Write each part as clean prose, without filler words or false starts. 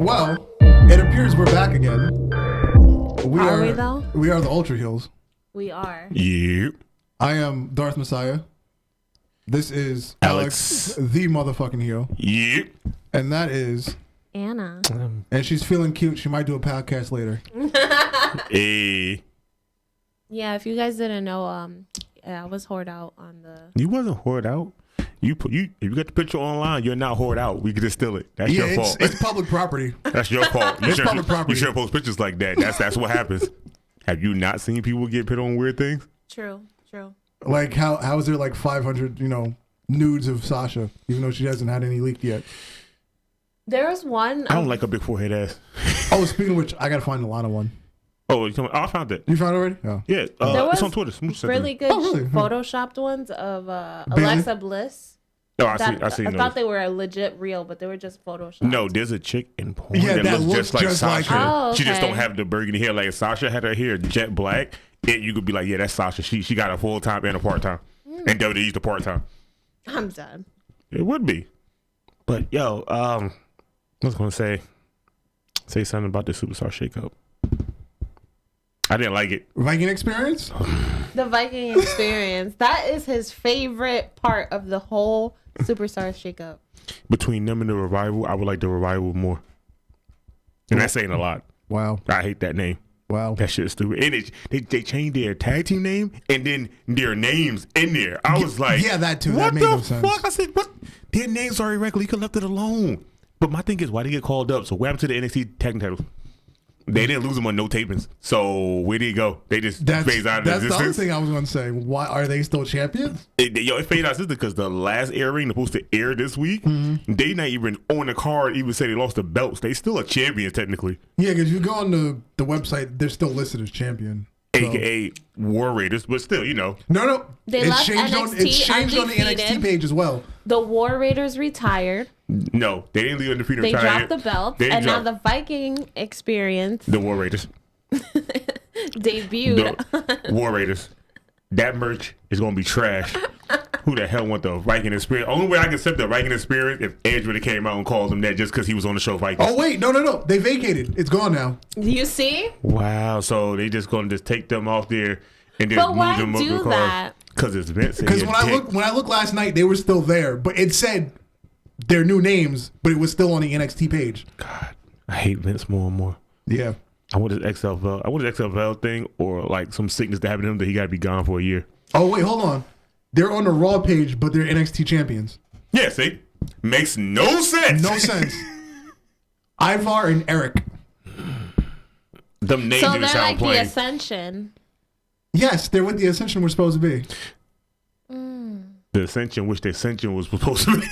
Well, it appears we're back again. Are we though? We are the Ultra Heelz. We are. Yep. I am Darth Messiah. This is Alex the motherfucking heel. Yep. And that is Anna. And she's feeling cute. She might do a podcast later. Hey. Yeah, if you guys didn't know, I was whored out on the. You wasn't whored out. If you got the picture online, you're not whored out. We can just steal it. That's your fault. It's public property. That's your fault. It's public property. You shouldn't post pictures like that. That's what happens. Have you not seen people get put on weird things? True. Like how is there like 500 nudes of Sasha, even though she hasn't had any leaked yet? There was one. I don't like a big forehead ass. Oh, speaking of which, I gotta find Alana one. Oh, I found it. You found it already? Oh. Yeah, it's on Twitter. Really good photoshopped ones of Alexa Bliss. No, I see. I thought they were legit real, but they were just photoshopped. No, there's a chick in porn that looks looks just like just like Sasha. her. Oh, okay. She just don't have the burgundy hair. Like if Sasha had her hair jet black, you could be like, yeah, that's Sasha. She got a full time and a part time, and WWE's the part time. I'm done. It would be, but yo, I was gonna say something about the Superstar shakeup. I didn't like it. Viking experience? The Viking experience. That is his favorite part of the whole Superstar shakeup. Between them and the Revival, I would like the Revival more. And that's saying a lot. Wow. I hate that name. Wow. That shit's stupid. And they changed their tag team name and then their names in there. I was like, yeah, that too. What That made the no sense. fuck? I said, what? Their names are irregular. You could have left it alone. But my thing is, why they get called up? So what happened to the NXT tag team titles? They didn't lose them on no tapings. So where did he go? They just phased out of That's existence. the other thing I was going to say. Why are they still champions? It faded out of existence because the last airing supposed to air this week, they not even on the card even say they lost the belts. They still a champion technically. Yeah, because you go on the website, they're still listed as champion. AKA War Raiders, but still, No. They It's left changed on the NXT page as well. The War Raiders retired. No, they didn't leave undefeated. They retired. dropped the belt, and now the Viking experience The War Raiders. debuted. The War Raiders. That merch is gonna be trash. Who the hell want the Viking experience? Only way I can accept the Viking experience if Edge really came out and called them that just because he was on the show Vikings. Oh wait, no. They vacated. It's gone now. You see? Wow, so they just gonna take them off there and then But move why them up do the that? Because it's Vince. Because when I looked last night, they were still there, but it said their new names, but it was still on the NXT page. God, I hate Vince more and more. Yeah. I want this XFL. I want this XFL thing or like some sickness to happen to him that he got to be gone for a year. Oh wait, hold on. They're on the Raw page, but they're NXT champions. Yeah, see, makes no sense. No sense. Ivar and Eric. Them names So even they're sound like plain. the Ascension. Yes, they're what the Ascension were supposed to be. The Ascension, which the Ascension was supposed to be.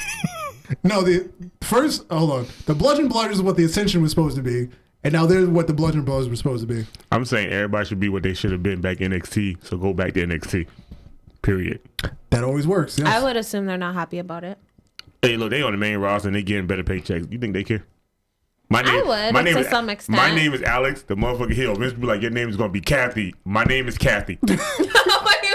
No, hold on. The Bludgeon Brothers is what the Ascension was supposed to be, and now they're what the Bludgeon Brothers were supposed to be. I'm saying everybody should be what they should have been back in NXT. So go back to NXT. Period. That always works. Yes. I would assume they're not happy about it. Hey, look, they on the main roster and they getting better paychecks. You think they care? I would, to some extent. My name is Alex, the motherfucking Hill. Vince be like, your name is gonna be Kathy. My name is Kathy. Wait,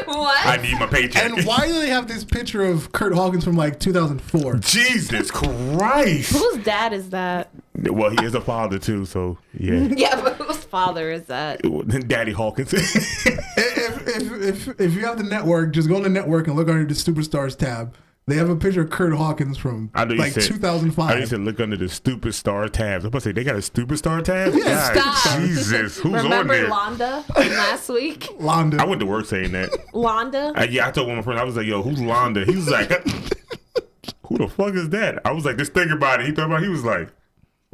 what? I need my paycheck. And why do they have this picture of Kurt Hawkins from like 2004? Jesus Christ. Whose dad is that? Well, he is a father too, so yeah. Yeah, but whose father is that? Daddy Hawkins. If you have the network, just go on the network and look under the Superstars tab. They have a picture of Kurt Hawkins from like 2005. I used to look under the Stupid Star tabs. I'm about to say, they got a Stupid Star tab? Yeah, God, stop. Jesus. Who's on Remember there? Londa from last week? Londa. I went to work saying that. Londa? I told one of my friends, I was like, yo, who's Londa? He was like, who the fuck is that? I was like, just think about it. He was like,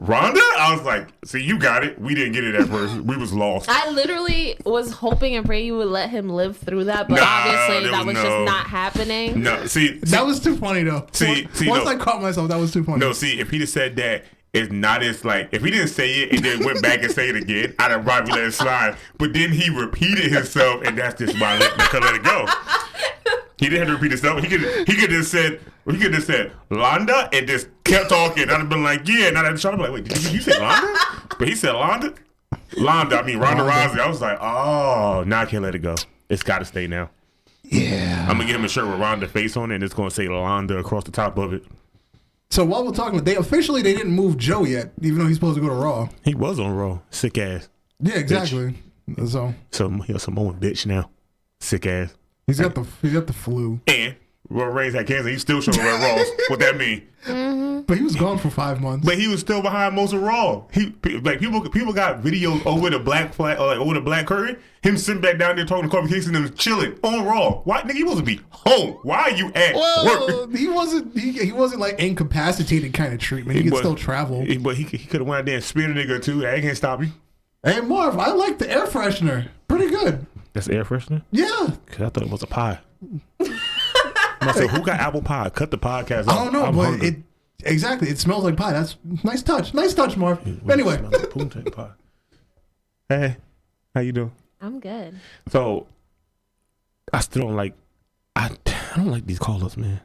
Rhonda? I was like, see, you got it. We didn't get it at first. We was lost. I literally was hoping and praying you would let him live through that, but obviously that was just not happening. No, see. That was too funny, though. Once I caught myself, that was too funny. No, see, if he'd have said that, it's not as like, if he didn't say it and then went back and say it again, I'd have probably let it slide. But then he repeated himself, and that's just why I could let it go. He didn't have to repeat himself. He could have said Londa and just kept talking. I'd have been like, yeah. And I'd have tried to be like, wait, did you say Londa? But he said Londa? Ronda Rousey. I was like, oh, now I can't let it go. It's got to stay now. Yeah. I'm going to get him a shirt with Ronda face on it, and it's going to say Londa across the top of it. So while we're talking, they didn't move Joe yet, even though he's supposed to go to Raw. He was on Raw. Sick ass. Yeah, exactly. So He a Samoan bitch now. Sick ass. he's got the flu. And Roman Reigns had cancer. He's still showing up at Raw. What that mean? But he was gone for 5 months. But he was still behind most of Raw. People got videos over the black flag, or like over the black curtain. Him sitting back down there talking to Kofi Kingston and chilling on Raw. Why, nigga? He supposed to be home. Why are you at work? He wasn't like incapacitated kind of treatment. He could still travel. But he could have went out there and speared a nigga too. I can't stop you. Hey Marv, I like the air freshener. Pretty good. That's air freshener? Yeah. Cause I thought it was a pie. I said, who got apple pie? Cut the podcast off. I don't know, I'm but hungry. it smells like pie. That's nice touch. Nice touch, Marv. Anyway. Poontang pie. Hey, how you doing? I'm good. So, I still don't like. I don't like these call-ups, man.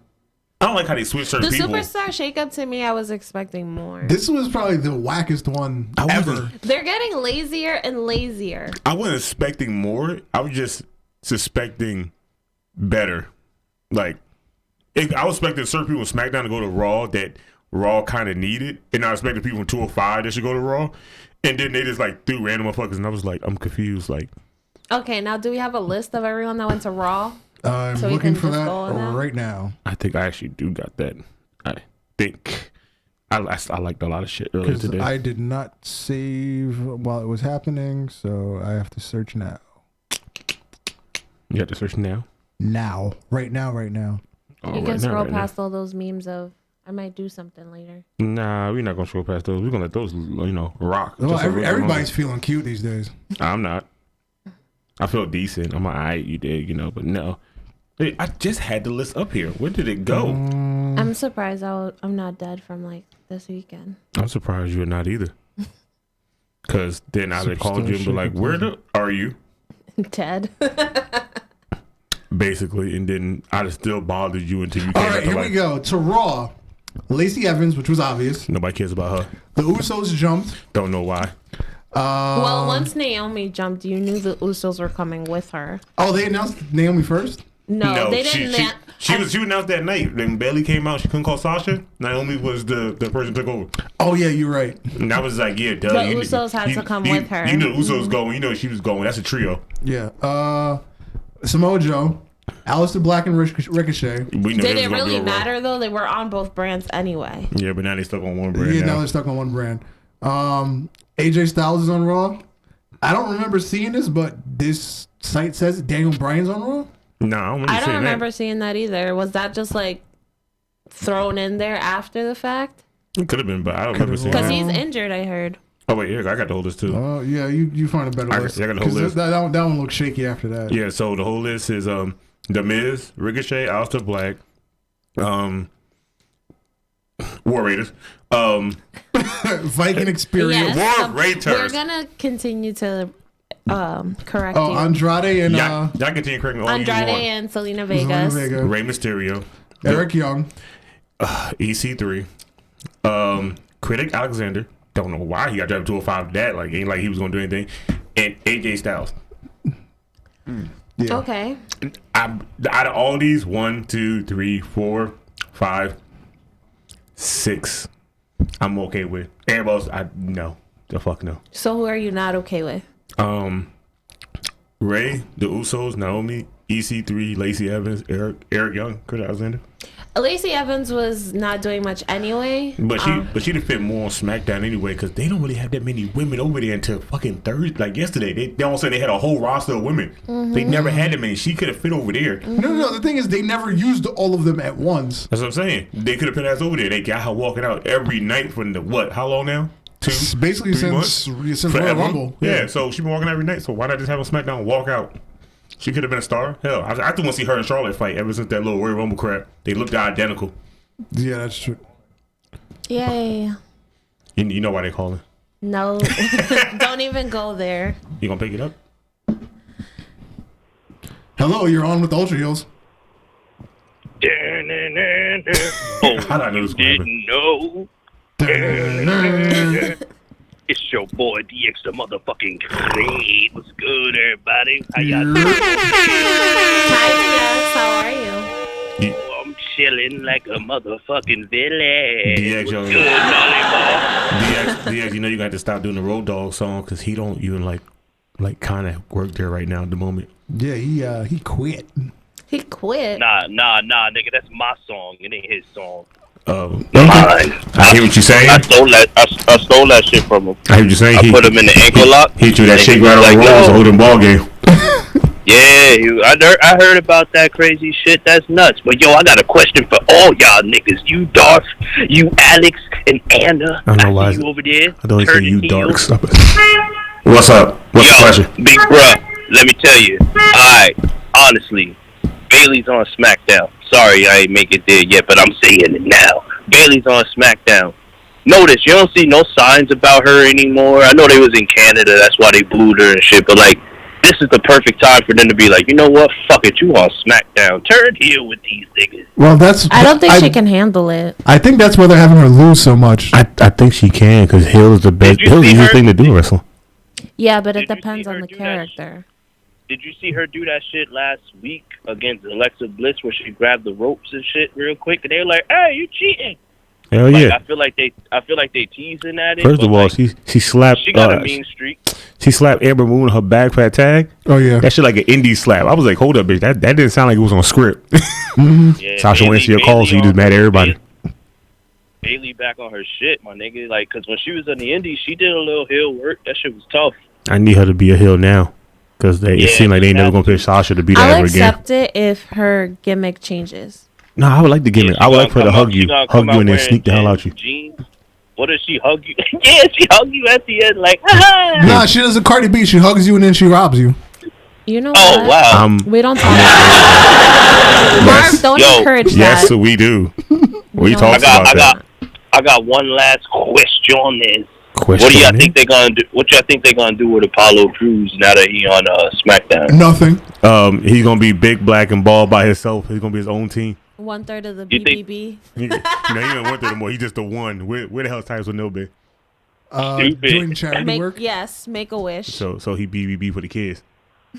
I don't like how they switch certain The people. Superstar shakeup, to me, I was expecting more. This was probably the wackest one ever. They're getting lazier and lazier. I wasn't expecting more. I was just suspecting better. Like, I was expecting certain people in SmackDown to go to Raw that Raw kind of needed, and I expected people from 205 that should go to Raw, and then they just like threw random motherfuckers, and I was like, I'm confused. Like, Okay, now do we have a list of everyone that went to Raw? I'm So we looking can for just that go on that? right now. I think I actually do got that. I think I liked a lot of shit earlier Because today. I did not save while it was happening, so I have to search now. You have to search now. Right now. Oh, You right can now, scroll right now. past all those memes of, I might do something later. Nah, we're not gonna scroll past those. We're gonna let those, rock. Well, Just a little everybody's feeling cute these days. longer. I'm not. I feel decent. I'm like, alright, you did, but no. Hey, I just had the list up here. Where did it go? I'm surprised I'm not dead from like this weekend. I'm surprised you're not either. Cause then I would call you and be like, "Where are you?" Dead. Basically, and then I'd have still bothered you until you came All back right, to here life. we go. To Raw. Lacey Evans, which was obvious. Nobody cares about her. The Usos jumped. Don't know why. Well, once Naomi jumped, you knew the Usos were coming with her. Oh, they announced Naomi first? No, they she didn't. was announced that night. Then Bailey came out. She couldn't call Sasha. Naomi was the person who took over. Oh, yeah, you're right. And I was like, yeah, duh. The Usos had to come with her. You know the Usos going. You know she was going. That's a trio. Yeah. Samoa Joe, Aleister Black, and Ricochet. We know Did they it was gonna really go wrong. matter though? They were on both brands anyway. Yeah, but now they stuck on one brand. Yeah, now now. they're stuck on one brand. AJ Styles is on Raw. I don't remember seeing this, but this site says Daniel Bryan's on Raw. No, I I don't remember seeing that either. Was that just like thrown in there after the fact? It could have been, but I don't remember seeing Because that. he's injured, I heard. Oh wait, yeah, I got the whole list too. Oh, yeah, you find a better list. I got the whole 'Cause list. That one looks shaky after that. Yeah, so the whole list is The Miz, Ricochet, Aleister Black, War Raiders, Viking Experience. Yes. War Raiders. We're gonna continue to correct Oh, you. Andrade and Y'all continue correcting me all Andrade you want. and Selena Zelina Vegas. Vega, Rey Mysterio, Eric Young. EC3, Critic Alexander. Don't know why he got drafted 205 that. Like ain't like he was gonna do anything. And AJ Styles. Yeah. Okay. Out of all these, 1, 2, 3, 4, 5, 6, I'm okay with. Everybody else, no. The fuck no. So who are you not okay with? Ray, the Usos, Naomi, EC3, Lacey Evans, Eric Young, Kurt Alexander. Lacey Evans was not doing much anyway. But she'd have fit more on SmackDown anyway because they don't really have that many women over there until fucking Thursday. Like yesterday, they all say they had a whole roster of women. They never had that many. She could have fit over there. No. The thing is, they never used all of them at once. That's what I'm saying. They could have put ass over there. They got her walking out every night from the what? How long now? It's basically 3 since months? Royal Forever? Rumble. Yeah, so she been walking every night. So why not just have a SmackDown walk out? She could have been a star. Hell, I still want to see her and Charlotte fight ever since that little Royal Rumble crap. They looked identical. Yeah, that's true. Yay. You know why they call her. No. Don't even go there. You gonna pick it up? Hello, you're on with Ultra Heelz. Oh, How did I know this was gonna happen? didn't know. It's your boy DX the motherfucking Creed. What's good, everybody? How y'all doing? Hi, Dex. How are you? I'm chilling like a motherfucking villain. DX, yo. Good, Lollipop. DX, you know you got to stop doing the Road Dogg song because he don't even like kind of work there right now at the moment. Yeah, he quit. He quit. Nah, nigga, that's my song. It ain't his song. Mine. I I hear what you're saying. I stole that shit from him. I hear what you're saying. I put him in the ankle lock. He threw that and shake was right on like, the rolls, yo. holding ball game. Yeah, I heard about that crazy shit. That's nuts. But yo, I got a question for all y'all niggas. You Darth, you Alex, and Anna. I don't know why. See you over there. I don't say turning you heel. dark. What's up? What's the question? Big bruh, let me tell you. Alright, honestly, Bailey's on SmackDown. Sorry, I ain't make it there yet, but I'm saying it now. Bailey's on SmackDown. Notice, you don't see no signs about her anymore. I know they was in Canada, that's why they booed her and shit, but like, this is the perfect time for them to be like, you know what? Fuck it, you on SmackDown. Turn heel with these niggas. Well, I don't think she can handle it. I think that's why they're having her lose so much. I think she can because Hill is the best. Did you Hill's the see easiest her? thing to do in wrestling. Yeah, but Did it you depends see her on the do that character. Did you see her do that shit last week against Alexa Bliss where she grabbed the ropes and shit real quick and they were like, hey, you cheating. Hell Like, yeah. I feel like they teasing at it. First but of all, like, she slapped. she got a mean streak. She slapped Amber Moon her backpack tag. Oh yeah. That shit like an indie slap. I was like, hold up, bitch. That didn't sound like it was on script. Yeah, Sasha went to your call, so you just mad at everybody. Bailey back on her shit, my nigga. Like, cause when she was in the Indies, she did a little heel work. That shit was tough. I need her to be a heel now because it Yeah, seemed like they ain't never that- gonna push Sasha to be that I'll ever again. accept it if her gimmick changes. No, I would like the gimmick. I would like for her to hug you, and then wearing sneak the hell out you. Jeans. What does she hug you? Yeah, she hug you at the end, like, ah. Nah, she does a Cardi B. She hugs you and then she robs you. You know Oh what? wow. We don't talk about Marv, don't Yo, encourage Yes, that. we do. We No. talked about that. I got one last question. Question. What do y'all think they're gonna do? What y'all think they're gonna do with Apollo Crews now that he on SmackDown? Nothing. He's gonna be big, black, and bald by himself. He's gonna be his own team. 1/3 of the You think- BBB. He don't want that anymore. He's just the one. Where the hell is Titus with no big? Stupid. Doing charity work. Make a wish. So he BBB for the kids.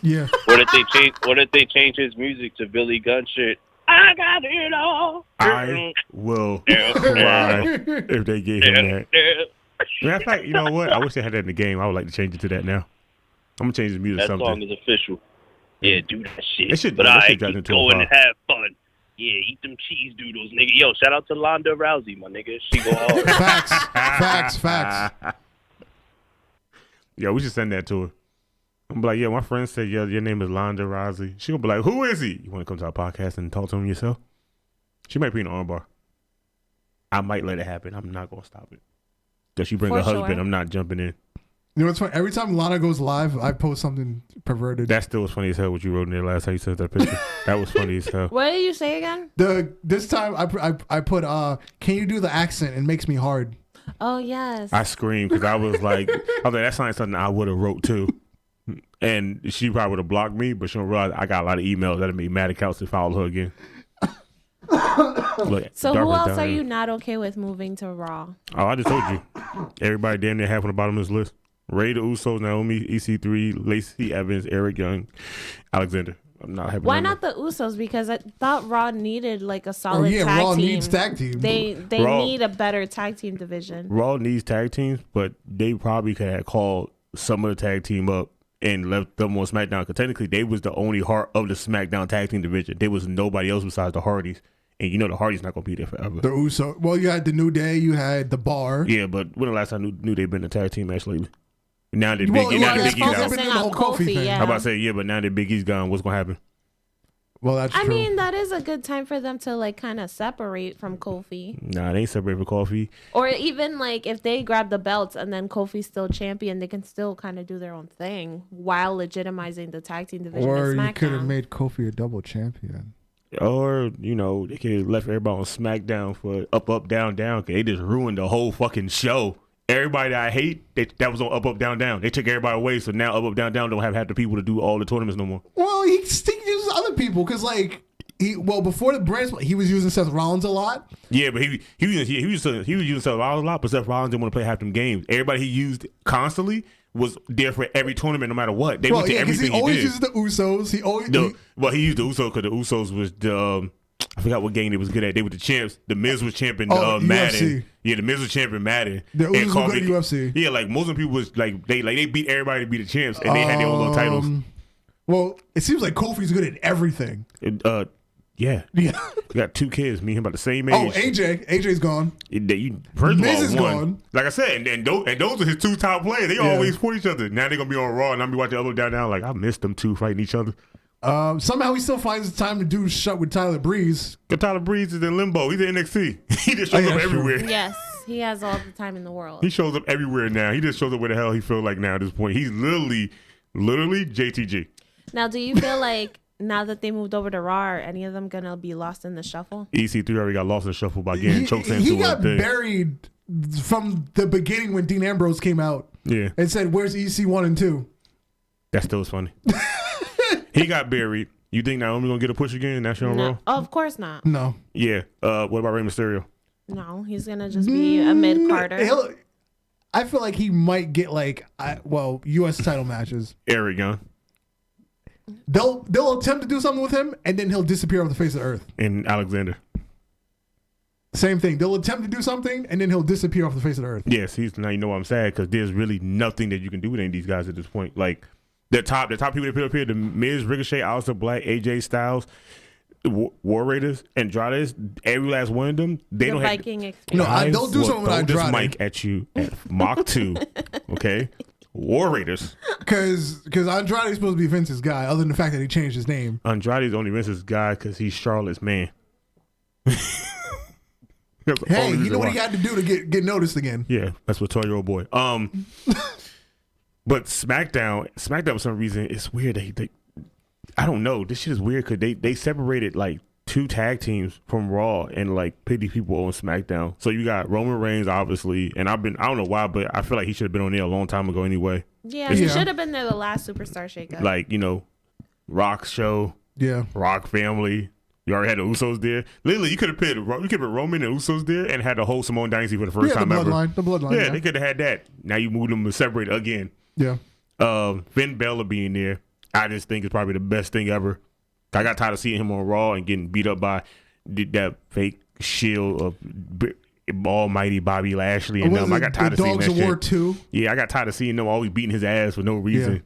Yeah. What if they change his music to Billy Gunn shit? I got it all. I will cry if they get him that. Matter of fact, you know what? I wish they had that in the game. I would like to change it to that now. I'm gonna change the music to That song something. is official. Yeah, do that shit. That shit- but that I shit dropped keep into a going file. and have fun. Yeah, eat them cheese doodles, nigga. Yo, shout out to Londa Rousey, my nigga. She go hard. Facts. Yeah, we should send that to her. I'm like, yeah, my friend said, yeah, your name is Londa Rousey. She gonna be like, who is he? You want to come to our podcast and talk to him yourself? She might be in the armbar. I might let it happen. I'm not gonna stop it. Does she bring For her husband? sure. I'm not jumping in. You know what's funny? Every time Lana goes live, I post something perverted. That still was funny as hell what you wrote in there last time you sent that picture. That was funny as hell. What did you say again? This time I put can you do the accent? It makes me hard. Oh yes. I screamed because I was like, that sounds like something I would have wrote too. And she probably would have blocked me, but she don't realize I got a lot of emails that made mad accounts to follow her again. Look, So who Darkness else down are here. you not okay with moving to Raw? Oh, I just told you. Everybody damn near half on the bottom of this list. Ray the Usos, Naomi, EC3, Lacey Evans, Eric Young, Alexander. I'm not happy. Why not the Usos? Because I thought Raw needed like a Oh solid yeah, tag Raw team. needs tag team. They Raw- need a better tag team division. Raw needs tag teams, but they probably could have called some of the tag team up and left them on SmackDown. Because technically, they was the only heart of the SmackDown tag team division. There was nobody else besides the Hardys. And you know the Hardys not going to be there forever. The Uso. Well, you had the New Day. You had the Bar. Yeah, but when the last time knew they been a tag team match lately? Now that Well, Big, now yeah, that it's Big E's out. focusing Focusing on on the whole Kofi thing. yeah. I'm about to say, yeah, but now that Big E's gone, what's going to happen? Well, that's I true. mean, that is a good time for them to like kind of separate from Kofi. Nah, they ain't separate for coffee. Or even like if they grab the belts and then Kofi's still champion, they can still kind of do their own thing while legitimizing the tag team division. or in you could have SmackDown. made Kofi a double champion. Or, you know, they could have left everybody on SmackDown for up, down, down. Cause they just ruined the whole fucking show. Everybody that I hate, that was on up, down, down. They took everybody away, so now up, down, down don't have half the people to do all the tournaments no more. Well, he uses other people because like before the brand split, he was using Seth Rollins a lot. Yeah, but he was using Seth Rollins a lot, but Seth Rollins didn't want to play half them games. Everybody he used constantly was there for every tournament, no matter what. They went to because everything he always did. uses the Usos. He always He used the Usos because the Usos was the I forgot what game they was good at. They were the champs. The Miz was champion UFC. Madden. Yeah, the Miz was champion Madden. The Usos called were good at UFC. Yeah, like Muslim people was like they beat everybody to be the champs, and they had their own little titles. Well, it seems like Kofi's good at everything. Yeah. Yeah. We got 2 kids. Me and him about the same age. Oh, AJ's gone. First of Miz all, is gone. Like I said, and those are his 2 top players. They always fought each other. Now they're gonna be on Raw, and I'm gonna be watching other down. Like I missed them 2 fighting each other. Somehow he still finds the time to do shut with Tyler Breeze. But Tyler Breeze is in limbo. He's in NXT. He just shows up everywhere. True. Yes, he has all the time in the world. He shows up everywhere now. He just shows up where the hell he feels like now at this point. He's literally JTG. Now, do you feel like now that they moved over to Raw, are any of them gonna be lost in the shuffle? EC3 already got lost in the shuffle by getting choked into He got buried from the beginning when Dean Ambrose came out. Yeah. And said, "Where's EC 1 and 2?" That still is funny. He got buried. You think Naomi gonna get a push again? National Raw? Oh, of course not. No. Yeah. What about Rey Mysterio? No, he's gonna just be a mid Carter. I feel like he might get U.S. title matches. Eric Young They'll attempt to do something with him, and then he'll disappear off the face of the earth. and Alexander. Same thing. They'll attempt to do something, and then he'll disappear off the face of the earth. Yes, now you know why I'm sad because there's really nothing that you can do with any of these guys at this point. Like the top people that put up here: the Miz, Ricochet, Aleister Black, AJ Styles, War Raiders, Andrade. Every last one of them, they don't Viking have. experience. Don't do something with Throw Andrade. this mic at you at Mach 2. Okay, War Raiders. Because Andrade's supposed to be Vince's guy, other than the fact that he changed his name. Andrade's only Vince's guy because he's Charlotte's man. Hey, you know what he had to do to get noticed again? Yeah, that's what 12-year-old boy. But SmackDown for some reason it's weird. They I don't know. This shit is weird because they separated like 2 tag teams from Raw and like put these people on SmackDown. So you got Roman Reigns obviously, and I don't know why, but I feel like he should have been on there a long time ago anyway. Yeah, he should have been there the last Superstar shakeup. Like Rock show, Rock family. You already had the Usos there. Literally, you could have put Roman and Usos there and had the whole Samoan dynasty for the first time ever. The bloodline. Yeah, they could have had that. Now you move them to separate again. Yeah. Finn Balor being there, I just think is probably the best thing ever. I got tired of seeing him on Raw and getting beat up by that fake shield of almighty Bobby Lashley and them. I got tired of seeing that shit. Dogs of War 2. Yeah, I got tired of seeing them always beating his ass for no reason.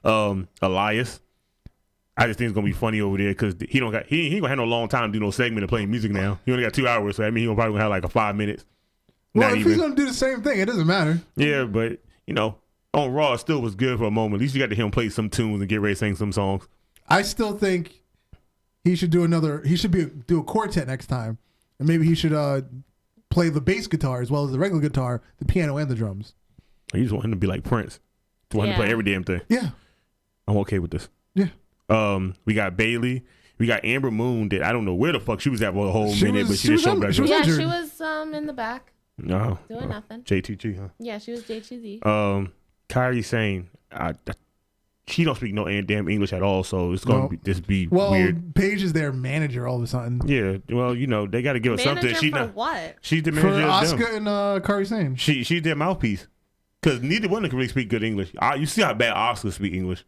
Yeah. Elias. I just think it's gonna be funny over there because he ain't gonna have no long time to do no segment of playing music now. He only got 2 hours, so I mean he probably gonna have like a 5 minutes. Well, if he's gonna do the same thing, it doesn't matter. Yeah, but on Raw it still was good for a moment. At least you got to hear him play some tunes and get ready to sing some songs. I still think he should do do a quartet next time, and maybe he should play the bass guitar as well as the regular guitar, the piano, and the drums. I just want him to be like Prince. I want him to play every damn thing. Yeah, I'm okay with this. Yeah. We got Bailey. We got Amber Moon that I don't know where the fuck she was at for a whole minute, but she just showed back. She was in the back. No. Doing nothing. JTG, huh? Yeah, she was JTG. Kyrie Sane, she don't speak no damn English at all, so it's gonna be weird. Paige is their manager all of a sudden. Yeah, well, they got to give her something. She for what? She's the manager for of them. Asuka and Kyrie Sane. She's their mouthpiece because neither one of them can really speak good English. You see how bad Asuka speak English.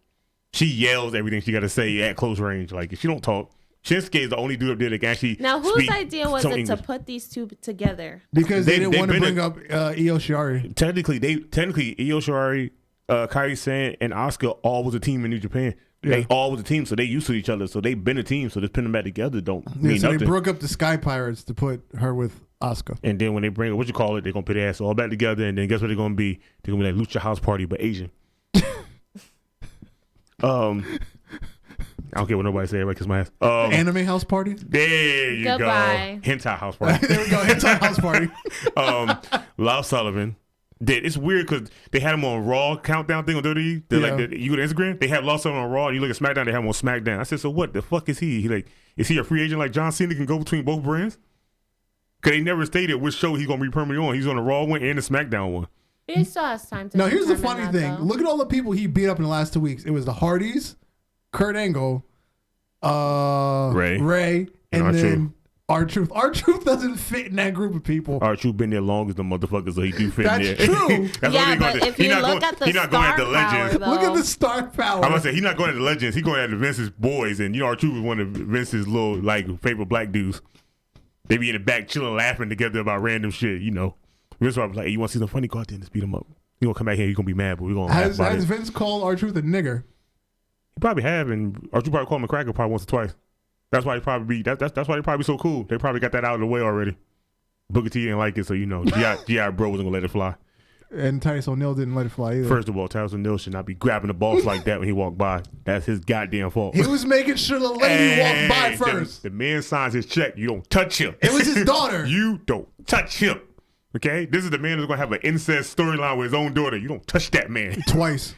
She yells everything she got to say at close range. Like if she don't talk, Shinsuke is the only dude up there that can actually. Now, whose idea was it to put these 2 together? Because they didn't want to bring up Io Shirai. Technically, Io Shirai, Kairi Sane, and Asuka all was a team in New Japan. Yeah. They all was a team, so they used to each other. So they've been a team. So just putting them back together don't mean so nothing. They broke up the Sky Pirates to put her with Asuka. And then when they bring they're gonna put their ass all back together. And then guess what they're gonna be? They're gonna be like Lucha House Party, but Asian. I don't care what nobody say. Everybody kiss my ass. Anime House Party. There you Goodbye. go. Hentai House Party. There we go. Hentai House Party. Lyle Sullivan. It's weird because they had him on Raw countdown thing on WWE. You go to Instagram, they have Lyle Sullivan on Raw, and you look at SmackDown, they have him on SmackDown. I said, so what the fuck is he? Is he a free agent like John Cena can go between both brands? Because they never stated which show he's gonna be permanently on. He's on the Raw one and the SmackDown one. He still has time to. Now here's the funny thing. Though. Look at all the people he beat up in the last 2 weeks. It was the Hardys, Kurt Angle, Ray, and then R-Truth doesn't fit in that group of people. R-Truth been there long as the motherfucker, so he do fit That's in there. true. That's Yeah, what but if you look at the he's not going at the star legends. power, Look at though. the star power. I'm gonna say he's not going at the legends. He's going at the Vince's boys, and R-Truth was one of Vince's little like favorite black dudes. They be in the back chilling, laughing together about random shit. Vince was like, "Hey, you want to see some funny? Go out there and just beat him up. You gonna come back here? You gonna be mad, but we gonna laugh about Has it." Vince called R-Truth a nigger? He probably have, and R-Truth probably called him a cracker probably once or twice. That's why he probably be. That's why they probably so cool. They probably got that out of the way already. Booker T didn't like it, so G.I. Bro wasn't gonna let it fly. And Titus O'Neil didn't let it fly either. First of all, Titus O'Neil should not be grabbing the balls like that when he walked by. That's his goddamn fault. He was making sure the lady walked by first. The man signs his check. You don't touch him. It was his daughter. You don't touch him. Okay? This is the man who's going to have an incest storyline with his own daughter. You don't touch that man. Twice.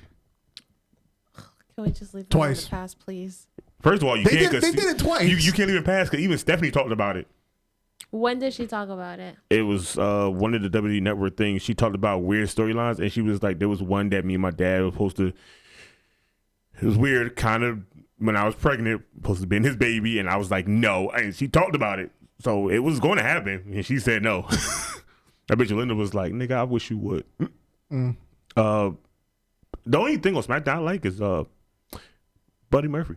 Can we just leave that Twice. in the past, please? First of all, They did it twice. You can't even pass because even Stephanie talked about it. When did she talk about it? It was one of the WWE Network things. She talked about weird storylines, and she was like, there was one that me and my dad was supposed to. It was weird, kind of, when I was pregnant, supposed to be his baby, and I was like, no. And she talked about it. So it was going to happen, and she said no. I bet you Linda was like, nigga, I wish you would. The only thing on SmackDown I like is Buddy Murphy.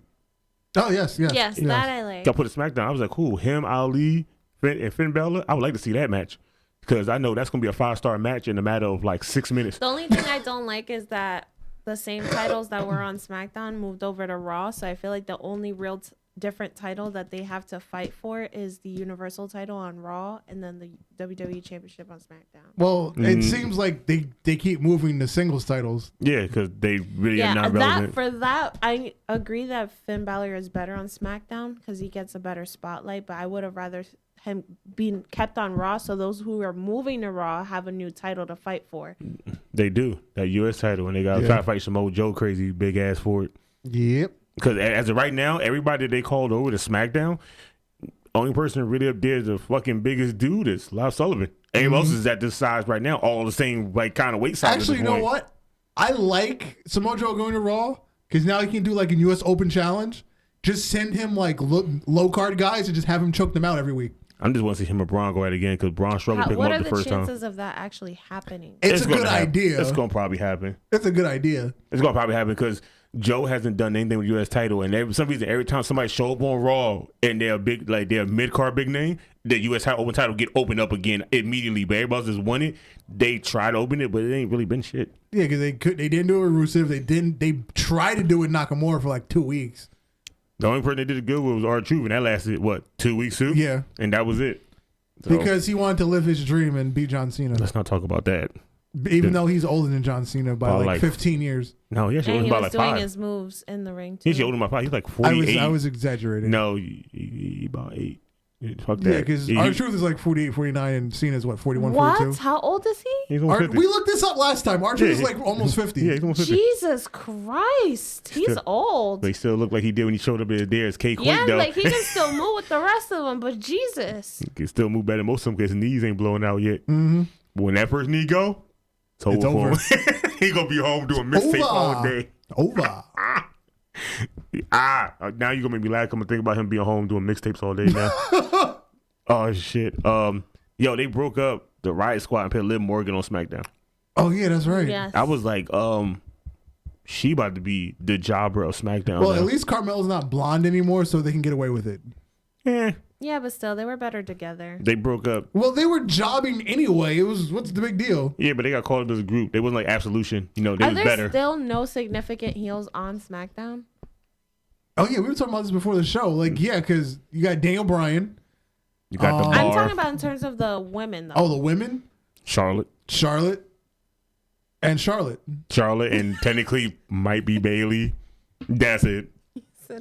Oh, yes. Yes, that I like. I put a SmackDown. I was like, cool. Him, Ali, and Finn Balor. I would like to see that match because I know that's going to be a 5-star match in a matter of like 6 minutes. The only thing I don't like is that the same titles that were on SmackDown moved over to Raw. So I feel like the only real different title that they have to fight for is the Universal title on Raw and then the WWE Championship on SmackDown. Well, it seems like they keep moving the singles titles. Yeah, because they really are not relevant. For that, I agree that Finn Balor is better on SmackDown because he gets a better spotlight. But I would have rather him being kept on Raw, so those who are moving to Raw have a new title to fight for. They do. That U.S. title, and they got to try to fight Samoa Joe crazy big ass for it. Yep. Because as of right now, everybody they called over to SmackDown, only person really up there is the fucking biggest dude is Lars Sullivan. Everyone else is at this size right now, all the same like kind of weight size. Actually, you know what? I like Samoa Joe going to Raw because now he can do like a U.S. Open challenge. Just send him like low card guys and just have him choke them out every week. I just want to see him and Braun go at it again because Braun struggled to pick him up the first time. What are the chances of that actually happening? It's a good idea. It's going to probably happen. It's a good idea. It's going to probably happen because Joe hasn't done anything with U.S. title, and for some reason, every time somebody show up on Raw and they're big, like they're a mid card big name, the U.S. open title get opened up again immediately. But everybody else just won it. They tried to open it, but it ain't really been shit. Yeah, because they didn't do it with Rusev. They tried to do it with Nakamura for like 2 weeks. The only person that did it good with was R-Truth, and that lasted what 2 weeks too. Yeah, and that was it. So, because he wanted to live his dream and beat John Cena. Let's not talk about that. Even though he's older than John Cena by like 15 years. No, he actually and older he by was like doing 5. his moves in the ring too. He's older by 5. He's like 48. I was exaggerating. No, he about 8. Fuck Yeah, that. because R-Truth is like 48, 49, and Cena's what, 41, What? 42? How old is he? He's almost 50. We looked this up last time. R-Truth is like almost 50. Yeah, he's almost 50. Jesus Christ. He's old. But he still looked like he did when he showed up there as K Quick, Yeah, though. like he can still move with the rest of them, but Jesus. He can still move better than most of them because his knees ain't blowing out yet. Mm-hmm. But when that first knee go, it's over. For him. He gonna be home doing mixtape all day. Over. Now you gonna make me laugh. I'm gonna think about him being home doing mixtapes all day now. Oh shit. Yo, they broke up the Riot Squad and put Liv Morgan on SmackDown. Oh yeah, that's right. Yes. I was like, she about to be the jobber of SmackDown. Well, now. at least Carmella's not blonde anymore, so they can get away with it. Yeah, but still, they were better together. They broke up. Well, they were jobbing anyway. What's the big deal? Yeah, but they got called up as a group. They wasn't like Absolution. They Are was there better. still no significant heels on SmackDown? Oh yeah, we were talking about this before the show. Like, yeah, because you got Daniel Bryan. You got the Bar. I'm talking about in terms of the women, though. Oh, the women. Charlotte, and Charlotte, and technically might be Bailey. That's it.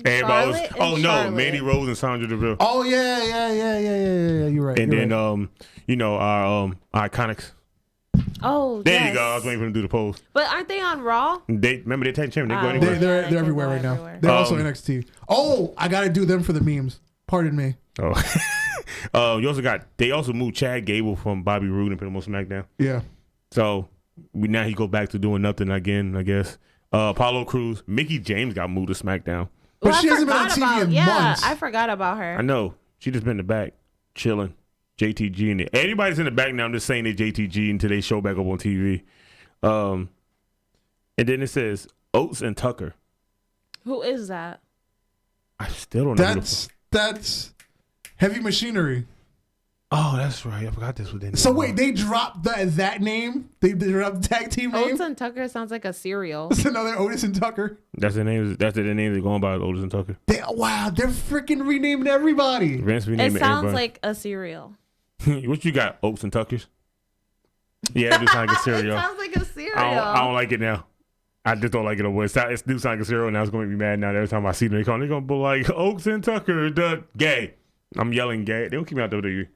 Everybody was, no, Mandy Rose and Sandra Deville. Oh yeah. You're right. And you're then right. our Iconics. Oh, There you go. I was waiting for them to do the pose. But aren't they on Raw? Remember they tag champion. They go anywhere. They're they everywhere go right now. everywhere. They're also NXT. Oh, I gotta do them for the memes. Pardon me. Oh. They also moved Chad Gable from Bobby Roode and put him on SmackDown. Yeah. So now he go back to doing nothing again, I guess. Apollo Crews, Mickie James got moved to SmackDown. But Well, she hasn't been on TV in months. I forgot about her. I know. She just been in the back. chilling. JTG in it. Anybody's in the back now. I'm just saying they JTG until they show back up on TV. And then it says Oates and Tucker. Who is that? I still don't know. That's Heavy Machinery. Oh, that's right. I forgot this was their name. So wait, they dropped that name? They dropped the tag team name? Oates and Tucker sounds like a cereal. It's another Otis and Tucker. That's the name. That's the name they're going by. Otis and Tucker. Wow, they're freaking renaming everybody. Vince It renaming sounds everybody. like a cereal. What you got? Oats and Tuckers? Yeah, it do sound like a cereal. It sounds like a cereal. I don't like it now. I just don't like it no more. It do sound like a cereal. Now it's going to be mad now. Every time I see them, they're going to be like, Oaks and Tucker, the gay. I'm yelling gay. They don't keep me out WWE.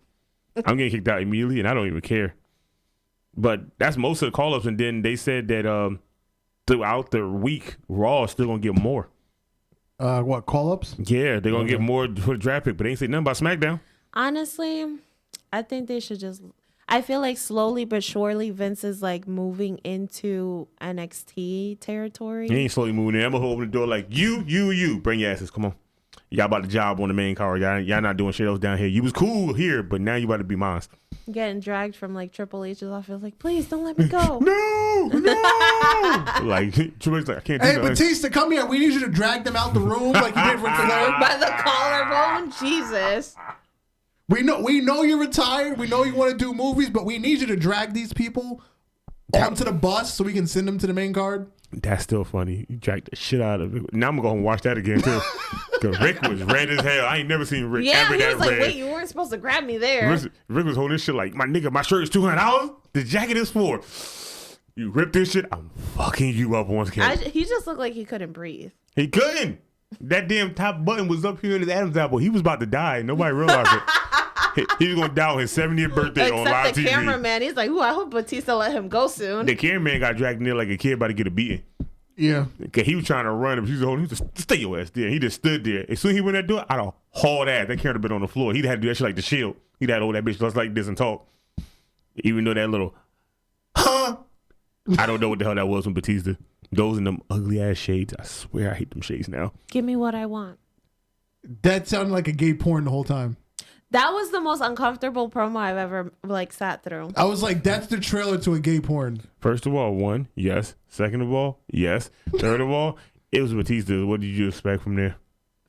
I'm getting kicked out immediately, and I don't even care. But that's most of the call-ups. And then they said that throughout the week, Raw is still going to get more. What, call-ups? Yeah, they're going to get more for the draft pick. But they ain't say nothing about SmackDown. Honestly, I think they should just... I feel like slowly but surely Vince is like moving into NXT territory. He ain't slowly moving in. I'm going to open the door like, you. Bring your asses. Come on. Y'all about the job on the main card. Y'all not doing shit else down here. You was cool here, but now you about to be mine. Getting dragged from like Triple H's office, like, please don't let me go. No. Like, Triple H's like, I can't do Hey, nothing. Batista, come here. We need you to drag them out the room like you did for Flair. By the collarbone? Jesus. We know you're retired. We know you want to do movies, but we need you to drag these people onto the bus so we can send them to the main card. That's still funny. You dragged the shit out of it. Now I'm going to go home and watch that again, too. Because Rick was red as hell. I ain't never seen Rick Yeah, ever he that was like, red. wait, you weren't supposed to grab me there. Rick was holding this shit like, my nigga, my shirt is $200. The jacket is for. You rip this shit, I'm fucking you up once again. He just looked like he couldn't breathe. He couldn't. That damn top button was up here in his Adam's apple. He was about to die. Nobody realized it. He was going to die on his 70th birthday on live Except the TV. cameraman, he's like, ooh, I hope Batista let him go soon. The cameraman got dragged in there like a kid about to get a beating. Yeah. Cause he was trying to run him. He was just stay your ass there. He just stood there. As soon as he went that door, I'd have hauled ass. That camera been on the floor. He'd had to do that shit like the Shield. He'd had to hold that bitch just like this and talk. Even though that little, I don't know what the hell that was from Batista. Those in them ugly ass shades. I swear I hate them shades now. Give me what I want. That sounded like a gay porn the whole time. That was the most uncomfortable promo I've ever like sat through. I was like, that's the trailer to a gay porn. First of all, one, yes. Second of all, yes. Third of all, it was Batista. What did you expect from there?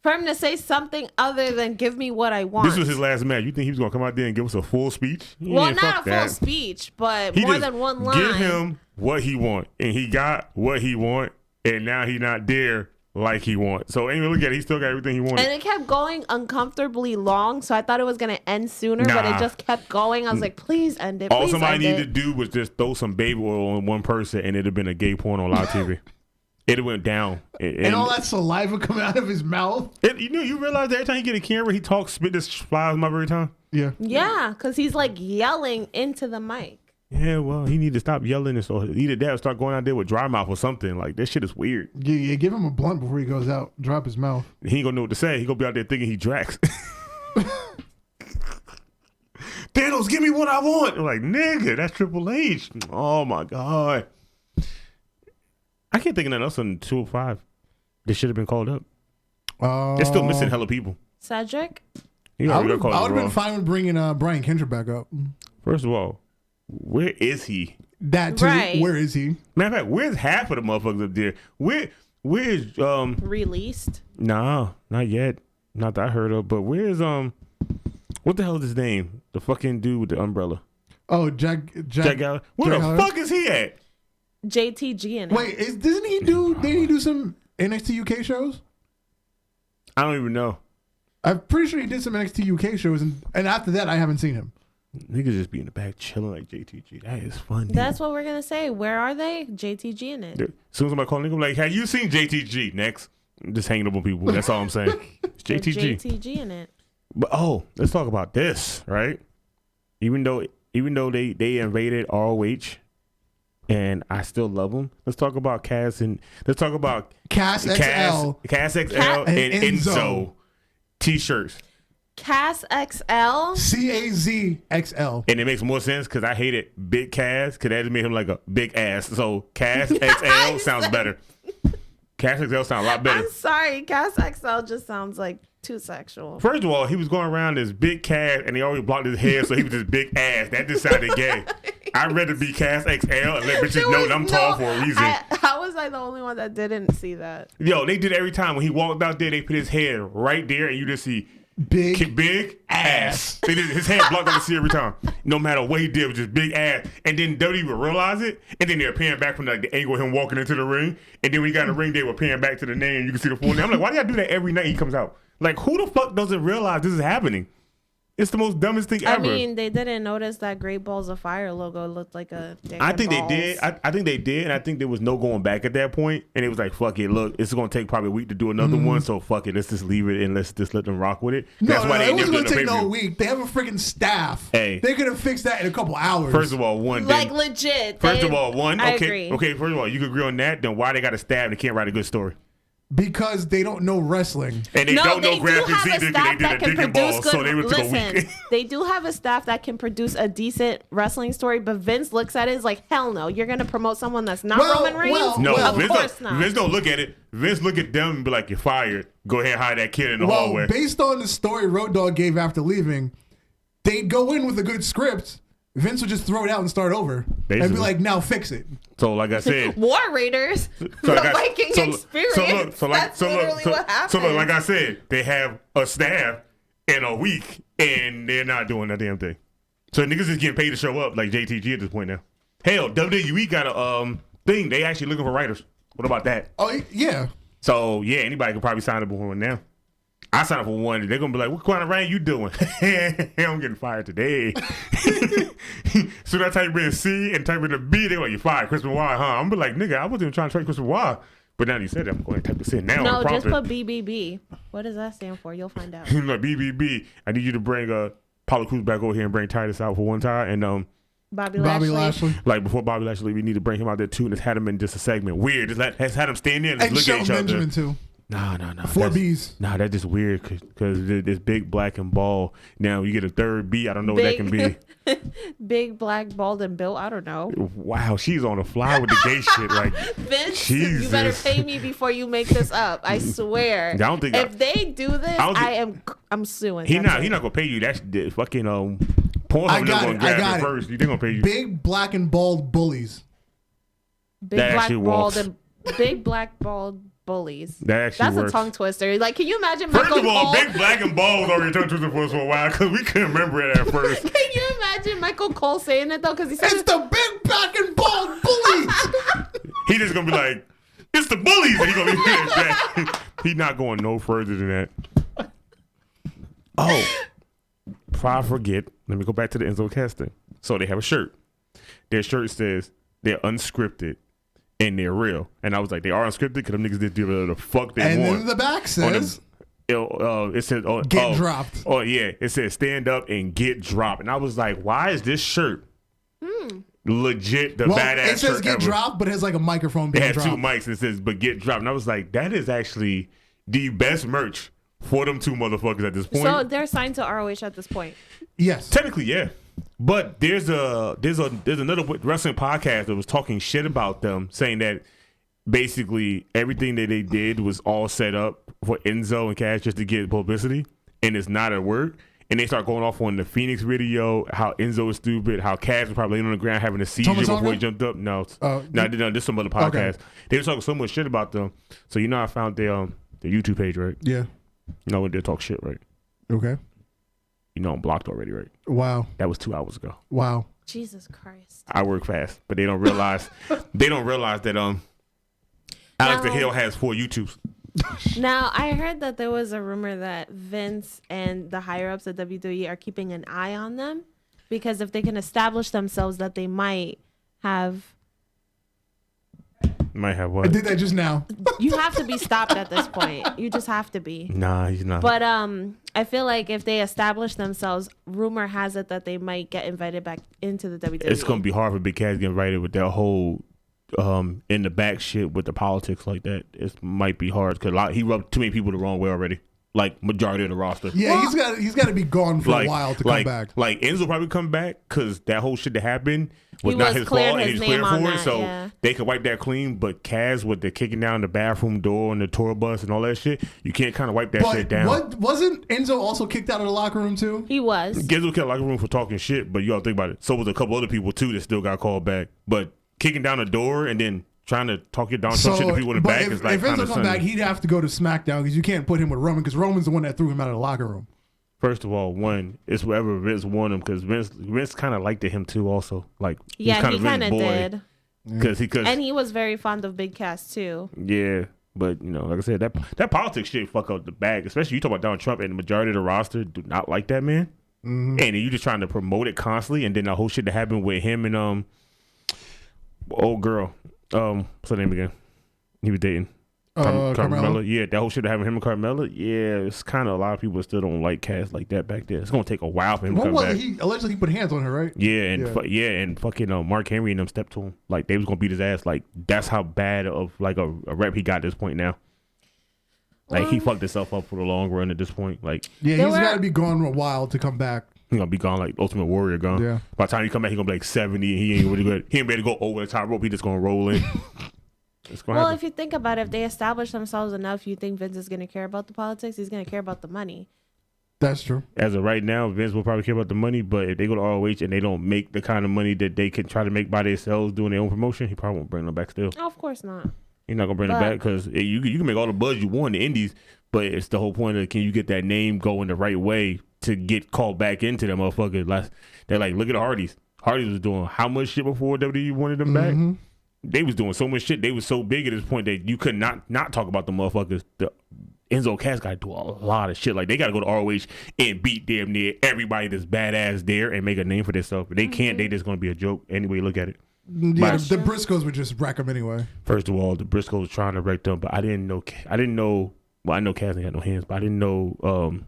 For him to say something other than give me what I want. This was his last match. You think he was gonna come out there and give us a full speech? Well, Yeah, not fuck a full that. speech, but He more just than one line. Give him what he want, and he got what he want, and now he not there like he want. So anyway, look at it. He still got everything he wanted. And it kept going uncomfortably long, so I thought it was gonna end sooner, but Nah. it just kept going. I was like, please end it. All Please somebody end needed it. to do was just throw some baby oil on one person, and it'd have been a gay porn on live TV. It went down, And all that saliva coming out of his mouth. You realize that every time he get a camera, he talks, spit this flies my every time. Yeah. Yeah, because he's like yelling into the mic. Yeah, well, he need to stop yelling and so either that or start going out there with dry mouth or something. Like that shit is weird. Yeah, give him a blunt before he goes out. Drop his mouth. He ain't gonna know what to say. He gonna be out there thinking he Drax. Thanos, give me what I want. I'm like, nigga, that's Triple H. Oh my god. I can't think of nothing else on 205. They should have been called up. They're still missing hella people. Cedric? You I already would got called have up been wrong. fine with bringing Brian Kendrick back up. First of all, where is he? That too. Right. Where is he? Matter of fact, where's half of the motherfuckers up there? Where's Released? Nah, not yet. Not that I heard of, but where's what the hell is his name? The fucking dude with the umbrella. Oh, Jack Gallagher. Where Jack the Gallagher? fuck is he at? JTG in it. Wait, didn't he do some NXT UK shows? I don't even know. I'm pretty sure he did some NXT UK shows, and after that, I haven't seen him. Niggas just be in the back chilling like JTG. That is funny. That's what we're going to say. Where are they? JTG in it. As soon as somebody call nigga, I'm like, have you seen JTG? Next. I'm just hanging up on people. That's all I'm saying. It's They're JTG. JTG in it. But let's talk about this, right? Even though they invaded ROH, and I still love them. Let's talk about Cass and let's talk about Cass XL. Cass XL and and Enzo. Enzo t-shirts. Cass XL? CAZ XL. And it makes more sense because I hated Big Cass because that just made him like a big ass. So Cass XL sounds better. Cass XL sound a lot better. I'm sorry, Cass XL just sounds like too sexual. First of all, he was going around this big Cass, and he always blocked his head, so he was this big ass. That just sounded gay. I'd rather be Cass XL and let bitches know that I'm tall for a reason. How was I the only one that didn't see that? Yo, they did it every time. When he walked out there, they put his head right there, and you just see big ass. They did his head blocked on the sea every time. No matter what he did, it was just big ass. And then they didn't even realize it. And then they were panning back from the angle of him walking into the ring. And then when he got in the ring, they were panning back to the name. And you can see the full name. I'm like, why do y'all do that every night he comes out? Like, who the fuck doesn't realize this is happening? It's the most dumbest thing ever. I mean, they didn't notice that Great Balls of Fire logo looked like a dick. I think balls. they did. I think they did, and I think there was no going back at that point. And it was like, fuck it, look, it's gonna take probably a week to do another one, so fuck it, let's just leave it and let's just let them rock with it. That's why it wasn't gonna take no week. They have a freaking staff. Hey, they could have fixed that in a couple hours. First of all, legit. First of all, I agree. Okay. First of all, you could agree on that. Then why they got a staff? They can't write a good story. Because they don't know wrestling. And they don't know graphics either because they did a dick and balls, so they would take a week. They do have a staff that can produce a decent wrestling story, but Vince looks at it as like, hell no, you're going to promote someone that's not Roman Reigns? No, of Vince course not. Vince don't look at it. Vince look at them and be like, you're fired. Go ahead and hire that kid in the hallway. Based on the story Road Dogg gave after leaving, they'd go in with a good script. Vince would just throw it out and start over. Basically. And be like, now fix it. So like I said, War Raiders, the Viking experience. That's literally what happened. So look, like I said, they have a staff in a week and they're not doing that damn thing. So niggas is getting paid to show up like JTG at this point now. Hell, WWE got a thing. They actually looking for writers. What about that? Oh yeah. So yeah, anybody could probably sign up for one now. I signed up for one. They're gonna be like, "What kind of reign you doing?" I'm getting fired today. So I type in C and type in the B. They're like, "You fired, Chris Benoit, huh?" I'm be like, "Nigga, I wasn't even trying to trade Chris Benoit." But now you said that, I'm going to type this in now. No, just put BBB. What does that stand for? You'll find out. Like, BBB. I need you to bring Paulo Cruz back over here and bring Titus out for one time, and Bobby Lashley. Like before Bobby Lashley, we need to bring him out there too, and let's have him in just a segment. Weird. Let's have him stand there and look at each other. Benjamin too. No. 4 Bs. Nah, that's just weird because it's big, black, and bald. Now you get a third B. I don't know what that can be. Big, black, bald, and built. I don't know. Wow, she's on the fly with the gay shit. Like, Vince, Jesus. You better pay me before you make this up. I swear. I don't think if they do this, I'm suing. He not gonna pay you. That's fucking Pornhub I got gonna it. grab it first. You think gonna pay you? Big, black, and bald bullies. Big, black, bald bullies. That's works. A tongue twister. Like, can you imagine Michael First of all, Cole? Big Black and Bald was already tongue twister for us for a while because we couldn't remember it at first. Can you imagine Michael Cole saying it though? Because he said it's the big, black, and bald bullies. He just gonna be like, it's the bullies, and he gonna be that. He not going no further than that. Oh, before I forget, let me go back to the Enzo casting. So they have a shirt. Their shirt says they're unscripted. And they're real. And I was like, they are unscripted because them niggas did whatever the fuck they want. And then the back says, it says, get dropped. Oh, yeah. It says stand up and get dropped. And I was like, why is this shirt legit the badass shirt? It says get dropped, but it has like a microphone being dropped. It has 2 mics and it says, but get dropped. And I was like, that is actually the best merch for them 2 motherfuckers at this point. So they're signed to ROH at this point? Yes. Technically, yeah. But there's another wrestling podcast that was talking shit about them, saying that basically everything that they did was all set up for Enzo and Cass just to get publicity, and it's not at work. And they start going off on the Phoenix video, how Enzo is stupid, how Cass was probably laying on the ground having a seizure before he jumped up. No, this some other podcast. Okay. They were talking so much shit about them. So I found their YouTube page, right? Yeah. When they talk shit, right? Okay. I'm blocked already, right? Wow. That was 2 hours ago. Wow. Jesus Christ. I work fast, but they don't realize that Alex the Hill has 4 YouTubes. Now, I heard that there was a rumor that Vince and the higher ups at WWE are keeping an eye on them because if they can establish themselves that they might have what? I did that just now. You have to be stopped at this point. You just have to be. Nah, he's not. But I feel like if they establish themselves, rumor has it that they might get invited back into the WWE. It's gonna be hard for Big Cass getting invited with their whole in the back shit with the politics like that. It might be hard because he rubbed too many people the wrong way already. like majority of the roster. Yeah, he's got to be gone for a while to come back. Like Enzo probably come back because that whole shit that happened was He not was his fault, and cleared he's his cleared name on for it, that, so yeah. they could wipe that clean. But Kaz with the kicking down the bathroom door and the tour bus and all that shit, you can't kind of wipe that shit down. What wasn't Enzo also kicked out of the locker room too? He was. Enzo kicked out the locker room for talking shit, but you gotta think about it. So was a couple other people too that still got called back. But kicking down the door and then trying to talk it down, some shit to people in the back is like if kind Enzo of come back, he'd have to go to SmackDown because you can't put him with Roman because Roman's the one that threw him out of the locker room. First of all, one, it's whatever Vince wanted him because Vince kind of liked him too. Also, like Yeah, he kind of did. Because And he was very fond of Big Cass too. Yeah, but you know, like I said, that politics shit fuck up the bag. Especially you talk about Donald Trump and the majority of the roster do not like that man, and you just trying to promote it constantly, and then the whole shit that happened with him and old girl, what's her name again? He was dating. Carmella. Yeah, that whole shit that happened with him and Carmella. Yeah, it's kind of a lot of people still don't like Cass like that back there. It's gonna take a while for him to come back. Allegedly he put hands on her, right? Yeah, and fucking Mark Henry and them stepped to him like they was gonna beat his ass. Like that's how bad of like a rep he got at this point now. Like he fucked himself up for the long run at this point. Like he's got to be gone a while to come back. He gonna be gone like Ultimate Warrior gone. Yeah. By the time he come back, he gonna be like 70 and he ain't really good. He ain't ready to go over the top rope. He just gonna roll in. Well, happen. if you think about it, if they establish themselves enough, you think Vince is going to care about the politics? He's going to care about the money. That's true. As of right now, Vince will probably care about the money, but if they go to ROH and they don't make the kind of money that they can try to make by themselves doing their own promotion, he probably won't bring them back still. Oh, of course not. He's not gonna bring them back because you can make all the buzz you want in the indies, but it's the whole point of can you get that name going the right way to get called back into them motherfuckers. They're like, look at the Hardys. Hardys was doing how much shit before WWE wanted them back? They was doing so much shit. They was so big at this point that you could not talk about the motherfuckers. The Enzo Cass got to do a lot of shit. Like they got to go to ROH and beat damn near everybody that's badass there and make a name for themselves. But they can't. They just gonna be a joke anyway. Look at it. Yeah, the Briscoes would just wrack them anyway. First of all, the Briscoes was trying to wreck them, but I didn't know. Well, I know Cass ain't got no hands, but I didn't know.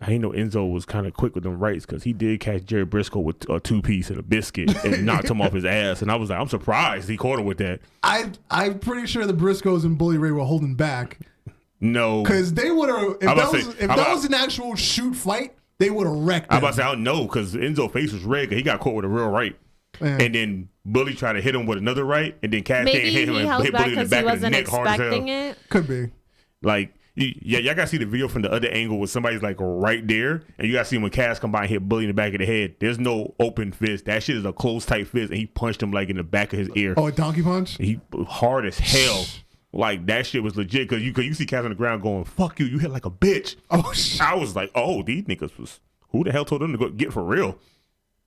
I didn't know Enzo was kind of quick with them rights because he did catch Jerry Briscoe with a 2-piece and a biscuit and knocked him off his ass. And I was like, I'm surprised he caught him with that. I'm pretty sure the Briscoes and Bully Ray were holding back. No, because they would have. If that was an actual shoot fight, they would have wrecked him. I'm about to say I don't know because Enzo's face was red because he got caught with a real right. And then Bully tried to hit him with another right, and then Cass can't hit him and hit Bully in the back of the neck hard as hell. It. Could be. Like, yeah, y'all gotta see the video from the other angle where somebody's like right there, and you gotta see when Cass come by and hit Bully in the back of the head. There's no open fist. That shit is a closed tight fist, and he punched him like in the back of his ear. Oh, a donkey punch? He hard as hell. Like that shit was legit because you see Cass on the ground going, "Fuck you, you hit like a bitch." Oh shit! I was like, "Oh, these niggas was who the hell told them to go get for real?"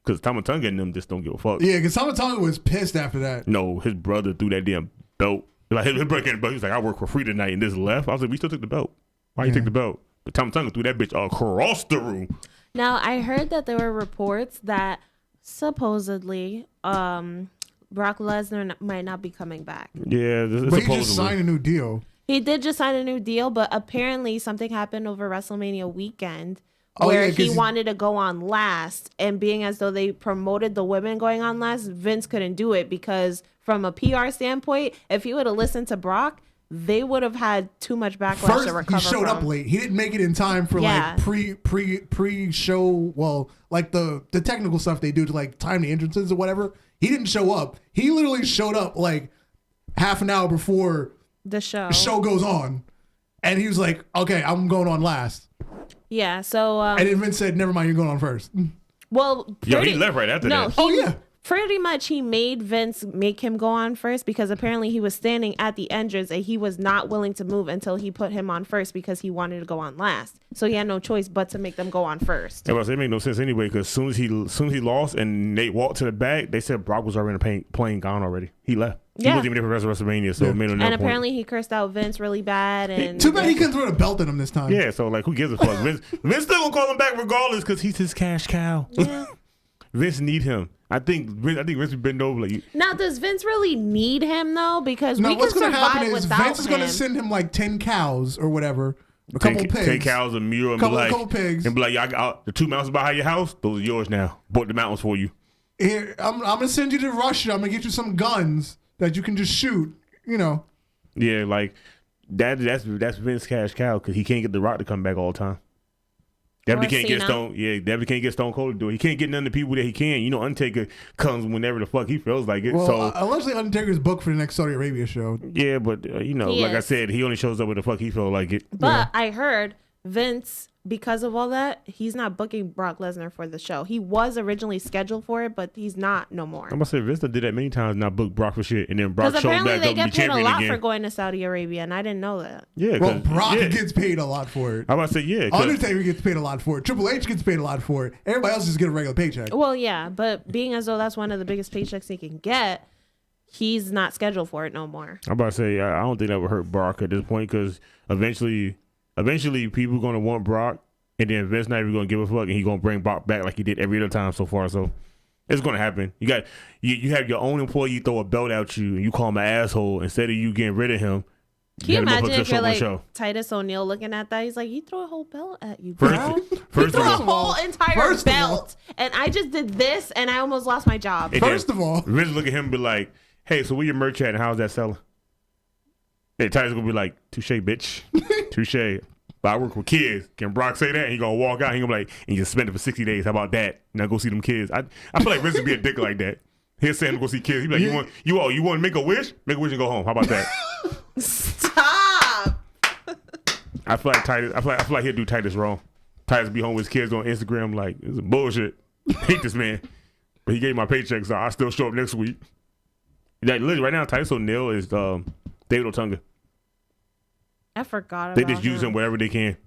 Because Tama Tonga and them just don't give a fuck. Yeah, because Tama Tonga was pissed after that. No, his brother threw that damn belt. Like his brother came, he was like, "I work for free tonight," and this left. I was like, "We still took the belt. Why you take the belt?" But Tama Tonga threw that bitch across the room. Now I heard that there were reports that supposedly Brock Lesnar might not be coming back. Yeah, but he just signed a new deal. He did just sign a new deal, but apparently something happened over WrestleMania weekend where he wanted to go on last, and being as though they promoted the women going on last, Vince couldn't do it because from a PR standpoint, if he would have listened to Brock, they would have had too much backlash to recover. He showed up late. He didn't make it in time for like pre-show. Well, like the technical stuff they do to like time the entrances or whatever. He didn't show up. He literally showed up like half an hour before the show goes on, and he was like, "Okay, I'm going on last." Yeah. So and then Vince said, "Never mind, you're going on first." Well, he left right after that. Oh yeah. Pretty much he made Vince make him go on first because apparently he was standing at the entrance and he was not willing to move until he put him on first because he wanted to go on last. So he had no choice but to make them go on first. Yeah, it made no sense anyway because as soon as he lost and Nate walked to the back, they said Brock was already in the plane gone already. He left. He wasn't even there for the rest of WrestleMania, so it made no And apparently he cursed out Vince really bad. And too bad he couldn't throw the belt at him this time. Yeah, so like who gives a fuck? Vince still gonna call him back regardless because he's his cash cow. Yeah. Vince need him. I think Vince would bend over like. Now, does Vince really need him though? Because we can what's going to happen survive is without Vince is going to send him like 10 cows or whatever, a couple pigs, 10 cows, a mule, and couple pigs, and be like, "I got the 2 mountains behind your house. Those are yours now. Bought the mountains for you. Here, I'm going to send you to Russia. I'm going to get you some guns that you can just shoot. You know." Yeah, like That's Vince cash cow because he can't get The Rock to come back all the time. Definitely can't get Stone. Yeah, definitely can't get Stone Cold to do it. He can't get none of the people that he can. You know, Undertaker comes whenever the fuck he feels like it. Well, so allegedly Undertaker's booked for the next Saudi Arabia show. Yeah, but you know, I said, he only shows up when the fuck he feels like it. But I heard Vince, because of all that, he's not booking Brock Lesnar for the show. He was originally scheduled for it, but he's not no more. I'm gonna say Vince did that many times, not book Brock for shit, and then Brock showed back up and be champion again. Because apparently they get paid a lot for going to Saudi Arabia, and I didn't know that. Yeah, well, Brock gets paid a lot for it. I'm about to say yeah. Undertaker gets paid a lot for it. Triple H gets paid a lot for it. Everybody else just get a regular paycheck. Well, yeah, but being as though that's one of the biggest paychecks he can get, he's not scheduled for it no more. I'm about to say I don't think that would hurt Brock at this point because eventually people are gonna want Brock. And then Vince not even gonna give a fuck, and he gonna bring Brock back like he did every other time so far. So it's gonna happen. You have your own employee throw a belt at you, and you call him an asshole instead of you getting rid of him. Can you imagine if you're like Titus O'Neil looking at that? He's like, "You throw a whole belt at you, bro. You throw a whole entire belt, and I just did this, and I almost lost my job." First of all, Vince look at him and be like, "Hey, so where your merch at, and how's that selling?" And Titus gonna be like, "Touche, bitch, touche." But I work with kids. Can Brock say that? And he gonna walk out. He gonna be like, and you spend it for 60 days. How about that? Now go see them kids. I feel like Vince would be a dick like that. He'll say him to go see kids. He be like, you want to make a wish? Make a wish and go home. How about that? Stop. I feel like he'll do Titus wrong. Titus be home with his kids on Instagram like, this is bullshit. Hate this man. But he gave my paycheck, so I still show up next week. Like, literally, right now, Titus O'Neil is David Otunga. I forgot about They just use him wherever they can.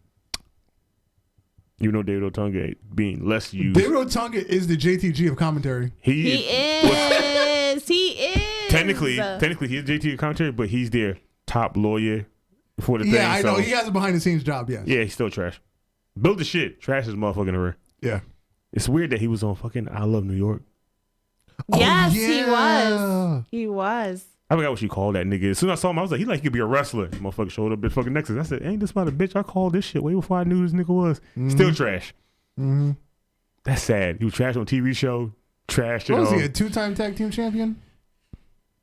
You know David Otunga being less used. David Otunga is the JTG of commentary. He is. Technically, he is JTG of commentary, but he's their top lawyer for the thing. Yeah, I know. He has a behind-the-scenes job, yes. Yeah, he's still trash. Build the shit. Trash is motherfucking around. Yeah. It's weird that he was on fucking I Love New York. Yes, He was. I forgot what you called that nigga. As soon as I saw him, I was like, he could be a wrestler. Motherfucker showed up at fucking Nexus. I said, ain't this about a bitch? I called this shit way before I knew this nigga was. Mm-hmm. Still trash. Mm-hmm. That's sad. He was trash on TV show. Trash. What was he, a 2-time tag team champion?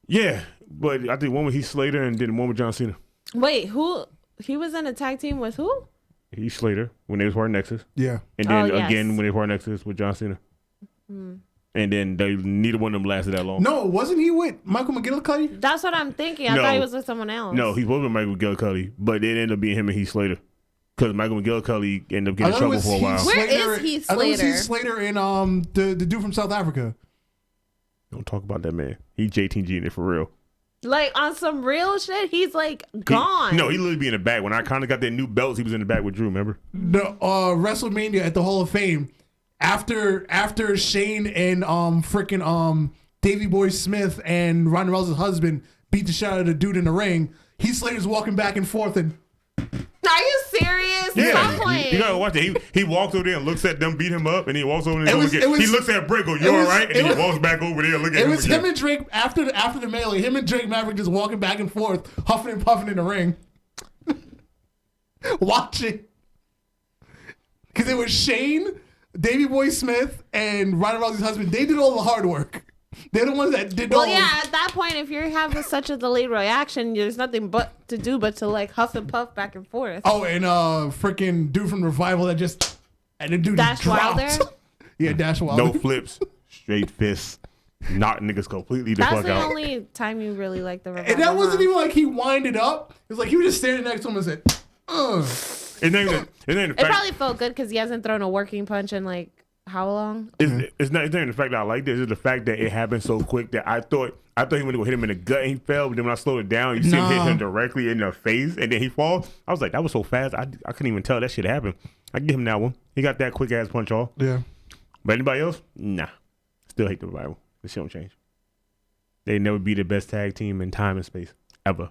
Yeah, but I think one with Heath Slater and then one with John Cena. Wait, who? He was in a tag team with who? Heath Slater when they was part of Nexus. Yeah. And then again when they were part of Nexus with John Cena. Mm. And then neither one of them lasted that long. No, wasn't he with Michael McGillicuddy? That's what I'm thinking. I thought he was with someone else. No, he was with Michael McGillicuddy, but it ended up being him and Heath Slater. Because Michael McGillicuddy ended up getting in trouble for a while. Where is Heath Slater? I know it's Heath Slater and the dude from South Africa. Don't talk about that man. He JTG in it for real. Like on some real shit, he's like gone. He literally be in the back. When I kind of got their new belts, he was in the back with Drew, remember? The WrestleMania at the Hall of Fame. After Shane and Davey Boy Smith and Ronda Rousey's husband beat the shit out of the dude in the ring, Heath Slater's walking back and forth and. Are you serious? Yeah, Stop playing. You gotta watch it. He walks over there and looks at them, beat him up, and he walks over there and he looks at Brick, go, you all right? And he walks back over there and look at him. It was him and Drake after the melee. Him and Drake Maverick just walking back and forth, huffing and puffing in the ring. Watching. Because it was Shane, Davey Boy Smith, and Ronda Rousey's husband. They did all the hard work. They're the ones that did all. Well, yeah, at that point, if you're having such a delayed reaction, there's nothing but to like huff and puff back and forth. Oh, and freaking dude from Revival that just and the dude Dash dropped. Wilder? Yeah, Dash Wilder. No flips, straight fists, knock niggas completely the fuck out. That's the only time you really like the Revival. And that wasn't even like he winded up. It was like he was just standing next to him and said, It probably felt good because he hasn't thrown a working punch in like how long? It's not even the fact that I like this. It's the fact that it happened so quick that I thought he went to hit him in the gut and he fell. But then when I slowed it down, you see him hit him directly in the face and then he falls. I was like, that was so fast. I couldn't even tell that shit happened. I give him that one. He got that quick ass punch off. Yeah. But anybody else? Nah. Still hate the Revival. This shit don't change. They never be the best tag team in time and space ever.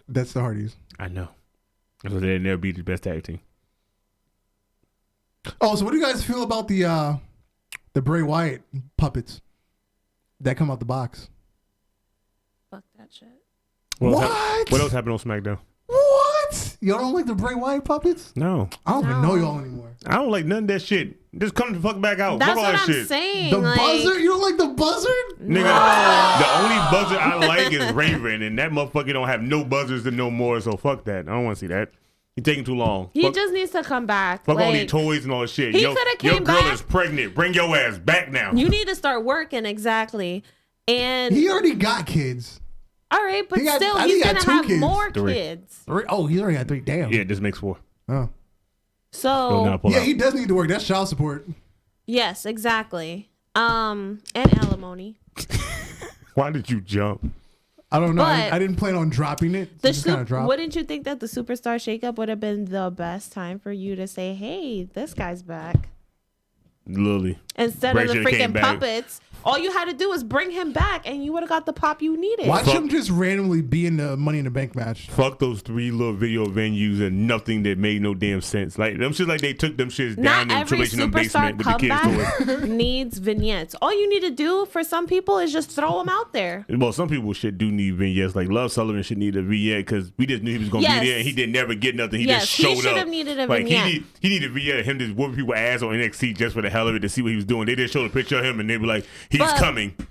That's the Hardys. I know. So they never be the best tag team. Oh, so what do you guys feel about the Bray Wyatt puppets that come out the box? Fuck that shit. What else happened on SmackDown? What? Y'all don't like the Bray Wyatt puppets? No. I don't even know y'all anymore. I don't like none of that shit. Just come the fuck back out. That's Fuck all what that I'm shit. saying. The like, buzzard? You don't like the buzzard? Nigga, the only buzzard I like is Raven, and that motherfucker don't have no buzzards and no more, so fuck that. I don't want to see that. He taking too long. He fuck, just needs to come back. fuck like, all these toys and all that shit. He Your coulda came girl back. is pregnant. Bring your ass back now. You need to start working, exactly. And He already got kids. all right, but He got- still, I think he's he got gonna 2 have kids. more 3. kids. Oh, he's already got 3. Damn. Yeah, this makes 4. Oh. Still So not pull Yeah, out. he does need to work. That's child support. yes, exactly. And alimony. Why did you jump? I don't know. But I didn't plan on dropping it. So The just kind of dropped. wouldn't you think that the Superstar Shakeup would have been the best time for you to say, "Hey, this guy's back," Literally. instead Bray of the shoulda came freaking back. puppets? All you had to do was bring him back, and you would have got the pop you needed. Watch him just randomly be in the Money in the Bank match. Fuck those 3 little video venues and nothing that made no damn sense. Like them shit, like they took them shits down Not in every Tribulation of superstar basement with the kids toys. comeback needs vignettes. All you need to do for some people is just throw them out there. Well, some people shit do need vignettes. Like Love Sullivan should need a vignette because we just knew he was gonna Yes. be there and he didn't never get nothing. He Yes, just he showed should up. have needed a like vignette. he needed a vignette of him just whooping people ass on NXT just for the hell of it to see what he was doing. They just showed a picture of him and they were like, he's But coming. And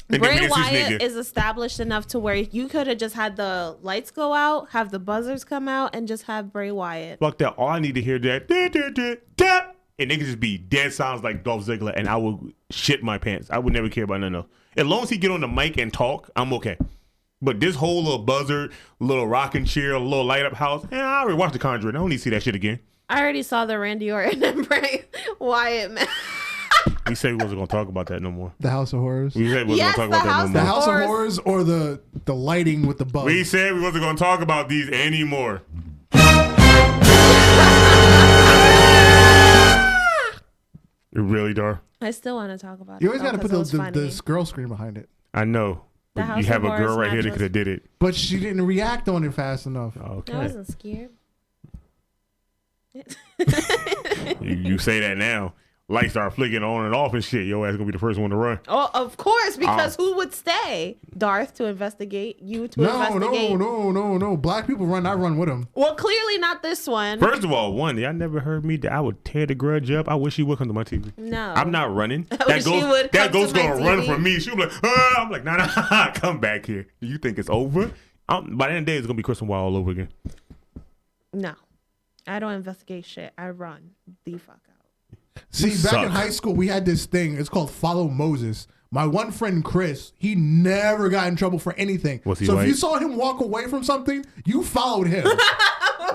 then we Bray didn't see this Wyatt nigga. is established enough to where you could have just had the lights go out, have the buzzers come out, and just have Bray Wyatt. Fuck that. All I need to hear that da, and they could just be dead sounds like Dolph Ziggler and I would shit my pants. I would never care about nothing else. As long as he get on the mic and talk, I'm okay. But this whole little buzzard, little rocking chair, little light up house, I already watched The Conjuring. I don't need to see that shit again. I already saw the Randy Orton and Bray Wyatt match. We said we wasn't gonna talk about that no more. The House of Horrors. We said we wasn't Yes, gonna talk the about The that no more. House of Horrors. Horrors or the lighting with the bugs. We said we wasn't gonna talk about these anymore. Really, Dar? I still want to talk about You it. always got to put though, 'cause it was funny. this girl scream behind it. I know. The But House you have of a girl Horrors right here that match could have did it. But she didn't react on it fast enough. Okay. I wasn't scared. You say that now. Lights start flicking on and off and shit. Your ass gonna be the first one to run. Oh, of course, because who would stay? Darth to investigate, you to investigate. No. Black people run. I run with them. Well, clearly not this one. First of all, y'all never heard me that I would tear the grudge up. I wish he would come to my TV. No. I'm not running. wish he would That come ghost to my gonna run TV. from me. She was like, ah. I'm like, nah, come back here. You think it's over? By the end of the day, it's gonna be Kristen Wild all over again. No. I don't investigate shit. I run the fuck out. See, You back in suck. high school, we had this thing. It's called Follow Moses. My one friend, Chris, he never got in trouble for anything. Was he so if white? you saw him walk away from something, you followed him.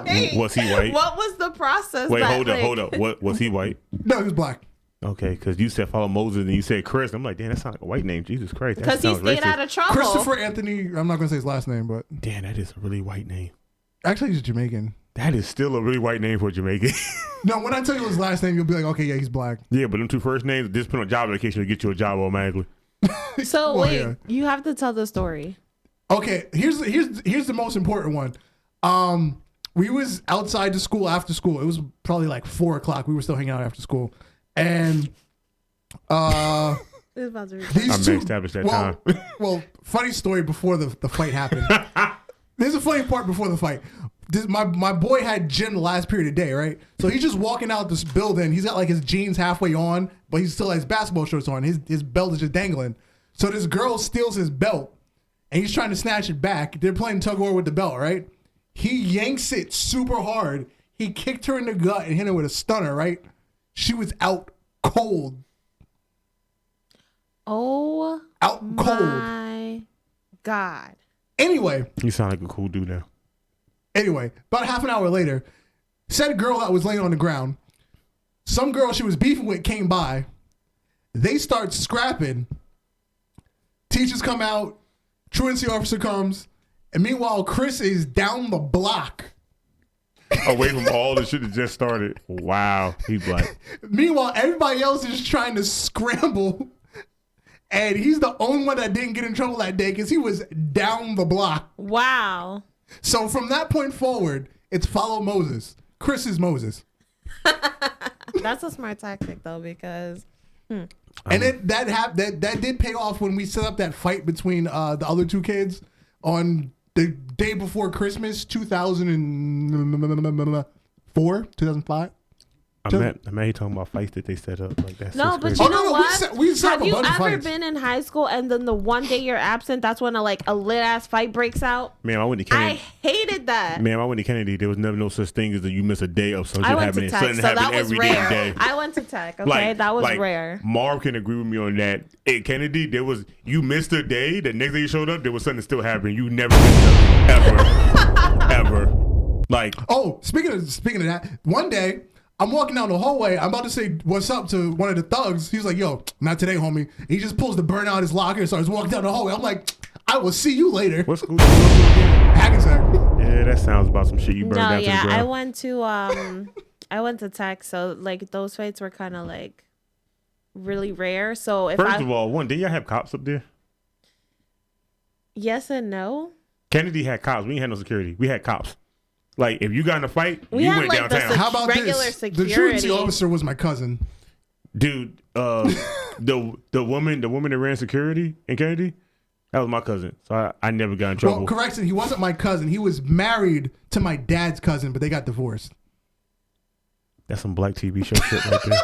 Wait, Was he white? What was the process? Wait, that, hold up. What was he white? No, he was black. Okay, because you said follow Moses and you said Chris. I'm like, damn, that sounds like a white name. Jesus Christ. That Because he sounds stayed racist. out of trouble. Christopher Anthony, I'm not going to say his last name, but Damn, that is a really white name. actually he's Jamaican. That is still a really white name for a Jamaican. No, when I tell you his last name, you'll be like, okay, yeah, he's black. Yeah, but them 2 first names, just put on job application to get you a job automatically. So Well, wait, yeah. you have to tell the story. Okay, here's the most important one. We was outside the school after school. It was probably like 4:00. We were still hanging out after school, and This is about to be these I'm two. established that well, time. well, funny story before the fight happened. There's a funny part before the fight. My boy had gym the last period of the day, right? So he's just walking out this building. He's got like his jeans halfway on, but he still has basketball shorts on. His belt is just dangling. So this girl steals his belt, and he's trying to snatch it back. They're playing tug of war with the belt, right? He yanks it super hard. He kicked her in the gut and hit her with a stunner, right? She was out cold. Oh Out cold. my God. Anyway, You sound like a cool dude now. about half an hour later, said girl that was laying on the ground, some girl she was beefing with came by. They start scrapping. Teachers come out. Truancy officer comes. And meanwhile, Chris is down the block. Away from all the shit that just started. Wow, he's black. Meanwhile, everybody else is trying to scramble. And he's the only one that didn't get in trouble that day because he was down the block. Wow. So from that point forward, it's follow Moses. Chris is Moses. That's a smart tactic though, because And it, that did pay off when we set up that fight between the other 2 kids on the day before Christmas, 2004, 2005. I'm mad he talking about fights that they set up. Like that's no, but crazy. you know what? We set Have up a you bunch of ever fights. been in high school and then the one day you're absent, that's when a lit ass fight breaks out? Man, I went to Kennedy. I hated that. Man, I went to Kennedy. There was never no such thing as that you miss a day of something I went to happening. tech, Something so happened that was every rare. damn day. I went to tech, okay? That was rare. Marv can agree with me on that. At Kennedy, you missed a day. The next day you showed up, there was something still happening. You never missed ever, ever. Like, oh, speaking of that, one day I'm walking down the hallway. I'm about to say what's up to one of the thugs. He's like, "Yo, not today, homie." And he just pulls the burn out of his locker and starts walking down the hallway. I'm like, "I will see you later." what school did you go to again? Hackensack. Yeah, that sounds about some shit you burned down to the ground. I went to tech, so like those fights were kind of like really rare. So if First of all, did y'all have cops up there? Yes and no. Kennedy had cops. We ain't had no security. We had cops. Like, if you got in a fight, We you had, went like, downtown. How about regular this? security. The truancy officer was my cousin. Dude, the woman that ran security in Kennedy, that was my cousin. So I never got in trouble. Well, correction, he wasn't my cousin. He was married to my dad's cousin, but they got divorced. That's some black TV show shit right there.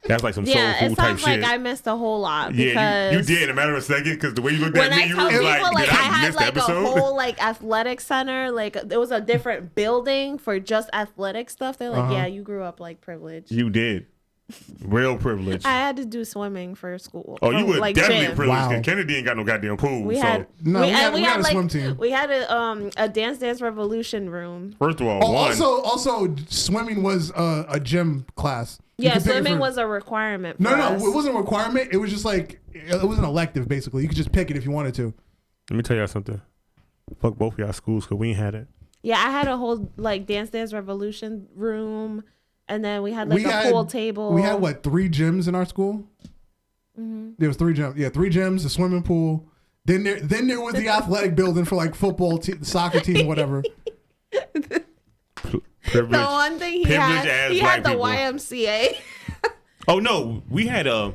That's like some soul Yeah, food it type sounds like shit. I missed a whole lot. Yeah, Because you did in a matter of a second because the way you looked when at me, I you tell was people like, like did I I had miss the like a episode? whole like athletic center, like it was a different building for just athletic stuff. They're like, yeah, you grew up like privileged. You did. Real privilege. I had to do swimming for school. Oh, you for, were like, definitely gym. privileged because Wow. Kennedy ain't got no goddamn pool. We so, had No, we had a like, swim team. We had a Dance Revolution room. first of all, Oh, one. also, swimming was a gym class. You Yeah, could pick it swimming for- was a requirement. No, for no, us. it wasn't a requirement. It was just like it was an elective. Basically, you could just pick it if you wanted to. Let me tell y'all something. Fuck both of y'all schools because we ain't had it. Yeah, I had a whole like Dance Revolution room, and then we had like a pool table. We had what 3 gyms in our school? Mm-hmm. There was 3 gyms. Yeah, 3 gyms, a swimming pool. Then there was the athletic building for like football, soccer team, whatever. Privilege. The one thing he Privileged had, ass he black had the people. YMCA. Oh no, we had a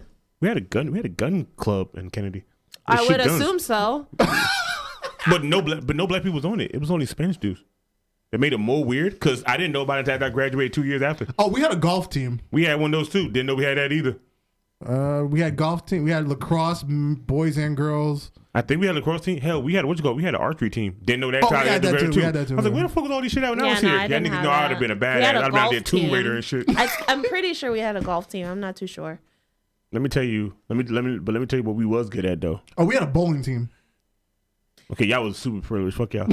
gun club in Kennedy. They I shoot would guns. assume so. But no black people was on it. It was only Spanish dudes. It made it more weird because I didn't know about it until I graduated 2 years after. Oh, we had a golf team. We had one of those too. Didn't know we had that either. We had golf team. We had lacrosse, boys and girls. I think we had a lacrosse team. Hell, we had we had an archery team. Didn't know that. Oh, till I we had got that there too. We had that too, I was like, yeah. where the fuck was all this shit at when I Yeah, was no, here? I Y'all didn't niggas have know I would that. have been a We badass. had a I'd have been out golf there Tomb team. Raider and shit. I'm pretty sure we had a golf team. I'm not too sure. Let me tell you. Let me tell you what we was good at though. Oh, we had a bowling team. Okay, y'all was super privileged. Fuck y'all.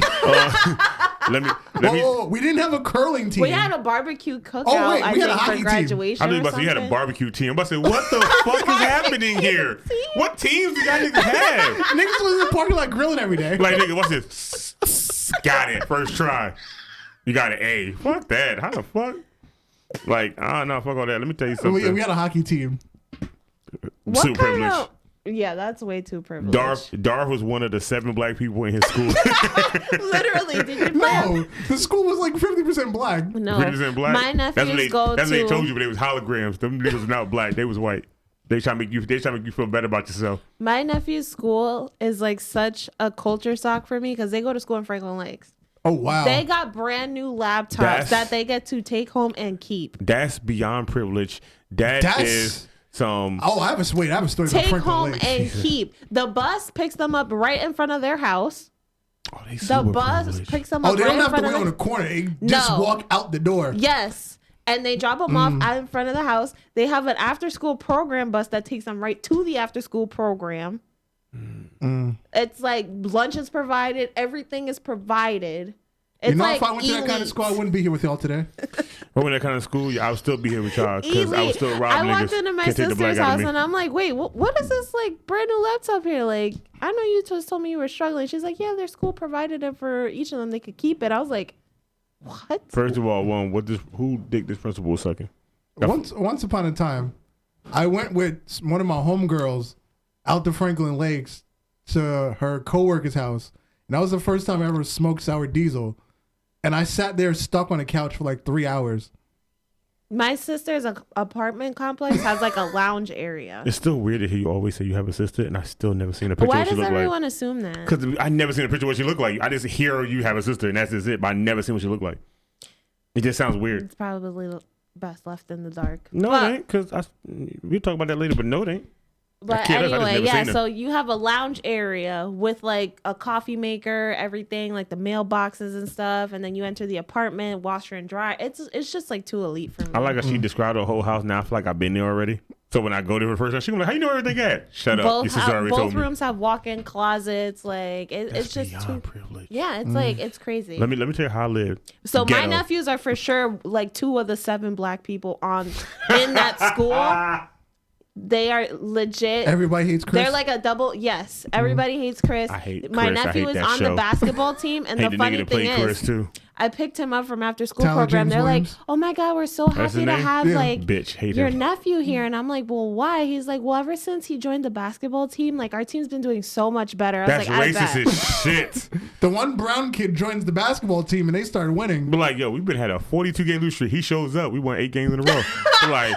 Let me. Oh, we didn't have a curling team. We had a barbecue cookout. Oh, wait, I we had a think hockey for team. graduation. I was or about to say you had a something. barbecue team. I'm about to say, what the fuck is happening here? What teams do y'all niggas have? Niggas was in the parking lot grilling every day. Like, nigga, what's this? Got it. First try. You got an A. Fuck that. How the fuck? Like, no, fuck all that. Let me tell you something. We had a hockey team. What Super kind privileged. of? Yeah, that's way too privileged. Darth was one of the 7 black people in his school. Literally, did you play? No, the school was like 50% black. No, 50% black. my nephews go That's to. what they told you, but they was holograms. Them niggas was not black. They was white. They trying to make you feel better about yourself. My nephew's school is like such a culture shock for me because they go to school in Franklin Lakes. Oh wow. They got brand new laptops That's- that they get to take home and keep. That's beyond privilege. That is some. Oh, I have a story about Take Franklin home Lakes. and keep. The bus picks them up right in front of their house. Oh, they The super bus privileged. picks them up Oh, they right don't in have to front wait of on the the corner. They just No. walk out the door. Yes. And they drop them off out in front of the house. They have an after school program bus that takes them right to the after school program. It's like lunch is provided, everything is provided. It's You know, like if I went to that kind of elite. school, I wouldn't be here with y'all today. If I went to that kind of school, I would still be here with y'all because I was still Elite. robbing I niggas. walked into my Can't take the black sister's out of house me. and I'm like, wait, what is this like brand new laptop here? Like, I know you just told me you were struggling. She's like, yeah, their school provided it for each of them. They could keep it. I was like, what? First of all, who dick this principal was sucking? Once upon a time, I went with one of my homegirls out to Franklin Lakes to her coworker's house. And that was the first time I ever smoked sour diesel. And I sat there stuck on a couch for like 3 hours. My sister's apartment complex has like a lounge area. It's still weird to hear you always say you have a sister, and I still never seen a picture Why of what she does look everyone like. assume that? Because I never seen a picture of what she look like. I just hear you have a sister, and that's just it. But I never seen what she look like. It just sounds weird. It's probably best left in the dark. No, it ain't. Because we'll talk about that later, but no, it ain't. But anyway, yeah, so you have a lounge area with like a coffee maker, everything, like the mailboxes and stuff, and then you enter the apartment, washer and dryer. It's just like too elite for me. I like how she described her whole house. Now I feel like I've been there already. So when I go there for the first time, she's like, how you know everything at? Shut up. Both rooms have walk-in closets. Like it's just too privilege. Yeah, it's like it's crazy. Let me tell you how I live. So my nephews are for sure like 2 of the 7 black people in that school. They are legit. Everybody hates Chris. They're like a double. Yes, everybody hates Chris. I hate my Chris. nephew is on the basketball team, and the funny thing is, I picked him up from after school program. They're like, "Oh my god, we're so happy to have like your nephew here," and I'm like, "Well, why?" He's like, "Well, ever since he joined the basketball team, like our team's been doing so much better." I was That's like, racist as shit. The one brown kid joins the basketball team and they started winning. But like, yo, we've been had a 42-game lose streak. He shows up. We won 8 games in a row. Like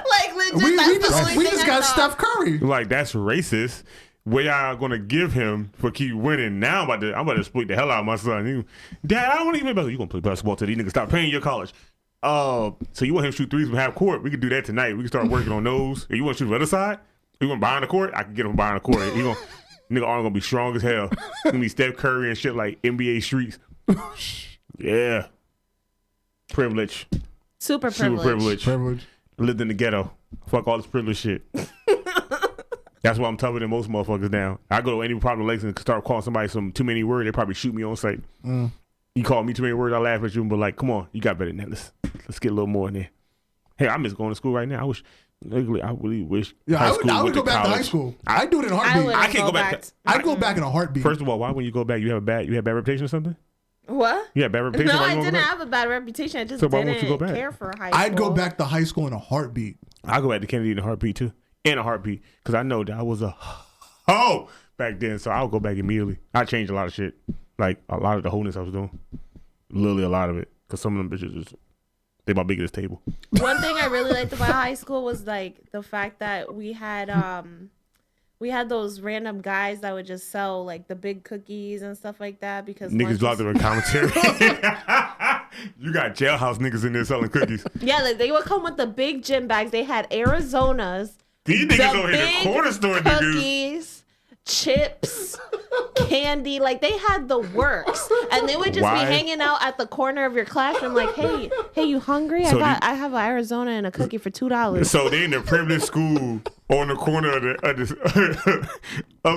legit, we just got Steph Curry. Like that's racist. What y'all gonna give him for keep winning? Now I'm about to split the hell out of my son. Dad, I don't want to even play basketball. You gonna play basketball till these niggas stop paying your college? So you want him to shoot threes from half court? We could do that tonight. We can start working on those. If you want to shoot the other side? You want behind the court? I can get him behind the court. Nigga arm gonna be strong as hell. Gonna be Steph Curry and shit like NBA streets. Yeah, privilege. Super privilege. Lived in the ghetto. Fuck all this privilege shit. That's why I'm tougher than most motherfuckers now. I go to any problem with Lexington and start calling somebody some too many words, they probably shoot me on sight. You call me too many words, I laugh at you, but like, come on, you got better than that. Let's get a little more in there. Hey, I miss going to school right now. I really wish. Yeah, I would go back to high school. I'd do it in a heartbeat. I can't go back. I'd go back in a heartbeat. First of all, why when you go back, you have bad reputation or something? What? Yeah, bad reputation. No, I didn't have a bad reputation. I just didn't care for high school. I'd go back to high school in a heartbeat. I'll go back to Kennedy in a heartbeat too. In a heartbeat. Because I know that I was a back then. So I'll go back immediately. I changed a lot of shit. Like a lot of the wholeness I was doing. Literally a lot of it. Because some of them bitches they about big as this table. One thing I really liked about high school was like the fact that we had those random guys that would just sell like the big cookies and stuff like that because niggas locked up in commentary. You got jailhouse niggas in there selling cookies. Yeah, like they would come with the big gym bags. They had Arizonas. These niggas over here the corner store cookies, chips, candy. Like they had the works, and they would just be hanging out at the corner of your classroom. Like, hey, you hungry? So I have an Arizona and a cookie for $2. So they in the privileged school on the corner of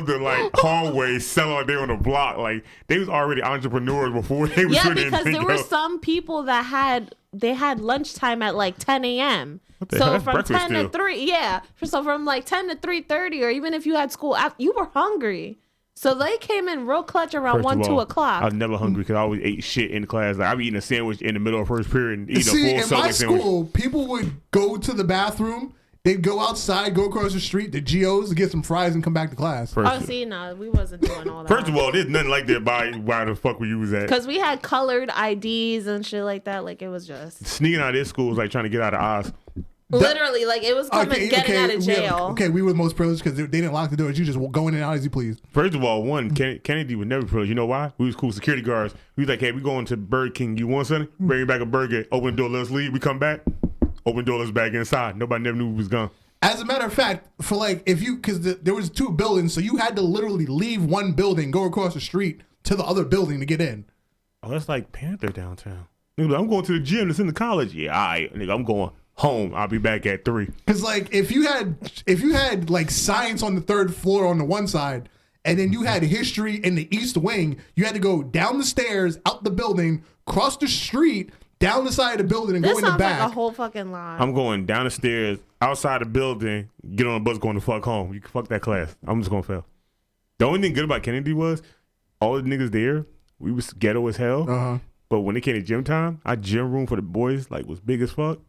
the like hallway, selling all day on the block. Like they was already entrepreneurs before they was. Yeah, because there were some people that had lunchtime at like 10 a.m. So from 10 to 3, yeah. So from like 10 to 3:30, or even if you had school after, you were hungry. So they came in real clutch around 2 o'clock. I was never hungry because I always ate shit in class. Like I'd be eating a sandwich in the middle of first period and eating a full in my sandwich. school, people would go to the bathroom. They'd go outside, go across the street to Gio's to get some fries and come back to class. No, we wasn't doing all that. First of all, there's nothing like that why the fuck we was at. Because we had colored IDs and shit like that. Like, it was just... Sneaking out of this school was like trying to get out of Oz. Literally, like, it was getting out of jail. We were the most privileged because they didn't lock the doors. You just go in and out as you please. First of all, Kennedy was never privileged. You know why? We was cool security guards. We was like, hey, we going to Burger King. You want something? Bring back a burger. Open the door, let us leave. We come back. Open the door, let's back inside. Nobody never knew we was gone. As a matter of fact, for like, because there was 2 buildings, so you had to literally leave one building, go across the street to the other building to get in. Oh, that's like Panther downtown. Nigga, I'm going to the gym that's in the college. Yeah, all right, nigga, I'm going home. I'll be back at 3. Because like, if you had like science on the 3rd floor on the one side, and then you had history in the east wing, you had to go down the stairs, out the building, cross the street, down the side of the building, and go in the back. This sounds like a whole fucking lie. I'm going down the stairs, outside the building, get on the bus, going to fuck home. You can fuck that class. I'm just gonna fail. The only thing good about Kennedy was all the niggas there, we was ghetto as hell. But when it came to gym time, our gym room for the boys like was big as fuck.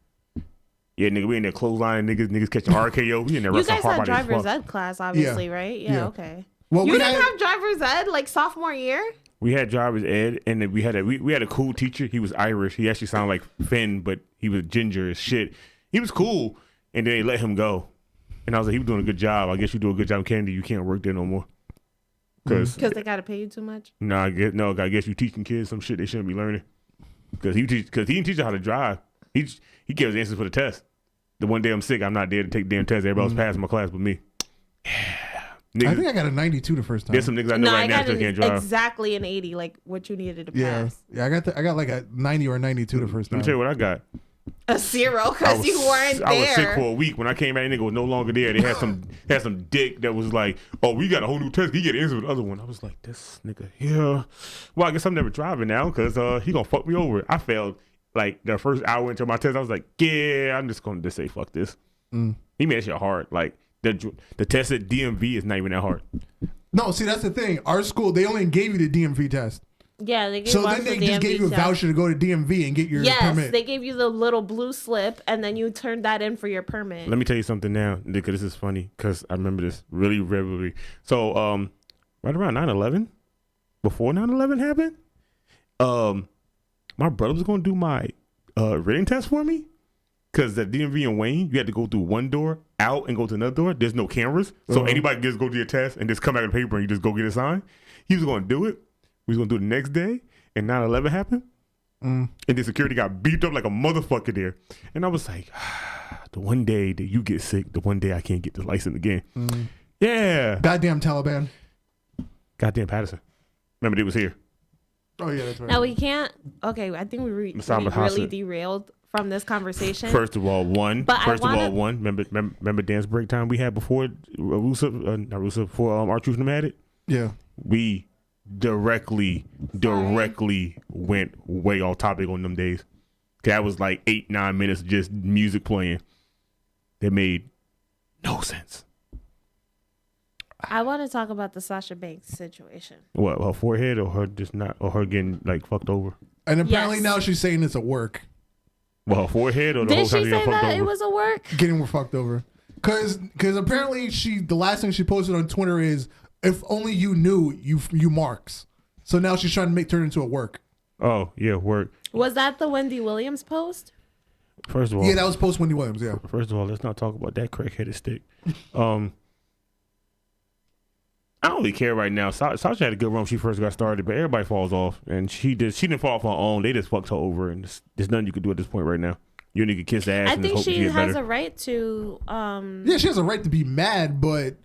Yeah, nigga, we in there clotheslining niggas catching RKO. We in there wrestling hard. You guys had driver's ed class, obviously, right? Yeah, okay. Well, you didn't have driver's ed like sophomore year? We had driver's ed, and then we had a cool teacher. He was Irish. He actually sounded like Finn, but he was ginger as shit. He was cool, and then they let him go. And I was like, he was doing a good job. I guess you do a good job in Kennedy. You can't work there no more. Because they got to pay you too much? I guess you teaching kids some shit they shouldn't be learning. Because he didn't teach them how to drive. He gives answers for the test. The one day I'm sick, I'm not there to take the damn test. Everybody else passing my class but me. Niggas, I think I got a 92 the first time. There's some niggas I know right now that can't drive. Exactly an 80, like what you needed to pass. Yeah, I got like a 90 or a 92 the first time. Let me tell you what I got. A 0 because you weren't there. I was sick for a week. When I came back, nigga was no longer there. They had some dick that was like, oh, we got a whole new test. He get an answer with the other one. I was like, this nigga here. Well, I guess I'm never driving now because he gonna fuck me over. I failed like the first hour into my test. I was like, yeah, I'm just gonna just say fuck this. He made that shit hard. Like the test at DMV is not even that hard. No, see, that's the thing. Our school, they only gave you the DMV test. Yeah, they gave so then they just gave you a voucher to go to DMV and get your permit. Yes, they gave you the little blue slip, and then you turned that in for your permit. Let me tell you something now, because this is funny, because I remember this really vividly. So, right around 9/11, before 9/11 happened, my brother was going to do my written test for me, because at DMV in Wayne, you had to go through one door, out, and go to another door. There's no cameras, so anybody can just go to your test and just come back with paper and you just go get a sign. He was going to do it. We was going to do it the next day, and 9/11 happened, and the security got beat up like a motherfucker there. And I was like, the one day that you get sick, the one day I can't get the license again. Yeah. Goddamn Taliban. Goddamn Patterson. Remember, they was here. Oh, yeah, that's right. Now, we can't. Okay, I think we really derailed from this conversation. First of all, remember dance break time we had before before our truth had it? Yeah. We directly went way off topic on them days. That was like 8-9 minutes of just music playing that made no sense. I want to talk about the Sasha Banks situation. What, her forehead or her just not, or her getting like fucked over? And apparently now she's saying it's a work. Well, her forehead or the whole time she got fucked over? Did she say that it was a work? Getting her fucked over. Because apparently the last thing she posted on Twitter is, if only you knew, you marks. So now she's trying to turn it into a work. Oh, yeah, work. Was that the Wendy Williams post? First of all. Yeah, that was post Wendy Williams, yeah. First of all, let's not talk about that crack-headed stick. I don't really care right now. Sasha had a good run when she first got started, but everybody falls off. And she didn't fall off on her own. They just fucked her over. And there's nothing you can do at this point right now. You need to kiss the ass. I and think hope she has better. a right to... Yeah, she has a right to be mad, but...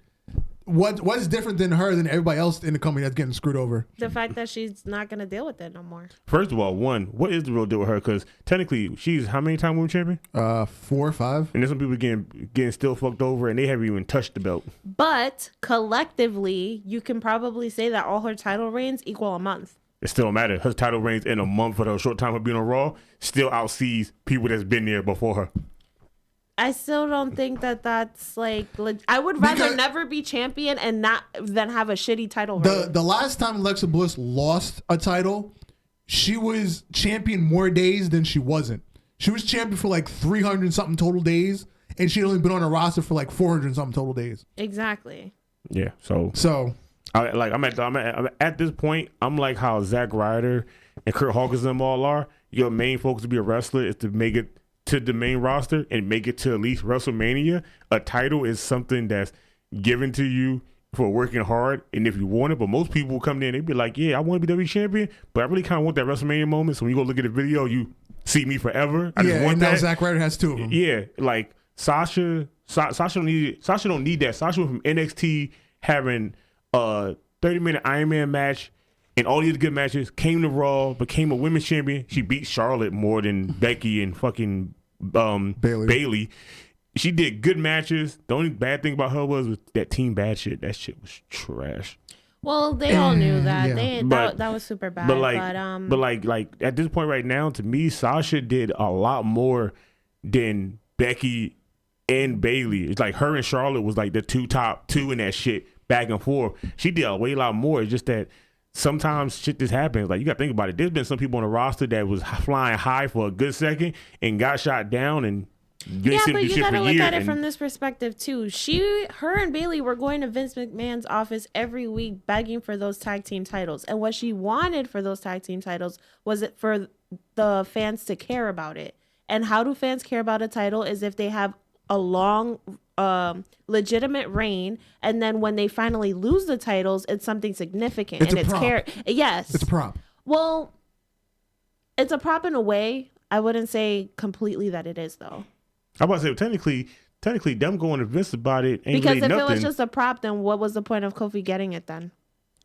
What's different than her than everybody else in the company that's getting screwed over? The fact that she's not going to deal with it no more. First of all, what is the real deal with her? Because technically, she's how many time women's champion? 4 or 5. And there's some people getting still fucked over, and they haven't even touched the belt. But collectively, you can probably say that all her title reigns equal a month. It still don't matter. Her title reigns in a month for the short time of being on Raw still outsees people that's been there before her. I still don't think that's like I would rather never be champion and not than have a shitty title reign. The last time Alexa Bliss lost a title, she was champion more days than she wasn't. She was champion for like 300 something total days, and she'd only been on a roster for like 400 something total days. Exactly. Yeah. So I'm at this point. I'm like how Zack Ryder and Kurt Hawkins and them all are. Your main focus to be a wrestler is to make it to the main roster and make it to at least WrestleMania. A title is something that's given to you for working hard, and if you want it. But most people will come in, they'd be like, yeah, I want to be WWE champion, but I really kind of want that WrestleMania moment. So when you go look at the video, you see me forever. I just want and now that. Zack Ryder has 2 of them. Yeah, like Sasha don't need that. Sasha went from NXT having a 30-minute Iron Man match and all these good matches, came to Raw, became a women's champion. She beat Charlotte more than Becky and fucking Bailey. She did good matches. The only bad thing about her was that team bad shit. That shit was trash. Well, they all knew that. Yeah. That was super bad. But like at this point right now, to me, Sasha did a lot more than Becky and Bailey. It's like her and Charlotte was like the top two in that shit back and forth. She did a way lot more. It's just that sometimes shit just happens. Like, you got to think about it. There's been some people on the roster that was flying high for a good second and got shot down, and but you got to look at it from this perspective too. Her and Bailey were going to Vince McMahon's office every week begging for those tag team titles, and what she wanted for those tag team titles was it for the fans to care about it. And how do fans care about a title is if they have a long legitimate reign, and then when they finally lose the titles, it's something significant. It's a prop. Yes, it's a prop. Well, it's a prop in a way. I wouldn't say completely that it is though. I about to say technically them going to Vince about it ain't Because really if nothing. it was just a prop, then what was the point of Kofi getting it then?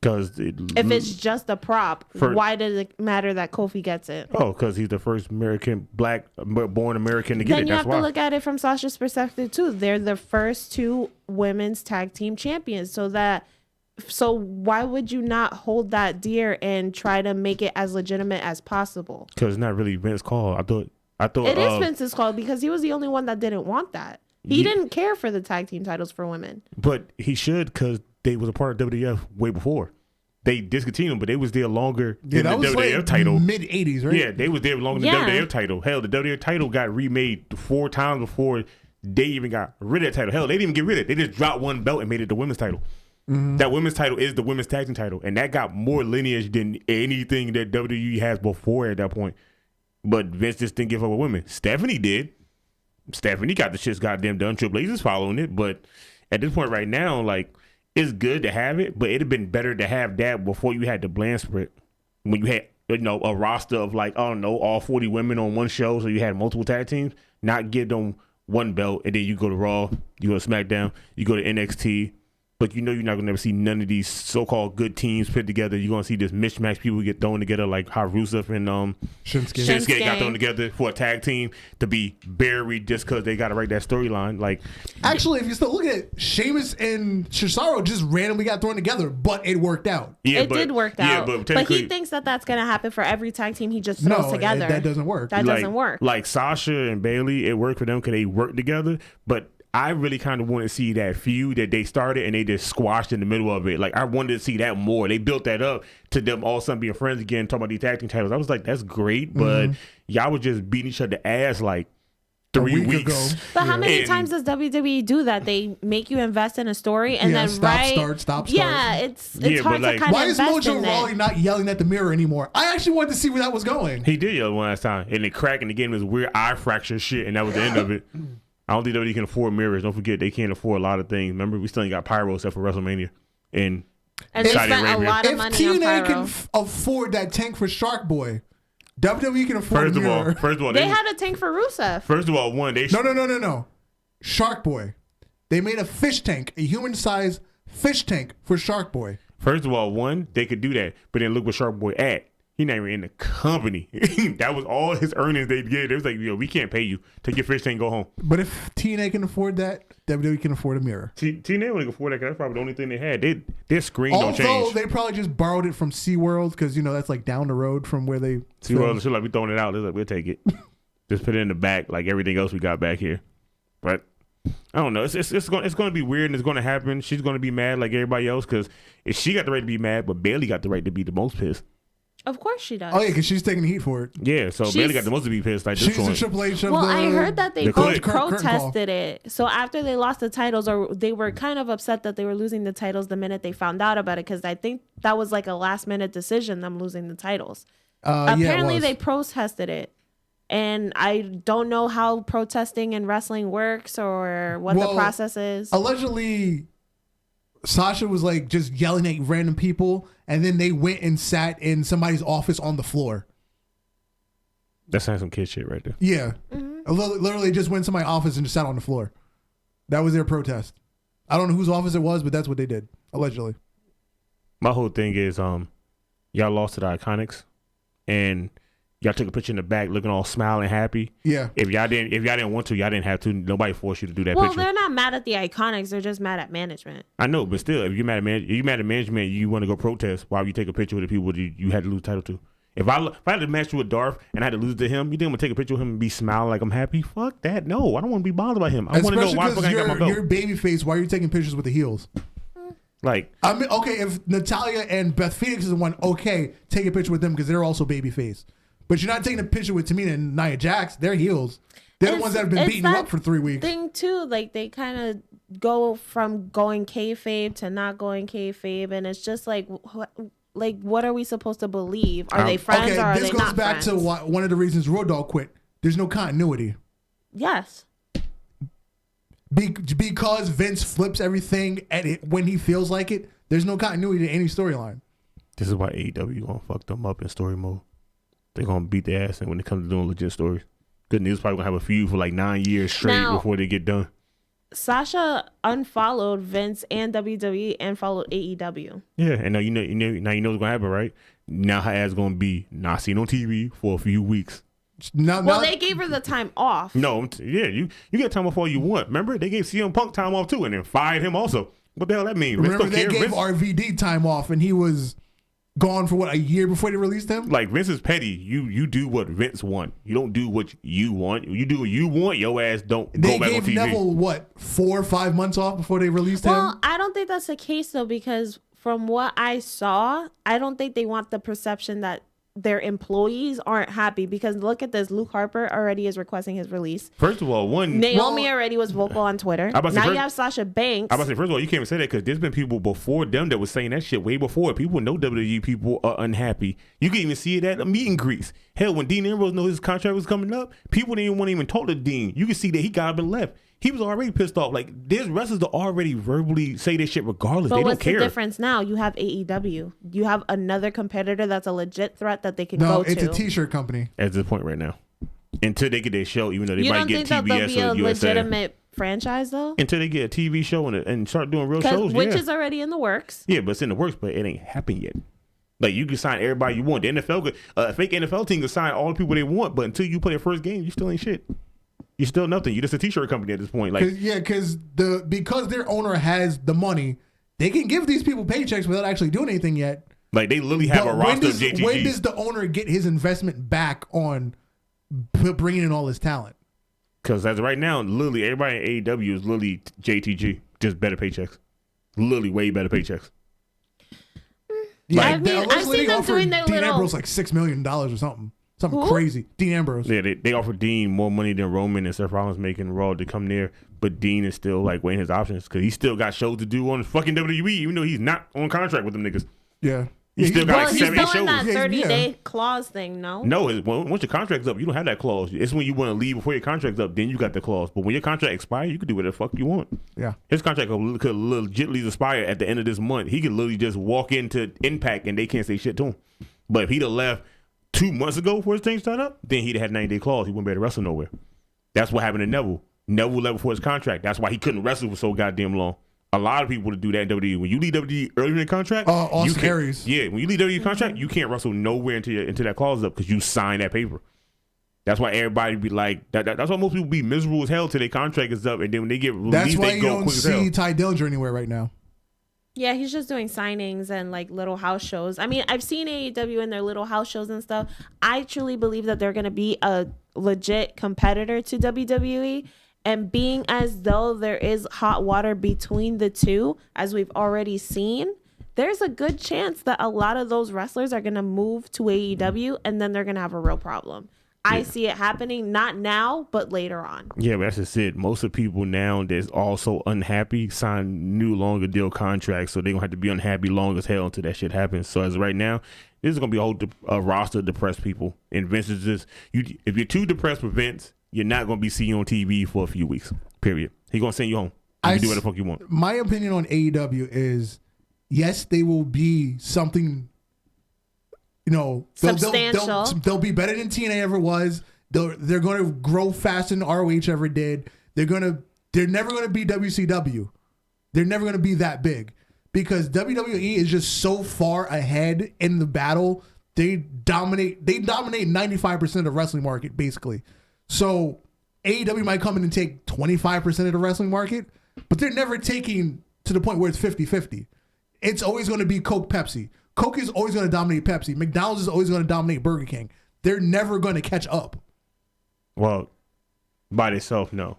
Because if it's just a prop, why does it matter that Kofi gets it? Oh, because he's the first black born American to get it. Then you have to look at it from Sasha's perspective too. They're the first 2 women's tag team champions, so why would you not hold that dear and try to make it as legitimate as possible? Because it's not really Vince's call. I thought it is Vince's call because he was the only one that didn't want that. He didn't care for the tag team titles for women. But he should, because they was a part of WWF way before. They discontinued them, but they was there longer than the WWF title. Mid 80s, right? Yeah, they was there longer than the WWF title. Hell, the WWF title got remade 4 times before they even got rid of that title. Hell, they didn't even get rid of it. They just dropped one belt and made it the women's title. Mm-hmm. That women's title is the women's tag team title, and that got more lineage than anything that WWE has before at that point. But Vince just didn't give up with women. Stephanie did. Stephanie got the shit's goddamn done. Triple H is following it, but at this point right now, like, it's good to have it, but it'd have been better to have that before you had the brand split. When you had, a roster of like, I don't know, all 40 women on one show, so you had multiple tag teams, not give them one belt, and then you go to Raw, you go to SmackDown, you go to NXT, but you're not going to ever see none of these so-called good teams put together. You're going to see this mismatch people get thrown together, like how Rusev and Shinsuke got thrown together for a tag team to be buried just because they got to write that storyline. Like, actually, if you still look at it, Sheamus and Cesaro just randomly got thrown together, but it worked out. Yeah, it did work out. But he thinks that that's going to happen for every tag team he just throws together. That doesn't work. That doesn't work. Like Sasha and Bayley, it worked for them because they worked together, but I really kind of want to see that feud that they started and they just squashed in the middle of it. Like, I wanted to see that more. They built that up to them all of a sudden being friends again, talking about these tag team titles. I was like, that's great, but y'all was just beating each other ass like 3 weeks ago. But how many times does WWE do that? They make you invest in a story and then stop. Yeah, it's hard to kind of why is invest Mojo in Rawley not yelling at the mirror anymore? I actually wanted to see where that was going. He did yell one last time, and it cracked, and the game was weird eye fracture shit, and that was the end of it. I don't think WWE can afford mirrors. Don't forget, they can't afford a lot of things. Remember, we still ain't got pyro except for WrestleMania and they Saudi spent Arabia. A lot of money on pyro. TNA can afford that tank for Shark Boy, WWE can afford First of all, they had a tank for Rusev. First of all, No. Shark Boy. They made a fish tank, a human-sized fish tank for Shark Boy. First of all, they could do that, but then look where Shark Boy at. He not even in the company. That was all his earnings they did. It was like, we can't pay you. Take your fish tank, go home. But if TNA can afford that, WWE can afford a mirror. TNA wouldn't afford that because that's probably the only thing they had. Their screen don't change. Although they probably just borrowed it from SeaWorld because, that's like down the road from where they... SeaWorld, so like we throwing it out. They're like, we'll take it. Just put it in the back like everything else we got back here. But I don't know. It's going to be weird and it's going to happen. She's going to be mad like everybody else because if she got the right to be mad, but Bayley got the right to be the most pissed. Of course she does. Oh, yeah, because she's taking the heat for it. Yeah, so Bayley got the most to be pissed. Like she's the Triple H of Well, I heard that they both protested it. So after they lost the titles, or they were kind of upset that they were losing the titles the minute they found out about it, because I think that was like a last-minute decision, them losing the titles. Apparently, they protested it. And I don't know how protesting in wrestling works or what the process is. Allegedly, Sasha was like just yelling at random people, and then they went and sat in somebody's office on the floor. That's some kid shit right there. Yeah. Mm-hmm. Literally just went in somebody's office and just sat on the floor. That was their protest. I don't know whose office it was, but that's what they did, allegedly. My whole thing is y'all lost to the Iconics, and y'all took a picture in the back looking all smiling happy. Yeah. If y'all didn't want to, y'all didn't have to. Nobody forced you to do that picture. Well, they're not mad at the Iconics. They're just mad at management. I know, but still, if you're mad at management, you want to go protest. Why would you take a picture with the people you had to lose the title to? If I had to match with Darth and I had to lose to him, you think I'm gonna take a picture with him and be smiling like I'm happy? Fuck that. No, I don't want to be bothered by him. I want to know why the fuck I got my belt. You're babyface. Why are you taking pictures with the heels? Like, I mean, okay, if Natalya and Beth Phoenix is the one, okay, take a picture with them because they're also babyface. But you're not taking a picture with Tamina and Nia Jax. They're heels. They're the ones that have been beating you up for 3 weeks. Thing too, like they kind of go from going kayfabe to not going kayfabe, and it's just like what are we supposed to believe? Are they friends or are they not friends? This goes back to one of the reasons Road Dogg quit. There's no continuity. Yes. Because Vince flips everything at it when he feels like it, there's no continuity to any storyline. This is why AEW gonna fuck them up in story mode. they're gonna beat their ass in when it comes to doing legit stories. Good news, probably gonna have a feud for like 9 years straight before they get done. Sasha unfollowed Vince and WWE and followed AEW. Yeah, and now you know what's gonna happen, right? Now her ass gonna be not seen on TV for a few weeks. They gave her the time off. No, you get time off all you want. Remember, they gave CM Punk time off too, and then fired him also. What the hell that mean? Remember, they gave RVD time off, and he was gone for a year before they released him? Like, Vince is petty. You do what Vince want. You don't do what you want. You do what you want. Your ass don't go back on TV. They gave Neville, 4 or 5 months off before they released him? Well, I don't think that's the case, though, because from what I saw, I don't think they want the perception that their employees aren't happy, because look at this. Luke Harper already is requesting his release. First of all, Naomi already was vocal on Twitter. Now you have Sasha Banks. I was about to say, first of all, you can't even say that because there's been people before them that was saying that shit way before. People know WWE people are unhappy. You can even see it at the meet and greets. Hell, when Dean Ambrose knew his contract was coming up, people didn't even want to even talk to Dean. You can see that he got up and left. He was already pissed off. Like, there's wrestlers that already verbally say this shit regardless. But they don't what's care. the difference now? You have AEW. You have another competitor that's a legit threat that they can go to. No, it's a T-shirt company. At this point right now. Until they get their show, even though they might get TBS or USA. You don't think that they'll be a legitimate franchise, though? Until they get a TV show and start doing real shows, which is already in the works. Yeah, but it's in the works, but it ain't happened yet. Like, you can sign everybody you want. The NFL could, a fake NFL team can sign all the people they want, but until you play the first game, you still ain't shit. You're still nothing. You're just a T-shirt company at this point. Like, because their owner has the money, they can give these people paychecks without actually doing anything yet. Like, they literally have a roster of JTGs. When does the owner get his investment back on bringing in all this talent? Because as of right now, literally everybody in AEW is literally JTG, just better paychecks. Literally way better paychecks. Yeah, I mean, I've seen them doing their Dean Ambrose like $6 million or something. Something crazy. Dean Ambrose. Yeah, they offered Dean more money than Roman and Seth Rollins making Raw to come there, but Dean is still like weighing his options because he still got shows to do on fucking WWE, even though he's not on contract with them niggas. Yeah. He still got like 7 shows. He's still in that 30-day clause thing, no? No, once your contract's up, you don't have that clause. It's when you want to leave before your contract's up, then you got the clause. But when your contract expires, you can do whatever the fuck you want. Yeah. His contract could legitly expire at the end of this month. He could literally just walk into Impact and they can't say shit to him. But if he'd have left 2 months ago before his thing started up, then he'd have had 90-day clause. He wouldn't be able to wrestle nowhere. That's what happened to Neville. Neville left before his contract. That's why he couldn't wrestle for so goddamn long. A lot of people to do that in WWE. When you leave WWE earlier in the contract, Austin Aries. Yeah, when you leave WWE contract, you can't wrestle nowhere until that clause up because you signed that paper. That's why everybody be like, that's why most people be miserable as hell till their contract is up, and then when they get released, that's why they go quick as hell. You don't see Ty Dillinger anywhere right now. Yeah, he's just doing signings and like little house shows. I mean, I've seen AEW in their little house shows and stuff. I truly believe that they're going to be a legit competitor to WWE. And being as though there is hot water between the two, as we've already seen, there's a good chance that a lot of those wrestlers are going to move to AEW and then they're going to have a real problem. Yeah. I see it happening, not now, but later on. Yeah, but that's just it. Most of the people now that's also unhappy sign new longer deal contracts, so they're going to have to be unhappy long as hell until that shit happens. So as of right now, this is going to be a whole roster of depressed people. And Vince is just, if you're too depressed with Vince, you're not going to be seen on TV for a few weeks, period. He's going to send you home. You can do whatever the fuck you want. My opinion on AEW is, yes, they will be something, substantial. They'll be better than TNA ever was. They're going to grow faster than ROH ever did. They're never going to be WCW. They're never going to be that big because WWE is just so far ahead in the battle. They dominate 95% of the wrestling market, basically. So AEW might come in and take 25% of the wrestling market, but they're never taking to the point where it's 50-50. It's always going to be Coke, Pepsi. Coke is always going to dominate Pepsi. McDonald's is always going to dominate Burger King. They're never going to catch up. Well, by themselves, no.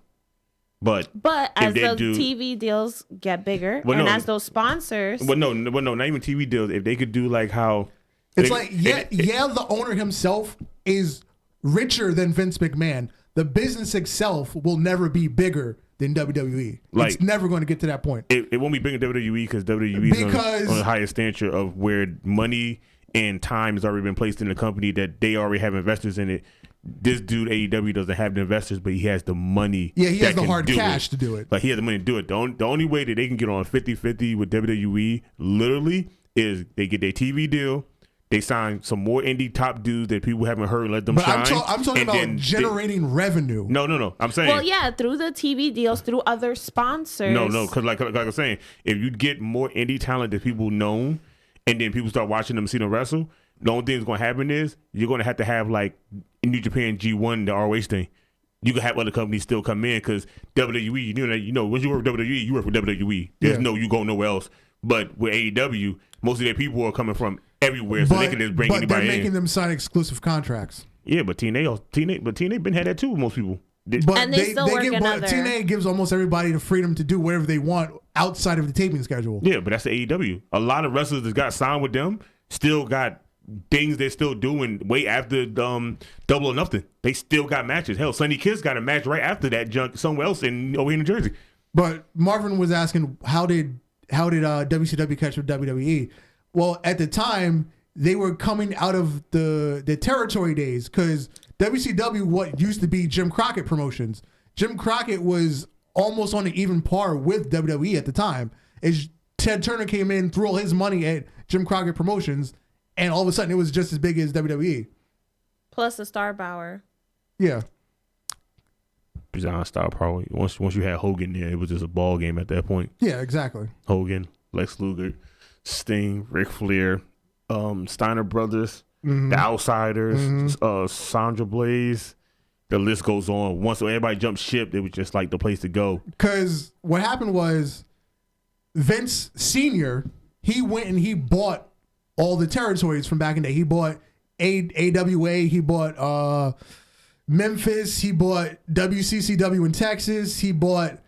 But as those TV deals get bigger, as those sponsors... no, not even TV deals. If they could do like how... It's the owner himself is richer than Vince McMahon. The business itself will never be bigger than WWE. It's never going to get to that point. It won't be bigger than WWE because WWE is on the highest stature of where money and time has already been placed in the company that they already have investors in it. This dude, AEW, doesn't have the investors, but he has the money. Yeah, he has the hard cash to do it. Like, he has the money to do it. The only way that they can get on 50-50 with WWE, literally, is they get their TV deal. They signed some more indie top dudes that people haven't heard. Let them but shine. I'm talking about generating revenue. No. I'm saying. Well, yeah, through the TV deals, through other sponsors. No, because like I'm saying, if you get more indie talent that people know, and then people start watching them, see them wrestle, the only thing that's going to happen is you're going to have like New Japan G1, the ROH thing. You can have other companies still come in because WWE, you know, when you work for WWE, you work for WWE. There's you go nowhere else. But with AEW, most of their people are coming from everywhere, so they can just bring anybody in. But they're making them sign exclusive contracts. Yeah, but TNA been had that too with most people. But and they still work another. TNA gives almost everybody the freedom to do whatever they want outside of the taping schedule. Yeah, but that's the AEW. A lot of wrestlers that got signed with them still got things they're still doing way after Double or Nothing. They still got matches. Hell, Sonny Kiss got a match right after that junk somewhere else over here in New Jersey. But Marvin was asking, how did WCW catch with WWE? Well, at the time, they were coming out of the territory days because WCW, what used to be Jim Crockett Promotions. Jim Crockett was almost on an even par with WWE at the time. As Ted Turner came in, threw all his money at Jim Crockett Promotions, and all of a sudden it was just as big as WWE. Plus the Star Power. Yeah. Design style probably. Once you had Hogan there, it was just a ball game at that point. Yeah, exactly. Hogan, Lex Luger, Sting, Ric Flair, Steiner Brothers, the Outsiders, Sandra Blaze. The list goes on. Once everybody jumped ship, it was just like the place to go. Because what happened was Vince Sr., he went and he bought all the territories from back in the day. He bought AWA, he bought Memphis, he bought WCCW in Texas, he bought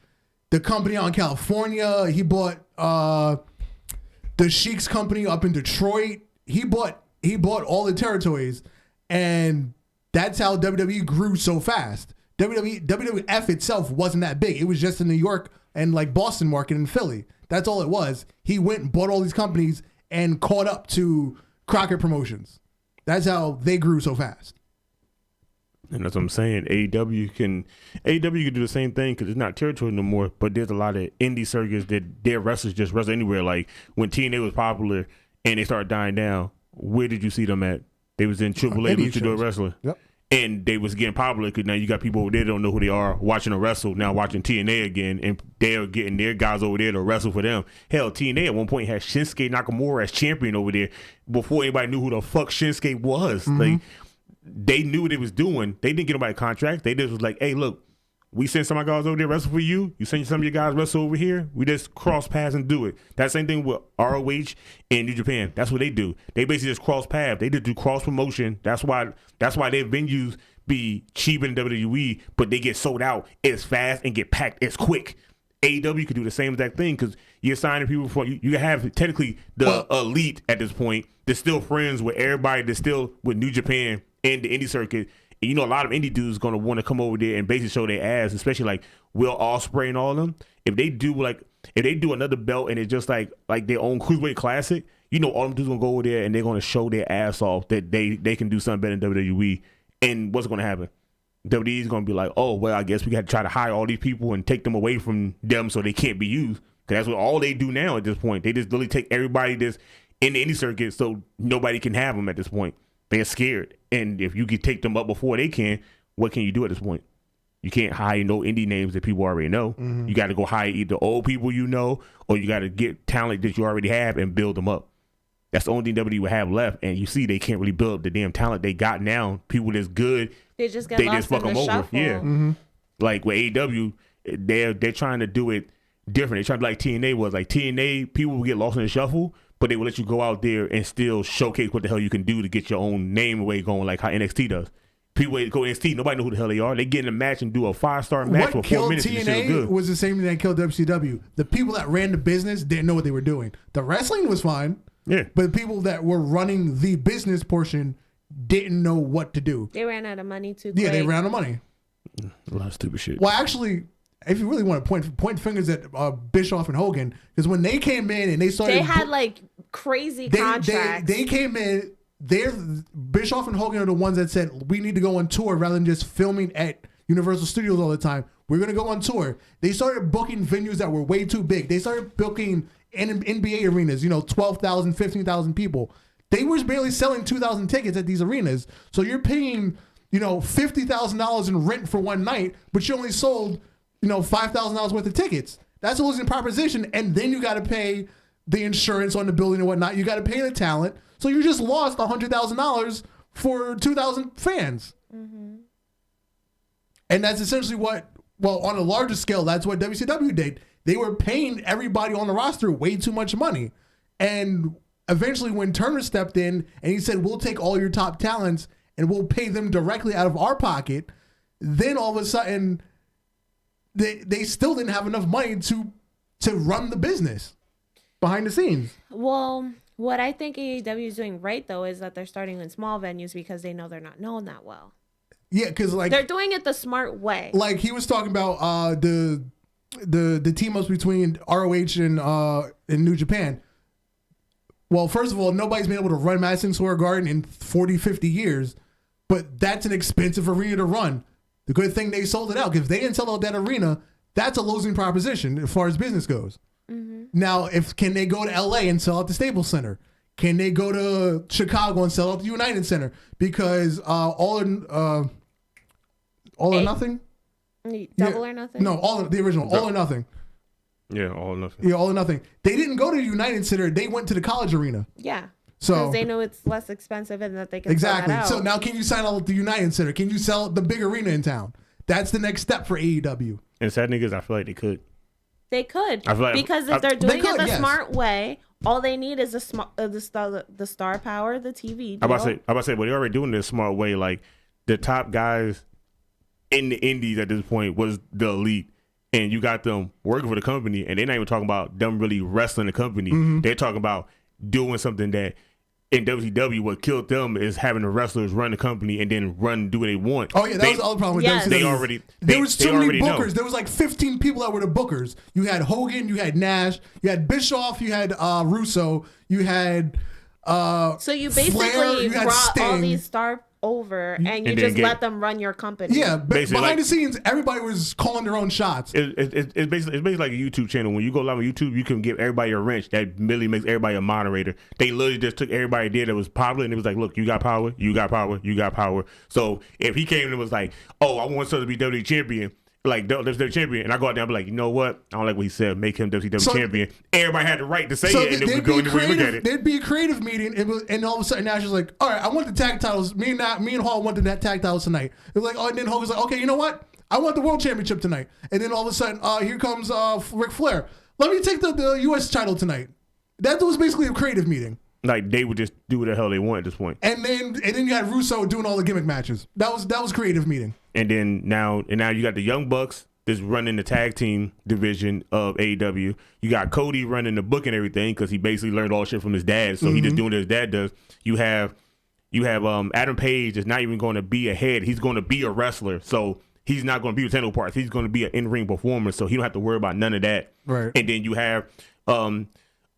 the company out in California, he bought the Sheik's company up in Detroit. He bought all the territories, and that's how WWE grew so fast. WWF itself wasn't that big. It was just in New York and like Boston market and Philly. That's all it was. He went and bought all these companies and caught up to Crockett Promotions. That's how they grew so fast. And that's what I'm saying. AEW can do the same thing because it's not territory no more. But there's a lot of indie circuits that their wrestlers just wrestle anywhere. Like when TNA was popular and they started dying down, where did you see them at? They was in AAA Luchador Wrestling. Yep. And they was getting popular because now you got people over there that don't know who they are watching them wrestle, now watching TNA again, and they're getting their guys over there to wrestle for them. Hell, TNA at one point had Shinsuke Nakamura as champion over there before anybody knew who the fuck Shinsuke was. Mm-hmm. Like, they knew what they was doing. They didn't get nobody contracts. They just was like, hey, look, we send some of our guys over there wrestle for you. You send some of your guys wrestle over here. We just cross paths and do it. That same thing with ROH and New Japan. That's what they do. They basically just cross paths. They just do cross promotion. That's why their venues be cheaper than WWE, but they get sold out as fast and get packed as quick. AEW could do the same exact thing because you're signing people for you have technically the elite at this point. They're still friends with everybody. They're still with New Japan and the indie circuit. And you know, a lot of indie dudes going to want to come over there and basically show their ass, especially like Will Ospreay and all of them. If they do another belt and it's just like their own Cruiserweight Classic, you know, all them dudes going to go over there and they're going to show their ass off that they can do something better than WWE. And what's going to happen? WWE is going to be like, oh, well, I guess we got to try to hire all these people and take them away from them so they can't be used. Because that's what all they do now at this point. They just literally take everybody that's in the indie circuit so nobody can have them at this point. They're scared. And if you can take them up before they can, what can you do at this point? You can't hire no indie names that people already know. Mm-hmm. You got to go hire either old people you know or you got to get talent that you already have and build them up. That's the only thing WWE would have left. And you see they can't really build up the damn talent they got now. People that's good, they just fuck them over. Shuffle. Yeah. Mm-hmm. Like with AEW, they're trying to do it different. They're trying to be like TNA was. Like TNA, people will get lost in the shuffle, but they will let you go out there and still showcase what the hell you can do to get your own name away going, like how NXT does. People go NXT, nobody know who the hell they are. They get in a match and do a 5-star match for 4 minutes. What killed TNA was the same thing that killed WCW. The people that ran the business didn't know what they were doing. The wrestling was fine. Yeah. But the people that were running the business portion didn't know what to do. They ran out of money too quick. Yeah, they ran out of money. A lot of stupid shit. Well, actually, if you really want to point fingers at Bischoff and Hogan, because when they came in and they started... They had like crazy contracts. They came in... Bischoff and Hogan are the ones that said, we need to go on tour rather than just filming at Universal Studios all the time. We're going to go on tour. They started booking venues that were way too big. They started booking NBA arenas, 12,000, 15,000 people. They were barely selling 2,000 tickets at these arenas. So you're paying, $50,000 in rent for one night, but you only sold, $5,000 worth of tickets. That's a losing proposition. And then you got to pay the insurance on the building and whatnot. You got to pay the talent. So you just lost $100,000 for 2,000 fans. Mm-hmm. And that's essentially on a larger scale, that's what WCW did. They were paying everybody on the roster way too much money. And eventually when Turner stepped in and he said, we'll take all your top talents and we'll pay them directly out of our pocket, then all of a sudden they still didn't have enough money to run the business behind the scenes. Well, what I think AEW is doing right, though, is that they're starting in small venues because they know they're not known that well. Yeah, because they're doing it the smart way. Like he was talking about the team-ups between ROH and New Japan. Well, first of all, nobody's been able to run Madison Square Garden in 40, 50 years, but that's an expensive arena to run. The good thing they sold it out, because if they didn't sell out that arena, that's a losing proposition as far as business goes. Mm-hmm. Now, can they go to LA and sell out the Staples Center? Can they go to Chicago and sell out the United Center? Because all or nothing? Double or nothing? No, the original. All or nothing. Yeah, all or nothing. Yeah, all or nothing. They didn't go to the United Center. They went to the College Arena. Yeah. So because they know it's less expensive and that they can exactly. Sell that out. So now can you sign out at the United Center? Can you sell the big arena in town? That's the next step for AEW. And sad niggas, I feel like they could. They could. Because if they're doing it the smart way, all they need is the star power, the TV deal. I'm about to say, but they're already doing this smart way. Like the top guys in the indies at this point was the elite. And you got them working for the company, and they're not even talking about them really wrestling the company. Mm-hmm. They're talking about doing something that in WCW, what killed them is having the wrestlers run the company and then do what they want. Oh yeah, that was the other problem with WCW. There was too many bookers. There was like 15 people that were the bookers. You had Hogan, you had Nash, you had Bischoff, you had Russo, you had so you basically Flair, brought all these stars over and you just let them run your company. Yeah, behind the scenes, everybody was calling their own shots. It's basically like a YouTube channel. When you go live on YouTube, you can give everybody a wrench. That really makes everybody a moderator. They literally just took everybody there that was popular and it was like, look, you got power, you got power, you got power. So if he came and was like, oh, I want someone to be WWE champion, like WWE champion, and I go out there and be like, you know what? I don't like what he said. Make him WWE champion. Everybody had the right to say it, and then we go in the way we look at it. There'd be a creative meeting, and all of a sudden Nash was like, all right, I want the tag titles. Me and Hall want the tag titles tonight. It was like, oh, and then Hogan's like, okay, you know what? I want the world championship tonight. And then all of a sudden, here comes Ric Flair. Let me take the U.S. title tonight. That was basically a creative meeting. Like they would just do what the hell they want at this point. And then you had Russo doing all the gimmick matches. That was creative meeting. And then now you got the Young Bucks that's running the tag team division of AEW. You got Cody running the book and everything because he basically learned all shit from his dad. So he just doing what his dad does. You have Adam Page is not even going to be a head. He's going to be a wrestler. So he's not going to be with technical parts. He's going to be an in-ring performer. So he don't have to worry about none of that. Right. And then you have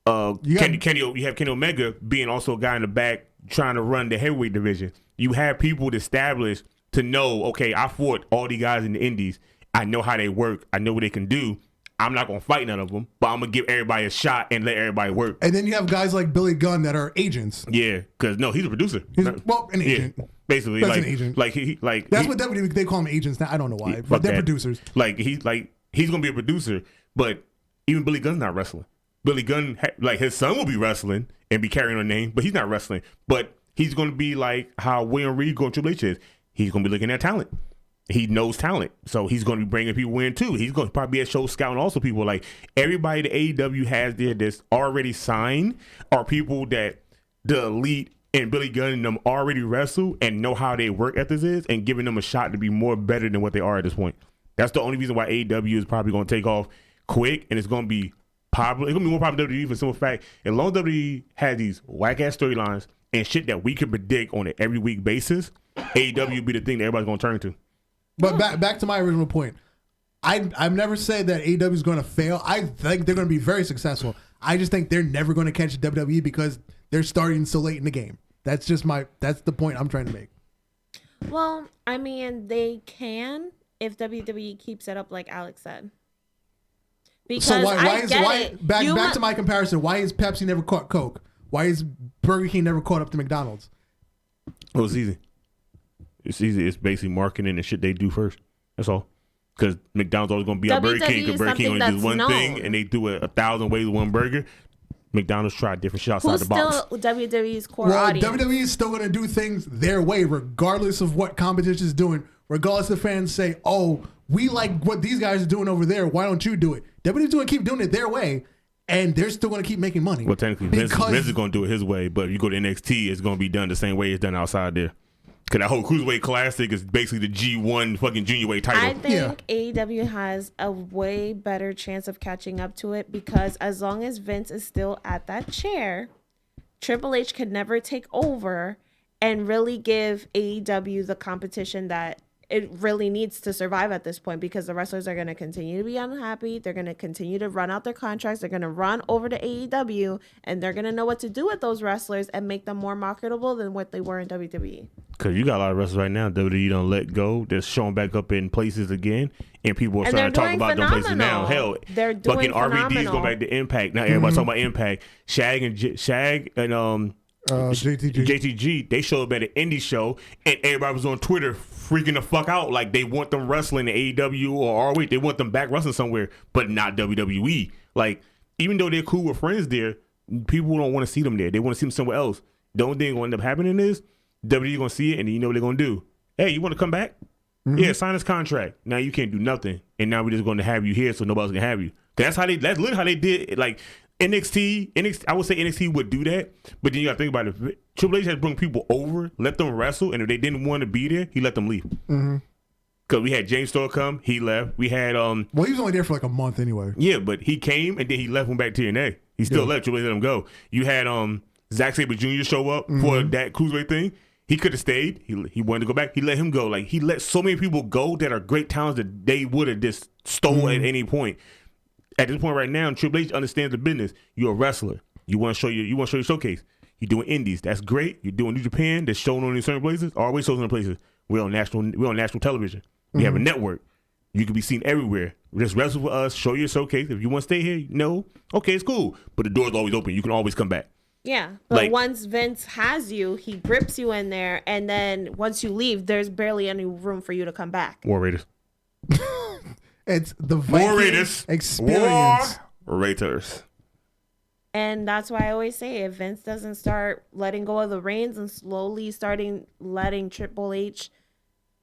Kenny Omega being also a guy in the back trying to run the heavyweight division. You have people established to know, okay, I fought all these guys in the indies. I know how they work. I know what they can do. I'm not going to fight none of them, but I'm going to give everybody a shot and let everybody work. And then you have guys like Billy Gunn that are agents. Yeah, because he's a producer. An agent. Yeah, basically. That's an agent. That's what WWE, they call them agents now. I don't know why, but they're producers. He's going to be a producer, but even Billy Gunn's not wrestling. Billy Gunn, his son will be wrestling and be carrying a name, but he's not wrestling. But he's going to be like how William Reed going Triple H is. He's going to be looking at talent. He knows talent, so he's going to be bringing people in too. He's going to probably be a show scouting also people. Like everybody that AEW has there that's already signed are people that the elite and Billy Gunn and them already wrestle and know how they work ethics is, and giving them a shot to be more better than what they are at this point. That's the only reason why AEW is probably going to take off quick, and it's going to be popular. It's going to be more popular than WWE for the simple fact, as long as WWE has these whack ass storylines and shit that we can predict on an every week basis, AEW will be the thing that everybody's going to turn to. But back to my original point. I've never said that AEW is going to fail. I think they're going to be very successful. I just think they're never going to catch WWE because they're starting so late in the game. That's the point I'm trying to make. Well, I mean, they can if WWE keeps it up like Alex said. Because so back to my comparison, why is Pepsi never caught Coke? Why is Burger King never caught up to McDonald's? Well, it's easy. It's easy. It's basically marketing and shit they do first. That's all. Because McDonald's always going to be a Burger King. Because Burger King only does one thing, and they do it 1,000 ways with one burger. McDonald's tried different shit outside the box. Who's still WWE's core audience? WWE is still going to do things their way, regardless of what competition is doing. Regardless of fans say, "Oh, we like what these guys are doing over there. Why don't you do it?" WWE's going to keep doing it their way, and they're still going to keep making money. Well, technically, Vince is going to do it his way, but if you go to NXT, it's going to be done the same way it's done outside there. Because that whole Cruiserweight Classic is basically the G1 fucking junior weight title. I think AEW has a way better chance of catching up to it because as long as Vince is still at that chair, Triple H could never take over and really give AEW the competition that it really needs to survive at this point because the wrestlers are going to continue to be unhappy. They're going to continue to run out their contracts. They're going to run over to AEW and they're going to know what to do with those wrestlers and make them more marketable than what they were in WWE. Because you got a lot of wrestlers right now, WWE don't let go. They're showing back up in places again, and people are starting to talk about them places now. Hell, they're doing fucking RVD's going back to Impact. Now everybody's talking about Impact. Shag and JTG, they showed up at an indie show, and everybody was on Twitter freaking the fuck out like they want them wrestling in AEW or ROH. They want them back wrestling somewhere, but not WWE. Like, even though they're cool with friends there, people don't want to see them there. They want to see them somewhere else. The only thing going to end up happening is WWE going to see it, and then you know what they're going to do. Hey, you want to come back? Mm-hmm. Yeah, sign this contract. Now you can't do nothing, and now we're just going to have you here so nobody's going to have you. That's literally how they did it. Like, NXT, I would say NXT would do that, but then you got to think about it. Triple H has brought people over, let them wrestle, and if they didn't want to be there, he let them leave. Mm-hmm. Because we had James Storr come, he left. We had well, he was only there for like a month anyway. Yeah, but he came and then he left, went back to TNA. He still left. Triple H let him go. You had Zack Sabre Jr. show up for that cruiserweight thing. He could have stayed. He wanted to go back. He let him go. Like, he let so many people go that are great talents that they would have just stole at any point. At this point right now, Triple H understands the business. You're a wrestler. You want to show your showcase. You're doing indies. That's great. You're doing New Japan. That's shown on in certain places. Always shows in places. We're on national television. We have a network. You can be seen everywhere. Just wrestle with us. Show your showcase. If you want to stay here, no. Okay, it's cool. But the door's always open. You can always come back. Yeah, but once Vince has you, he grips you in there, and then once you leave, there's barely any room for you to come back. War Raiders. It's the Viking experience. War Raiders. And that's why I always say, if Vince doesn't start letting go of the reins and slowly letting Triple H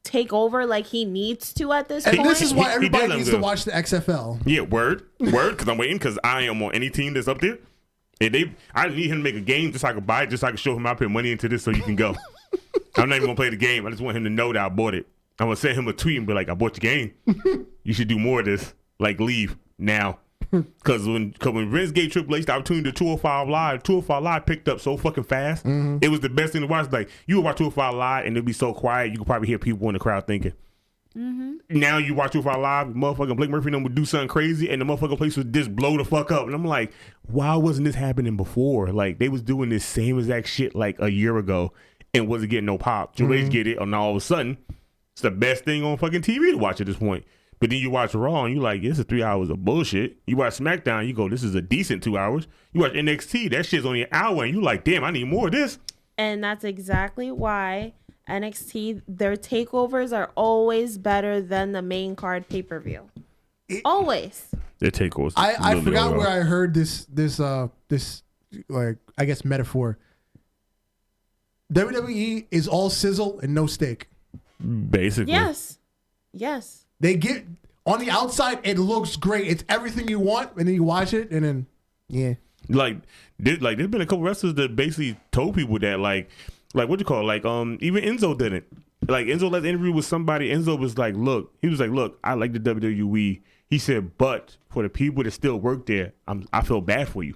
take over like he needs to at this point. And this is why everybody needs to watch the XFL. Yeah, word, because I'm waiting, because I am on any team that's up there. And I need him to make a game just so I can buy it, just so I can show him I put money into this so you can go. I'm not even going to play the game. I just want him to know that I bought it. I'm going to send him a tweet and be like, I bought the game. You should do more of this. Like, leave now. Because when Vince gave Triple H the opportunity to 205 Live picked up so fucking fast. Mm-hmm. It was the best thing to watch. Like, you would watch 205 Live and it'd be so quiet, you could probably hear people in the crowd thinking. Mm-hmm. Now you watch 205 Live, motherfucking Blake Murphy and them would do something crazy and the motherfucking place would just blow the fuck up. And I'm like, why wasn't this happening before? Like, they was doing this same exact shit like a year ago and wasn't getting no pop. Triple H get it, and all of a sudden, it's the best thing on fucking TV to watch at this point. But then you watch Raw and you like, this is 3 hours of bullshit. You watch SmackDown, you go, this is a decent 2 hours. You watch NXT, that shit's only an hour, and you like, damn, I need more of this. And that's exactly why NXT, their takeovers are always better than the main card pay-per-view. Always. Their takeovers. I forgot where I heard this like, I guess, metaphor. WWE is all sizzle and no steak. Basically. Yes. They get on the outside, it looks great. It's everything you want, and then you watch it, and then there's been a couple wrestlers that basically told people that like what you call it? Like even Enzo didn't. Like, Enzo left an interview with somebody. Enzo was like, look, I like the WWE. He said, but for the people that still work there, I feel bad for you.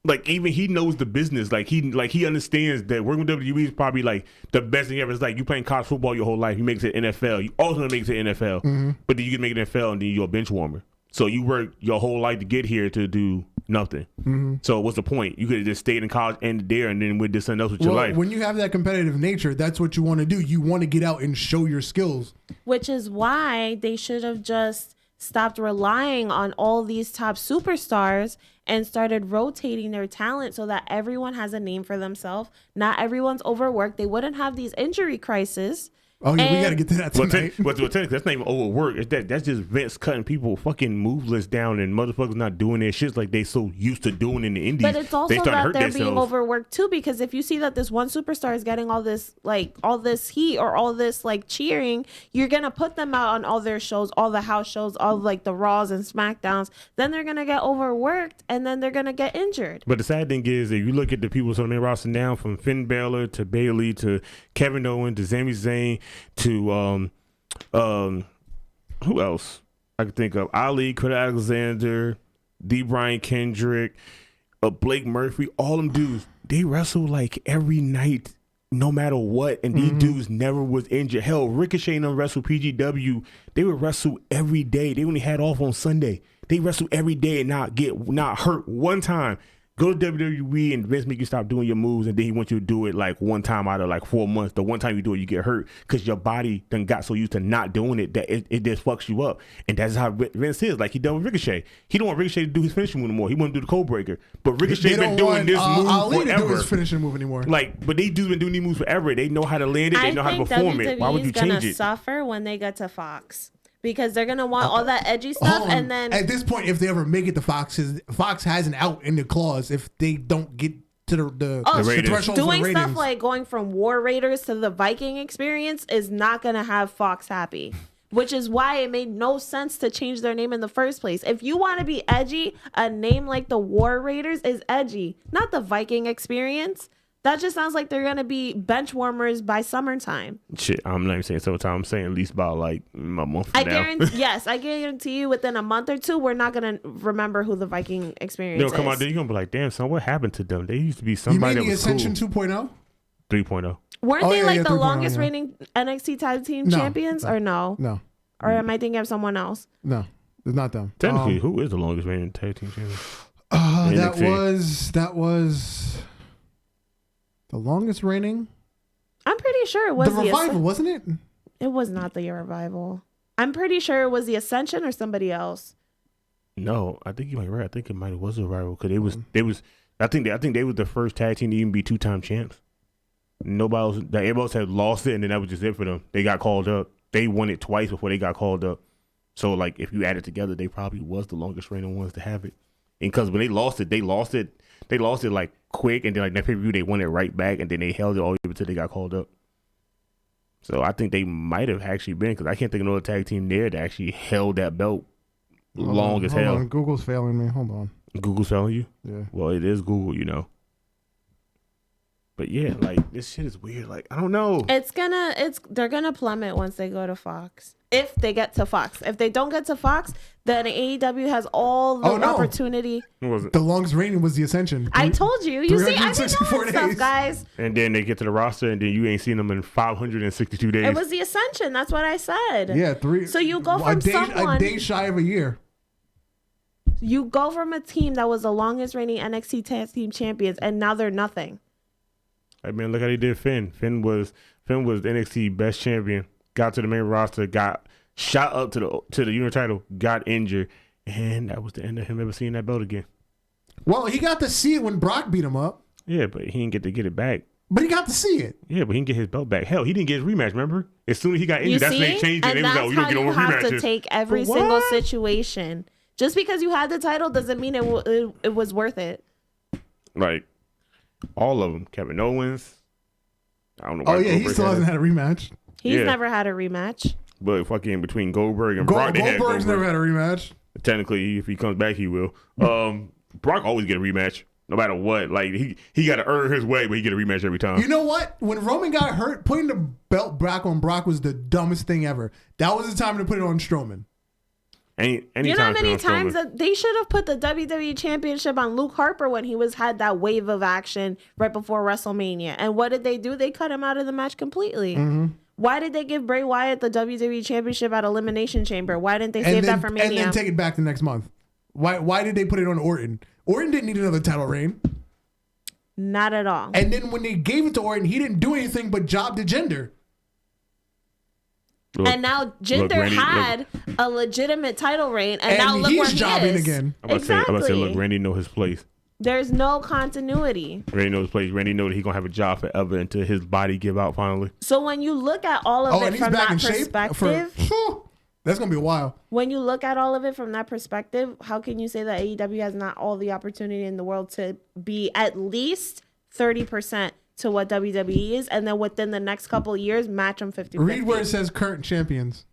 Like, even he knows the business. Like he understands that working with WWE is probably like the best thing ever. It's like you playing college football your whole life. You make it NFL. You ultimately make it NFL. But then you can make it NFL and then you're a bench warmer. So you work your whole life to get here to do nothing. So what's the point? You could have just stayed in college and there and then did something else with your life. When you have that competitive nature, that's what you want to do. You want to get out and show your skills. Which is why they should have just stopped relying on all these top superstars and started rotating their talent so that everyone has a name for themselves. Not everyone's overworked. They wouldn't have these injury crises. Oh yeah, we gotta get to that tonight. That's not even overwork. That's just Vince cutting people fucking move lists down and motherfuckers not doing their shit like they so used to doing in the indies. But it's also that they're being overworked too, because if you see that this one superstar is getting all this heat or all this like cheering, you're gonna put them out on all their shows, all the house shows, all like the Raws and SmackDowns. Then they're gonna get overworked and then they're gonna get injured. But the sad thing is, if you look at the people on the main roster now, from Finn Balor to Bayley to Kevin Owens to Sami Zayn to who else I could think of? Ali, Kurt Alexander, D. Brian Kendrick, Blake Murphy, all them dudes, they wrestle like every night, no matter what, and these dudes never was injured. Hell, Ricochet and them wrestle PGW. They would wrestle every day. They only had off on Sunday. They wrestle every day and not hurt one time. Go to WWE and Vince make you stop doing your moves, and then he wants you to do it like one time out of like 4 months. The one time you do it, you get hurt because your body done got so used to not doing it that it just fucks you up. And that's how Vince is. Like he done with Ricochet. He don't want Ricochet to do his finishing move anymore. He want to do the code breaker. But Ricochet been doing this move Ali forever. To do his finishing move anymore. Like, but they dudes been doing these moves forever. They know how to land it. They know how to perform it. Why would you change it? I think WWE's gonna suffer when they get to Fox. Because they're gonna want all that edgy stuff, and then at this point, if they ever make it to Fox has an out in the clause if they don't get to the threshold. Doing stuff like going from War Raiders to the Viking experience is not gonna have Fox happy. Which is why it made no sense to change their name in the first place. If you want to be edgy, a name like the War Raiders is edgy, not the Viking experience. That just sounds like they're going to be bench warmers by summertime. Shit, I'm not even saying summertime. I'm saying at least about like a month from now. Yes, I guarantee you within a month or two, we're not going to remember who the Viking experience is. They'll come out there, you're going to be like, damn, son, what happened to them? They used to be somebody that was cool. You mean the Ascension 2.0? 3.0. Weren't they the longest reigning NXT Tag Team champions or no? No. Or am I thinking of someone else? No, it's not them. Technically, who is the longest reigning tag team champion? That was... The longest reigning? I'm pretty sure it was the Revival, wasn't it? It was not the Revival. I'm pretty sure it was the Ascension or somebody else. No, I think you might be right. I think it might have was the Revival because I think they were the first tag team to even be 2-time champs. Everybody else had lost it, and then that was just it for them. They got called up. They won it twice before they got called up. So like if you add it together, they probably was the longest reigning ones to have it. And because when they lost it like quick, and then like that pay-per-view they won it right back, and then they held it all the way until they got called up. So I think they might have actually been, because I can't think of another tag team there that actually held that belt long as hell. On. Google's failing me. Hold on. Google's failing you? Yeah. Well, it is Google, you know. But yeah, like this shit is weird. Like I don't know. They're gonna plummet once they go to Fox. If they get to Fox. If they don't get to Fox, then AEW has all the opportunity. What was it? The longest reigning was the Ascension. I told you. You see, I didn't know that stuff, guys. And then they get to the roster, and then you ain't seen them in 562 days. It was the Ascension. That's what I said. Yeah, 3. So you go from a day shy of a year. You go from a team that was the longest reigning NXT Tag Team Champions, and now they're nothing. I mean, look how they did Finn. Finn was the NXT best champion. Got to the main roster, got shot up to the Universal title, got injured, and that was the end of him ever seeing that belt again. Well, he got to see it when Brock beat him up. Yeah, but he didn't get to get it back. But he got to see it. Yeah, but he didn't get his belt back. Hell, he didn't get his rematch, remember? As soon as he got injured, that's when they changed it. And that's how you have to take every single situation. Just because you had the title doesn't mean it was worth it. Like, all of them. Kevin Owens. I don't know why. Oh, yeah, he still hasn't had a rematch. He's never had a rematch. But fucking between Goldberg and Brock, Goldberg's never had a rematch. Technically, if he comes back, he will. Brock always get a rematch, no matter what. Like he got to earn his way, but he get a rematch every time. You know what? When Roman got hurt, putting the belt back on Brock was the dumbest thing ever. That was the time to put it on Strowman. You know how many times that they should have put the WWE Championship on Luke Harper when he had that wave of action right before WrestleMania? And what did they do? They cut him out of the match completely. Mm-hmm. Why did they give Bray Wyatt the WWE Championship at Elimination Chamber? Why didn't they save that for Mania? And then take it back the next month. Why did they put it on Orton? Orton didn't need another title reign. Not at all. And then when they gave it to Orton, he didn't do anything but job to gender. And now Jinder had a legitimate title reign, and now look where he jobbing is. Again. I'm about to say, look, Randy know his place. There's no continuity. Randy knows his place. Randy know that he's gonna have a job forever until his body give out finally. So when you look at all of it from that perspective, that's gonna be a while. When you look at all of it from that perspective, how can you say that AEW has not all the opportunity in the world to be at least 30% to what WWE is, and then within the next couple of years, match them 50-50? Read where it says current champions.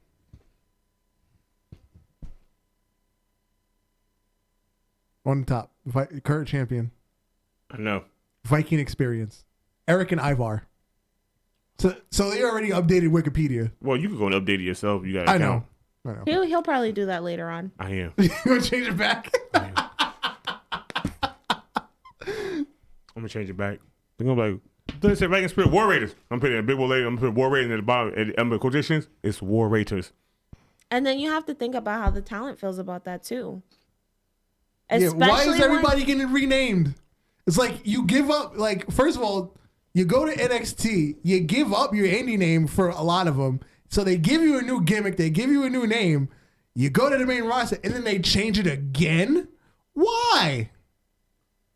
On the top, current champion. I know. Viking experience. Eric and Ivar. So they already updated Wikipedia. Well, you can go and update it yourself. You got. I know. He'll probably do that later on. I am. You want to change it back? I'm gonna change it back. They're gonna be like, they say Viking Spirit War Raiders. I'm putting a big later. I'm putting War Raiders at the bottom. At the quotations, it's War Raiders. And then you have to think about how the talent feels about that too. Especially why is everybody getting renamed? It's like you give up. Like, first of all, you go to NXT, you give up your indie name for a lot of them. So they give you a new gimmick, they give you a new name. You go to the main roster, and then they change it again. Why?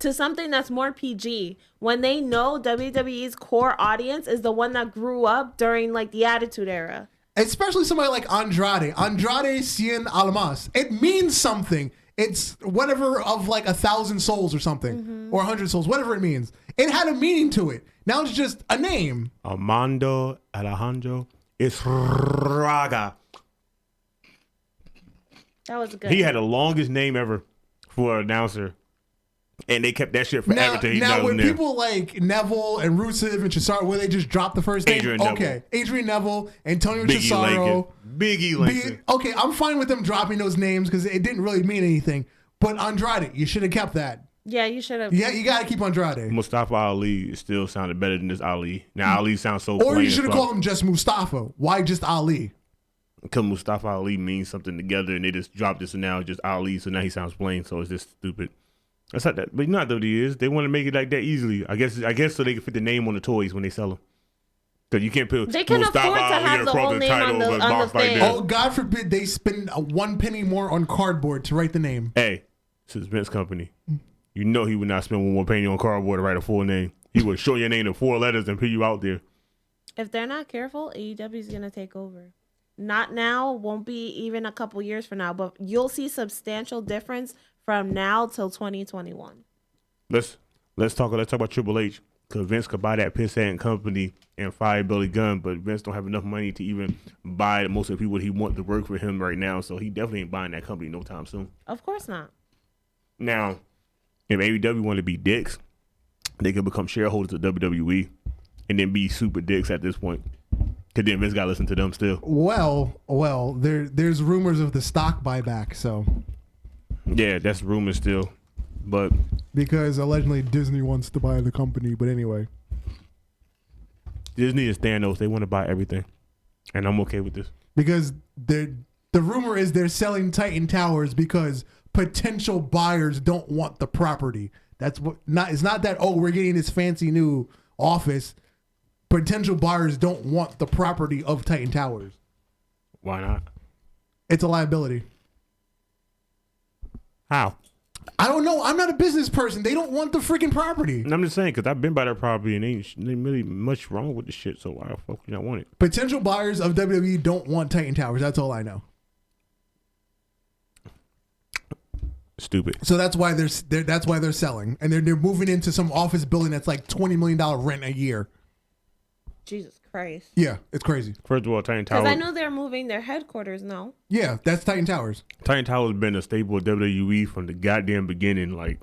To something that's more PG, when they know WWE's core audience is the one that grew up during like the Attitude Era. Especially somebody like Andrade Cien Almas. It means something. It's whatever of like 1,000 souls or something, or 100 souls, whatever it means. It had a meaning to it. Now it's just a name. Armando Alejandro Esraga. That was good. He had the longest name ever for an announcer. And they kept that shit forever. Now with people like Neville and Rusev and Cesaro, where they just drop the first name, Adrian Neville, Antonio Cesaro, Biggie Langston. Okay, I'm fine with them dropping those names because it didn't really mean anything. But Andrade, you should have kept that. Yeah, you should have. Yeah, you got to keep Andrade. Mustafa Ali still sounded better than this Ali. Now Ali sounds so. Or you should have called him just Mustafa. Why just Ali? Because Mustafa Ali means something together, and they just dropped this and now it's just Ali, so now he sounds plain. So it's just stupid. That's not that, but you know what WWE is. They want to make it like that easily. I guess so they can fit the name on the toys when they sell them. Because you can't put. They can afford to have the whole name on the thing. Oh, God forbid they spend 1 penny more on cardboard to write the name. Hey, this is Vince company. You know he would not spend 1 more penny on cardboard to write a full name. He would show your name in 4 letters and put you out there. If they're not careful, AEW is gonna take over. Not now, won't be even a couple years from now, but you'll see substantial difference from now till 2021. Let's talk about Triple H, because Vince could buy that piss-ass company and fire Billy Gunn, but Vince don't have enough money to even buy most of the people he want to work for him right now, so he definitely ain't buying that company no time soon. Of course not. Now, if AEW want to be dicks, they could become shareholders of WWE and then be super dicks at this point. Because then Vince got to listen to them still. Well, there's rumors of the stock buyback, so... Yeah, that's rumor still, but because allegedly Disney wants to buy the company. But anyway, Disney is Thanos. They want to buy everything, and I'm okay with this because the rumor is they're selling Titan Towers because potential buyers don't want the property. That's what. It's not that we're getting this fancy new office. Potential buyers don't want the property of Titan Towers. Why not? It's a liability. How? I don't know. I'm not a business person. They don't want the freaking property. I'm just saying because I've been by their property and ain't really much wrong with the shit. So why the fuck would you not want it? Potential buyers of WWE don't want Titan Towers. That's all I know. Stupid. So that's why they're selling, and they're moving into some office building that's like $20 million rent a year. Jesus Christ. Yeah, it's crazy. First of all, Titan Towers. Because I know they're moving their headquarters now. Yeah, that's Titan Towers. Titan Towers has been a staple of WWE from the goddamn beginning. Like,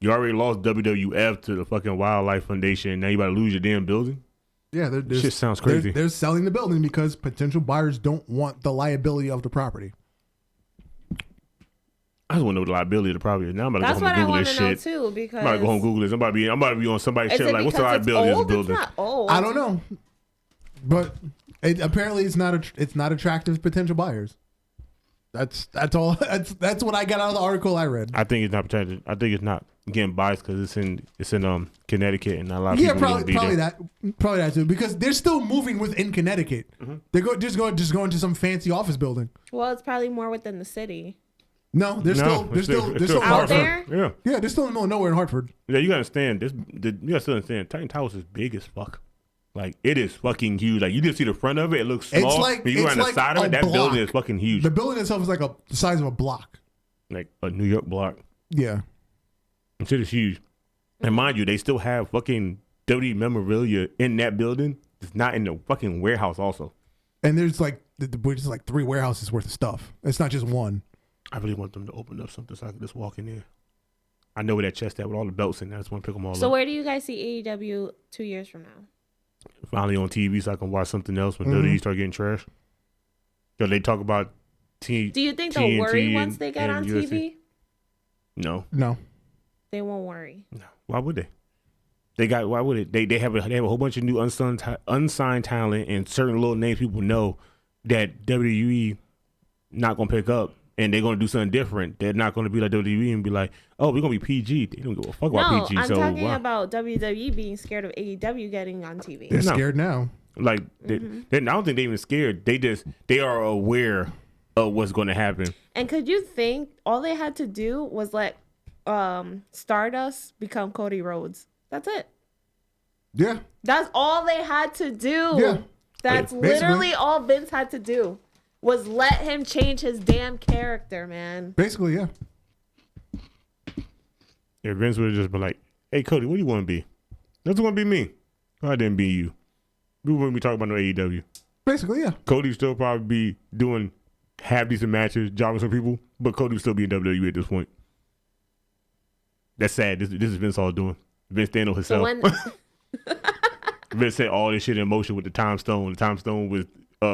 you already lost WWF to the fucking Wildlife Foundation. Now you about to lose your damn building? Yeah, shit sounds crazy. They're selling the building because potential buyers don't want the liability of the property. I just want to know the liability of the property. Now I'm about to That's go home and Google this shit. That's what I want to know, too, because... I'm about to go home and Google this. I'm about to be on somebody's shit like, what's the liability of this building? It's not old. I don't know. But apparently it's not attractive to potential buyers. That's all. That's what I got out of the article I read. I think it's not attractive. I think it's not. getting biased because it's in Connecticut and not a lot of people probably that too, because they're still moving within Connecticut. Mm-hmm. They're just going to some fancy office building. Well, it's probably more within the city. No, they're still out Hartford. there. Yeah, they're still in the middle of nowhere in Hartford. Yeah, you gotta understand this. You gotta still understand. Titan Towers is big as fuck. Like it is fucking huge. Like you just see the front of it. It looks small. When you on the side of it, that building is fucking huge. The building itself is like the size of a block. Like a New York block. Yeah. And shit is huge. And mind you, they still have fucking WWE memorabilia in that building. It's not in the fucking warehouse also. And there's like 3 warehouses worth of stuff. It's not just one. I really want them to open up something so I can just walk in there. I know where that chest at with all the belts in there. I just want to pick them all up. So where do you guys see AEW 2 years from now? Finally on TV so I can watch something else when WWE start getting trash. So they talk about Do you think they'll worry once they get on UFC. TV? No. They won't worry. No. Why would they? Why would it? They have a whole bunch of new unsigned talent and certain little names people know that WWE not gonna pick up. And they're going to do something different. They're not going to be like WWE and be like, oh, we're going to be PG. They don't give a fuck about PG. I'm talking about WWE being scared of AEW getting on TV. They're scared now. Like, I don't think they're even scared. They are aware of what's going to happen. And could you think all they had to do was let Stardust become Cody Rhodes? That's it. Yeah. That's all they had to do. Yeah. That's literally all Vince had to do. Was let him change his damn character, man. Basically, yeah. Yeah, Vince would have just been like, hey, Cody, what do you want to be? That's going to be me. I didn't be you. We wouldn't be talking about no AEW. Basically, yeah. Cody would still probably be doing half-decent matches, jobbing some people, but Cody would still be in WWE at this point. That's sad. This is Vince all doing. Vince stand on himself. Vince set all this shit in motion with the Time Stone. The Time Stone was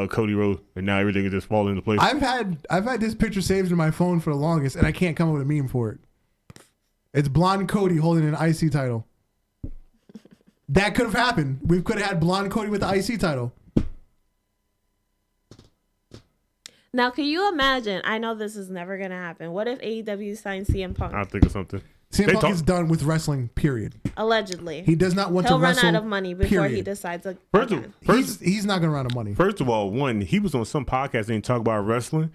Cody Rhodes, and now everything is just falling into place. I've had this picture saved in my phone for the longest, and I can't come up with a meme for it. It's blonde Cody holding an IC title. That could have happened. We could have had blonde Cody with the IC title. Now, can you imagine? I know this is never gonna happen. What if AEW signs CM Punk? I'll think of something. CM Punk is done with wrestling, period. Allegedly. He does not want to wrestle. He'll run out of money before he decides. He's not going to run out of money. First of all, he was on some podcast and talk about wrestling,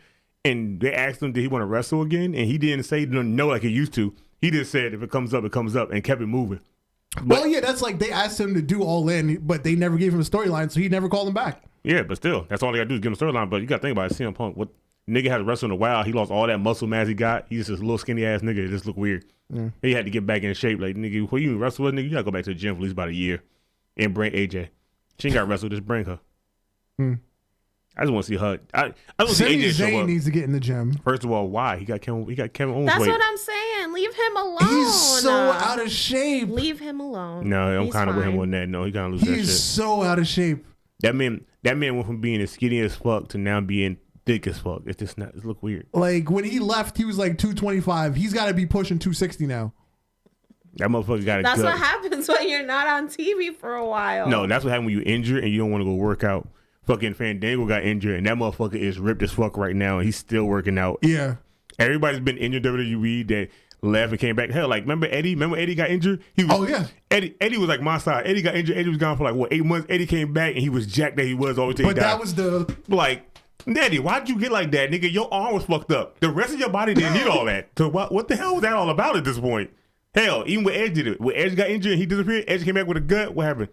and they asked him, did he want to wrestle again? And he didn't say no like he used to. He just said, if it comes up, it comes up, and kept it moving. Well, yeah, that's like they asked him to do All In, but they never gave him a storyline, so he never called him back. Yeah, but still, that's all they got to do is give him a storyline. But you got to think about it, CM Punk. What nigga had to wrestle in a while. He lost all that muscle mass he got. He's just a little skinny ass nigga. It just look weird. Mm. He had to get back in shape. Like, nigga, when you wrestle with nigga, you got to go back to the gym for at least about a year and bring AJ. She ain't got to wrestle, just bring her. Mm. I just want to see her. I don't see AJ show up. Needs to get in the gym. First of all, why? He got Kevin Owens. That's what I'm saying. Leave him alone. He's so out of shape. Leave him alone. No, I'm kind of with him on that. No, he kind of lose that shit. He's so out of shape. That man went from being as skinny as fuck to now being thick as fuck. It's just not. It look weird. Like when he left, he was like 225. He's got to be pushing 260 now. That motherfucker got a That's what happens when you're not on TV for a while. No, that's what happens when you injure and you don't want to go work out. Fucking Fandango got injured, and that motherfucker is ripped as fuck right now, and he's still working out. Yeah. Everybody's been injured WWE that left and came back. Hell, like, remember Eddie? Remember Eddie got injured? Eddie was like my side. Eddie got injured. Eddie was gone for 8 months. Eddie came back, and he was jacked that he was always. But that was the... Like, Eddie, why'd you get like that, nigga? Your arm was fucked up. The rest of your body didn't need all that. So what the hell was that all about at this point? Hell, even when Edge did it. When Edge got injured and he disappeared, Edge came back with a gut. What happened?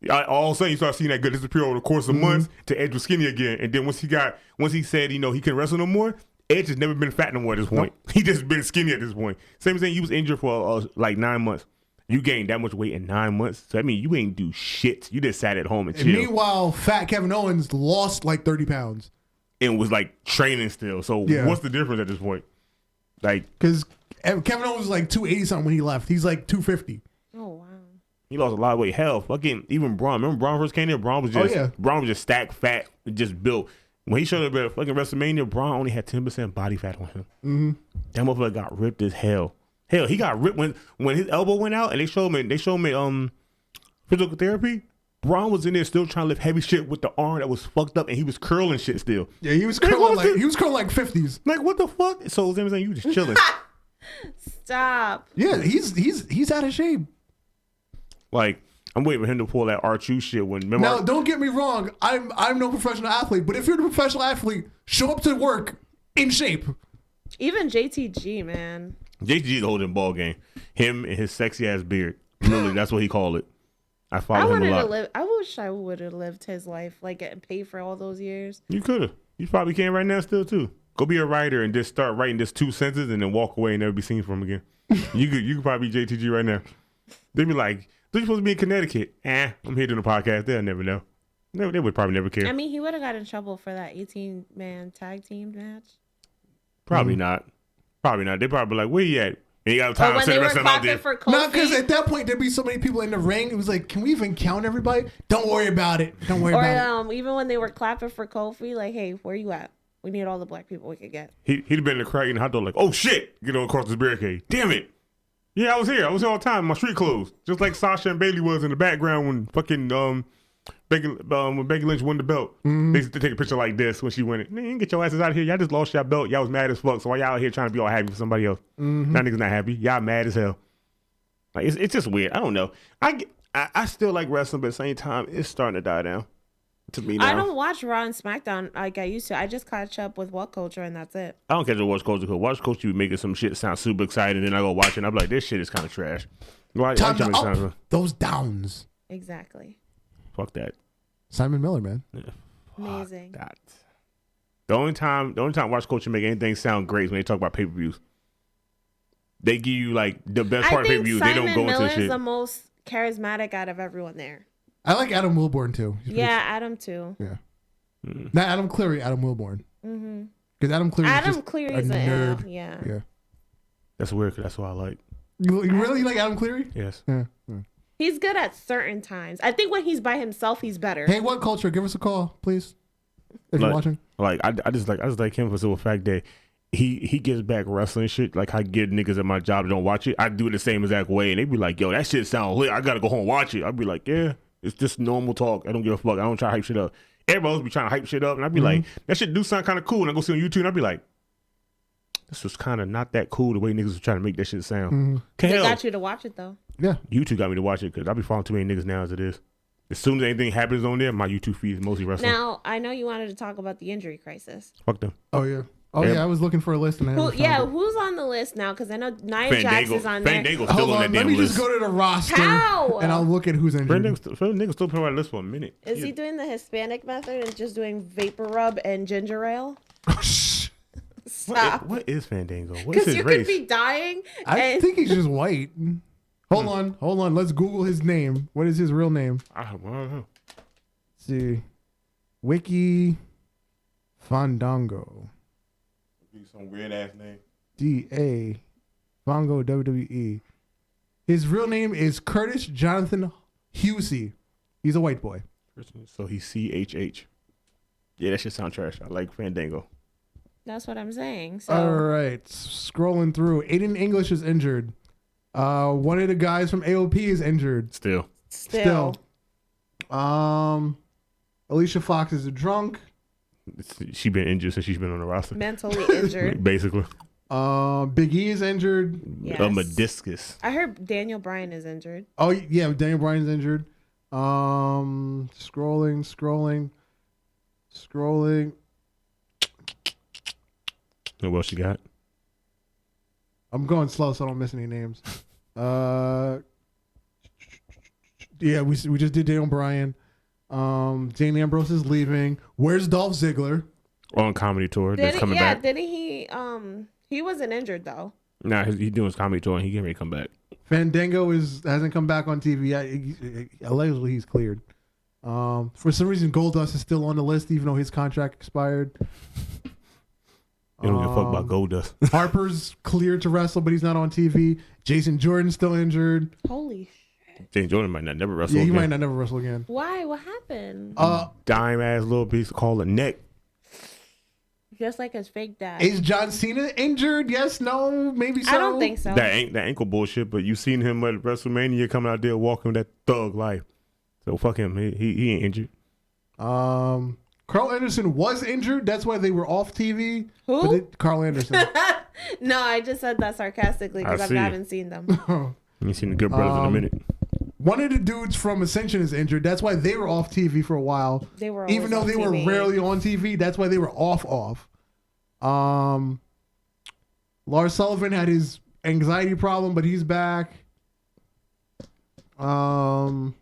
All of a sudden, you start seeing that gut disappear over the course of months to Edge was skinny again. And then once he said, he couldn't wrestle no more, Edge has never been fat no more at this point. Nope. He just been skinny at this point. Same thing, you was injured for 9 months. You gained that much weight in 9 months. So, I mean, you ain't do shit. You just sat at home and chill. Meanwhile, fat Kevin Owens lost like 30 pounds. And was like training still. So, what's the difference at this point? Like, because Kevin Owens was like 280 something when he left. He's like 250. Oh, wow. He lost a lot of weight. Hell, fucking even Braun. Remember Braun first came there? Braun was just stacked fat, just built. When he showed up at fucking WrestleMania, Braun only had 10% body fat on him. Mm-hmm. That motherfucker got ripped as hell. Hell, he got ripped when his elbow went out and they showed me physical therapy. Braun was in there still trying to lift heavy shit with the arm that was fucked up and he was curling shit still. Yeah, he was curling like 50s. Like what the fuck? So I'm saying you just chilling. Stop. Yeah, he's out of shape. Like, I'm waiting for him to pull that R2 shit. Now, don't get me wrong. I'm no professional athlete, but if you're a professional athlete, show up to work in shape. Even JTG, man. JTG's holding ball game. Him and his sexy ass beard. Literally, that's what he called it. I follow him a lot. I wish I would have lived his life, like getting paid for all those years. You could have. You probably can right now still too. Go be a writer and just start writing just 2 sentences and then walk away and never be seen from again. You could probably be JTG right now. They'd be like, "They're supposed to be in Connecticut." I'm here doing a podcast. They'll never know. They would probably never care. I mean, he would have got in trouble for that 18-man tag team match. Probably not. Probably not. They probably be like, "Where you at?" And you got time to send the rest of them out there. No, because at that point there'd be so many people in the ring. It was like, can we even count everybody? Don't worry about it. Don't worry about it. Even when they were clapping for Kofi, like, hey, where you at? We need all the black people we could get. He'd have been in the crowd eating a hot dog like, oh shit, get on across this barricade. Damn it. Yeah, I was here. I was here all the time in my street clothes. Just like Sasha and Bailey was in the background when fucking when Becky Lynch won the belt. They used to take a picture like this when she won it. Man, get your asses out of here. Y'all just lost your belt. Y'all was mad as fuck. So why y'all out here trying to be all happy for somebody else? Y'all niggas not happy. Y'all mad as hell. Like it's just weird. I don't know. I still like wrestling, but at the same time, it's starting to die down. To me now. I don't watch Raw and SmackDown like I used to. I just catch up with What Culture and that's it. I don't catch up with Watch Culture. Watch Culture be making some shit sound super exciting, and then I go watch it and I'm like, this shit is kind of trash. Time to up those downs. Exactly. Fuck that. Simon Miller, man. Yeah. Amazing. That. The only time Watch Culture make anything sound great is when they talk about pay-per-views. They give you like the best part of pay-per-view. They don't go into shit. Simon the most charismatic out of everyone there. I like Adam Wilborn too. Adam too. Yeah. Not Adam Cleary, Adam Wilborn. Because Adam Cleary's a nerd. Yeah. That's weird because that's what I like. You really like Adam Cleary? Yes. Yeah. He's good at certain times. I think when he's by himself, he's better. Hey, What Culture? Give us a call, please. If you're watching. Like I just like him for the simple fact that he gives back wrestling shit. Like I get niggas at my job that don't watch it. I do it the same exact way, and they be like, "Yo, that shit sound lit. I gotta go home and watch it." I'd be like, "Yeah, it's just normal talk. I don't give a fuck. I don't try to hype shit up." Everybody else be trying to hype shit up, and I'd be like, "That shit do sound kind of cool." And I go see on YouTube, and I'd be like, "This was kind of not that cool the way niggas was trying to make that shit sound." They got you to watch it though. Yeah, YouTube got me to watch it because I be following too many niggas now as it is. As soon as anything happens on there, my YouTube feed is mostly wrestling. Now I know you wanted to talk about the injury crisis. Fuck them. Oh yeah. I was looking for a list and who's on the list now? Because I know Nia Jax is on there. Fandango's still on that damn list. Let me just go to the roster. How? And I'll look at who's injured. Fandango's still putting on the list for a minute. Is he doing the Hispanic method and just doing vapor rub and ginger ale? Stop. What is Fandango? What is his race? Because you could be dying. I think he's just white. Hold on. Let's Google his name. What is his real name? I don't know. Let's see. Wiki Fandango. Some weird ass name. D.A. Fango WWE. His real name is Curtis Jonathan Husey. He's a white boy. So he's CHH. Yeah, that shit sound trash. I like Fandango. That's what I'm saying. So. All right. Scrolling through. Aiden English is injured. One of the guys from AOP is injured. Still. Alicia Fox is a drunk. She been injured since she's been on the roster. Mentally injured. Basically. Big E is injured. Yes. A meniscus. I heard Daniel Bryan is injured. Oh yeah, Daniel Bryan's injured. Scrolling. What else you got? I'm going slow so I don't miss any names. Yeah, we just did Daniel Bryan. Dean Ambrose is leaving. Where's Dolph Ziggler? On comedy tour. That's coming back. Didn't he? He wasn't injured though. Nah, he's doing his comedy tour and he getting ready to come back. Fandango hasn't come back on TV yet. Allegedly, he's cleared. For some reason, Goldust is still on the list, even though his contract expired. You don't give a fuck about Goldust. Harper's cleared to wrestle, but he's not on TV. Jason Jordan's still injured. Holy shit. Jason Jordan might not never wrestle again. Yeah, he might not never wrestle again. Why? What happened? Dime ass little piece called a neck. Just like his fake dad. Is John Cena injured? Yes, no, maybe so. I don't think so. That ankle bullshit, but you seen him at WrestleMania coming out there walking that thug life. So fuck him. He ain't injured. Carl Anderson was injured. That's why they were off TV. Who? Carl Anderson. No, I just said that sarcastically because I haven't seen them. You seen the Good Brothers in a minute. One of the dudes from Ascension is injured. That's why they were off TV for a while. They were even though they were rarely on TV. That's why they were off. Lars Sullivan had his anxiety problem, but he's back. Maurice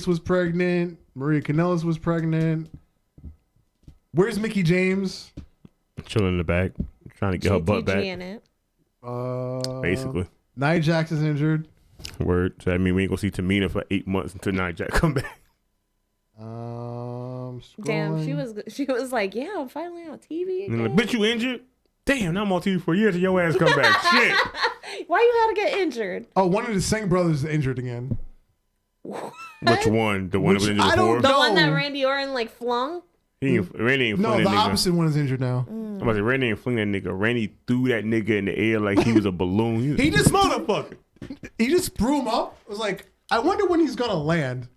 was pregnant. Maria Kanellis was pregnant. Where's Mickey James? Chilling in the back, trying to get her butt back. In it. Basically. Nia Jax is injured. Word. So that means we ain't gonna see Tamina for 8 months until Nia Jax come back. Damn, she was like, yeah, I'm finally on TV again. Like, bitch, you injured? Damn, now I'm on TV for years and your ass come back. Shit. Why you had to get injured? Oh, one of the Singh brothers is injured again. Which one? The one that was injured I don't before? The one that Randy Orton like flung? Randy ain't no, fling the that nigga. opposite one is injured now. I'm about to say, Randy ain't fling that nigga. Randy threw that nigga in the air like he was a balloon. He just motherfucker. He just threw him up. It was like, I wonder when he's gonna land.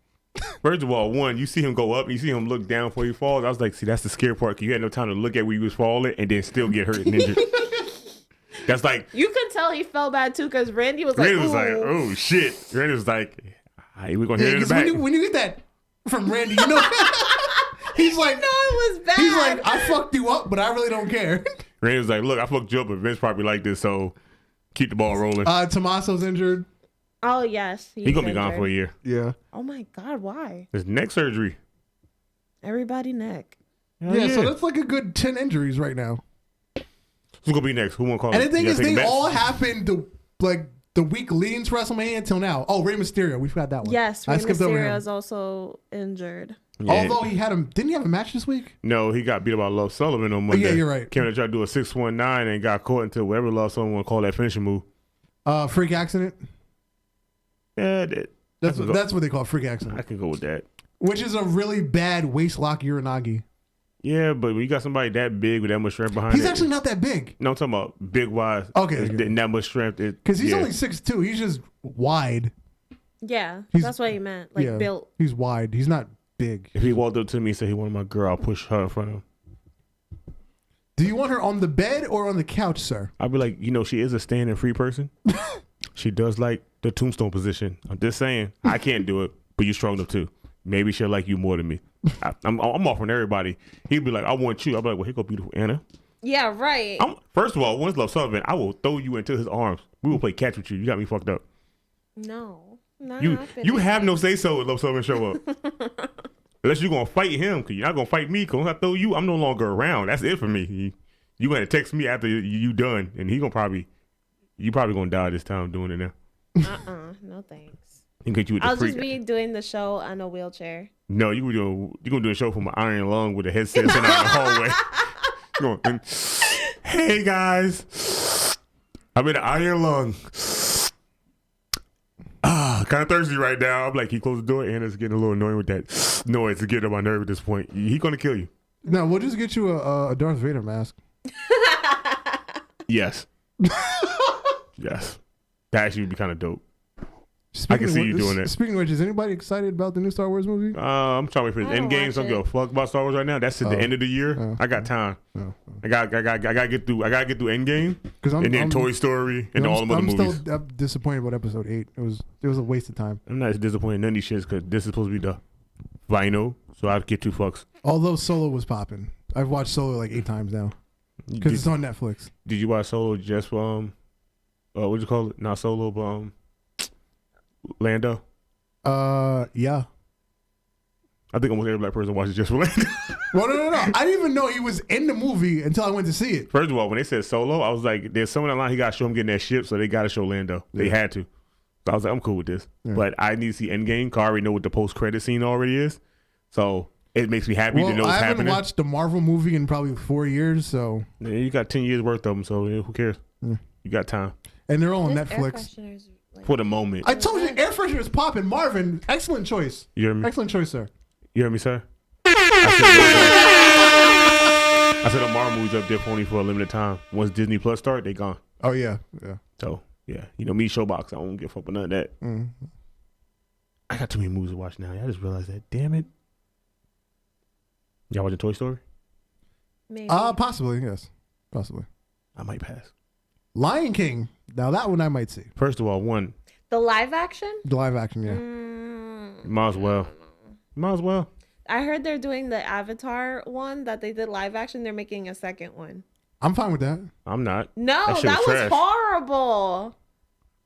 First of all, one, you see him go up, you see him look down before he falls. I was like, see, that's the scary part. 'Cause you had no time to look at where you was falling and then still get hurt and injured. That's like, you could tell he felt bad too because Randy was Randy like, was like, oh shit. Randy was like, all right, we're gonna hit it in the back. When you get that from Randy, you know, he's like, no, it was bad. He's like, I fucked you up, but I really don't care. Randy was like, look, I fucked you up, but Vince probably like this, so keep the ball rolling. Tommaso's injured. Oh yes, He gonna be gone for a year. Yeah. Oh my god, why? His neck surgery. Everybody neck. Yeah, so that's like a good 10 injuries right now. Who's gonna be next? Who wanna call And it? the thing is, they all happened the week leading to WrestleMania until now. Oh, Rey Mysterio, we forgot that one. Yes, Rey Mysterio is also injured. Yeah. Although didn't he have a match this week? No, he got beat up by Love Sullivan on Monday. Yeah, you're right. Came to try to do a 619 and got caught until whatever Love Sullivan want to call that finishing move. Freak accident. Yeah, that's what they call a freak accident. I can go with that. Which is a really bad waist lock uranagi. Yeah, but when you got somebody that big with that much strength behind he's actually not that big. No, I'm talking about big wise. Okay. That much strength. Because he's only 6'2". He's just wide. Yeah, that's what he meant. Like built. He's wide. He's not big. If he walked up to me and said he wanted my girl, I'll push her in front of him. Do you want her on the bed or on the couch, sir? I'd be like, she is a standing free person. She does like the tombstone position. I'm just saying, I can't do it, but you're strong enough too. Maybe she'll like you more than me. I'm offering everybody. He'd be like, I want you. I'd be like, well, here go beautiful Anna. Yeah, right. First of all, once Love Sullivan, I will throw you into his arms. We will play catch with you. You got me fucked up. No. You have no say so if Love Sullivan show up. Unless you're going to fight him, because you're not going to fight me. Because when I throw you, I'm no longer around. That's it for me. You going to text me after you done, and you probably going to die this time doing it now. No thanks. I'll just be doing the show on a wheelchair. No, you're gonna do a show from an iron lung with a headset sitting out in the hallway. Hey guys, I'm in an iron lung. Kind of thirsty right now. I'm like, he closed the door, and it's getting a little annoying with that noise. It's getting on my nerve at this point. He's gonna kill you. No, we'll just get you a Darth Vader mask. Yes. Yes. That actually would be kind of dope. I can see you doing that. Speaking of which, is anybody excited about the new Star Wars movie? I'm trying to wait for this Endgame. So I don't give a fuck about Star Wars right now. That's at the end of the year. I got time. I got to get through Endgame, and then Toy Story and all the other movies. I'm still disappointed about Episode 8. It was a waste of time. I'm not as disappointed in none of these shits because this is supposed to be the vinyl, so I'd get 2 fucks. Although Solo was popping, I've watched Solo like 8 times now because it's on Netflix. Did you watch Solo just for what'd you call it? Not Solo, but Lando? Yeah. I think almost every black person watches just for Lando. Well, no. I didn't even know he was in the movie until I went to see it. First of all, when they said Solo, I was like, there's someone online, he got to show him getting that ship, so they got to show Lando. They had to. So I was like, I'm cool with this. Yeah. But I need to see Endgame, because I already know what the post-credit scene already is. So it makes me happy to know what's happening. I haven't watched the Marvel movie in probably 4 years, so. Yeah, you got 10 years worth of them, so who cares? Yeah. You got time. And they're all on Netflix. For the moment. I told you, air freshener is popping. Marvin, excellent choice. You hear me? Excellent choice, sir. You hear me, sir? I said the Marvel movies up there for only for a limited time. Once Disney Plus start, they gone. Oh, yeah. So, yeah. Me, Showbox, I don't give a fuck with none of that. Mm-hmm. I got too many movies to watch now. I just realized that. Damn it. Y'all watching Toy Story? Maybe. Possibly, yes. Possibly. I might pass. Lion King. Now that one I might see. First of all, one. The live action? The live action, yeah. Might as well. Might as well. I heard they're doing the Avatar one that they did live action. They're making a second one. I'm fine with that. I'm not. No, shit that was trash. horrible.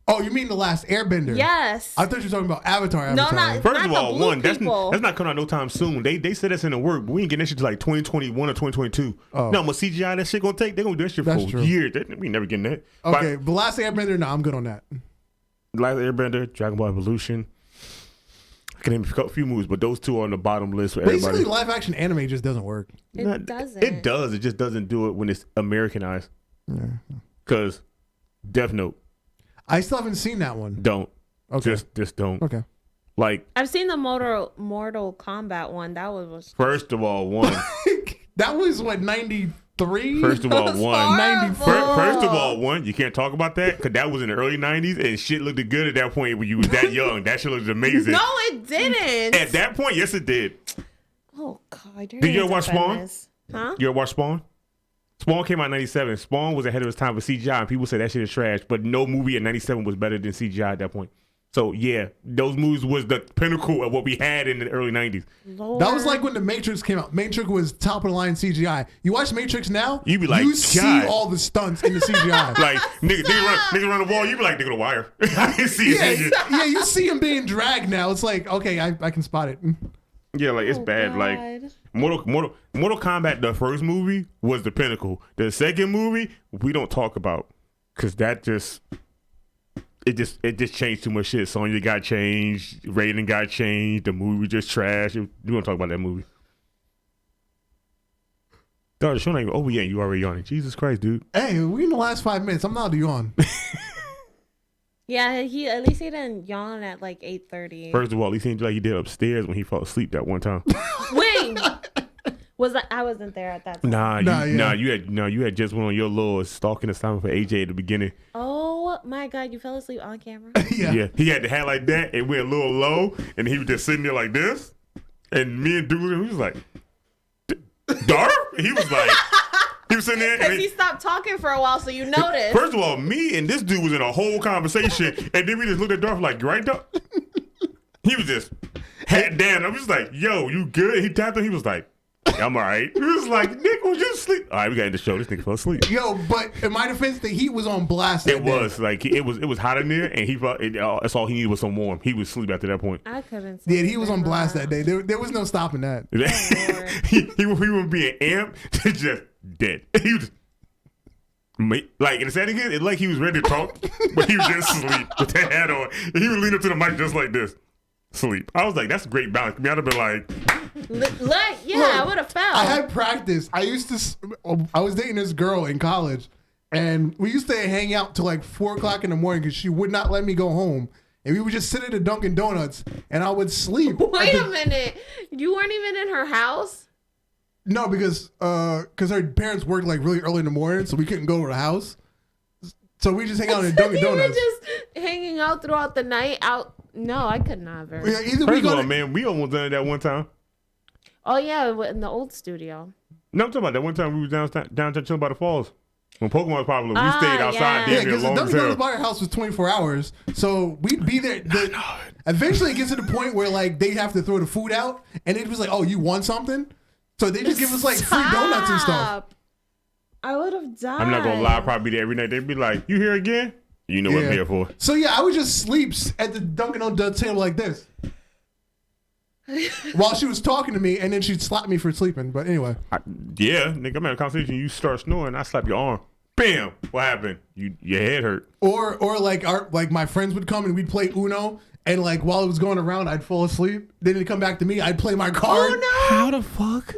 Oh, you mean The Last Airbender? Yes. I thought you were talking about Avatar. No, Avatar. not- First of all, the blue one, that's people. not coming out no time soon. They said that's in the work, but we ain't getting that shit to like 2021 or 2022. Oh. No, what CGI that shit gonna take? They gonna do that shit That's for true. years. We never getting that. Okay, The Last Airbender, no, I'm good on that. Last Airbender, Dragon Ball Evolution. I can name a few movies, but those two are on the bottom list for Basically, everybody. live action anime just doesn't work. It doesn't. It does. It just doesn't do it when it's Americanized. Because Death Note, I still haven't seen that one. don't. Okay. Just don't. Okay. Like, I've seen the Mortal Kombat one. That was first of all, one. That was what, 93? First of all, That was one. horrible. First of all, one, you can't talk about that because that was in the early 90s and shit looked good at that point when you was that young. That shit looked amazing. No, it didn't. At that point, yes, it did. Oh God! Did you ever watch Spawn? Huh? You ever watch Spawn? Spawn came out in 97. Spawn was ahead of its time with CGI, and people said that shit is trash, but no movie in 97 was better than CGI at that point. So, yeah, those movies was the pinnacle of what we had in the early 90s. Lord. That was like when The Matrix came out. Matrix was top of the line CGI. You watch Matrix now, You be like, you see God. all the stunts in the CGI. Like, nigga run the wall, you be like, nigga, the wire. I can see it. yeah, you see him being dragged now. It's like, okay, I can spot it. Yeah, like, it's bad. God. Like, Mortal Kombat, the first movie, was the pinnacle. The second movie, we don't talk about. Because that just... It just changed too much shit. Sonya got changed. Raiden got changed. The movie was just trash. We don't talk about that movie. Dog, the show not even over yet. You already on it. Jesus Christ, dude. Hey, we in the last 5 minutes. I'm not on. Yeah, at least he didn't yawn at like 8:30. First of all, he seemed like he did upstairs when he fell asleep that one time. Wait, I wasn't there at that time. You had just went on your little stalking assignment for AJ at the beginning. Oh my God, you fell asleep on camera. Yeah, he had the hat like that. It went a little low, and he was just sitting there like this. And me and Dooley, he was like, Darth? He was like, he was sitting there. Because he stopped talking for a while, so you noticed. First of all, me and this dude was in a whole conversation, and then we just looked at Darth like, right, Darth? He was just head down. I was just like, yo, you good? He tapped him. He was like, I'm all right. He was like, Nick, was you asleep? All right, we got to end the show. This nigga fell asleep. Yo, but in my defense, the heat was on blast. It was like it was hot in there, and that's all he needed was some warm. He was asleep after that point. I couldn't. Yeah, he was on blast that day. There was no stopping that. he was being amped to just dead. He was like in the setting again, it's like he was ready to talk, but he was just asleep with that hat on. And he would lean up to the mic just like this. Sleep. I was like, that's a great balance. I'd have been like, I would have fell. I had practice. I was dating this girl in college, and we used to hang out till like 4 o'clock in the morning because she would not let me go home. And we would just sit at a Dunkin' Donuts, and I would sleep. Wait a minute. You weren't even in her house? No, because her parents worked like really early in the morning, so we couldn't go to the house. So we just hang out at Dunkin' Donuts. You were just hanging out throughout the night out. No, I could never. Yeah, either first of all, man, we almost done it that one time. Oh, yeah, in the old studio. No, I'm talking about that one time we was downtown chilling by the falls. When Pokemon was popular, we stayed outside. Yeah, because the Dunkin' Donuts by our house was 24 hours. So we'd be there. Eventually it gets to the point where like they have to throw the food out. And it was like, oh, you want something? So they just give us like free donuts and stuff. I would have died. I'm not going to lie, probably there every night. They'd be like, you here again? You know what I'm here for. So yeah, I would just sleep at the Dunkin' Donuts table like this. While she was talking to me, and then she'd slap me for sleeping. But anyway. Nigga, I'm in a conversation. You start snoring, I slap your arm. Bam! What happened? Your head hurt. Or like my friends would come and we'd play Uno, and like while it was going around, I'd fall asleep. Then it'd come back to me. I'd play my card. Oh no! How the fuck?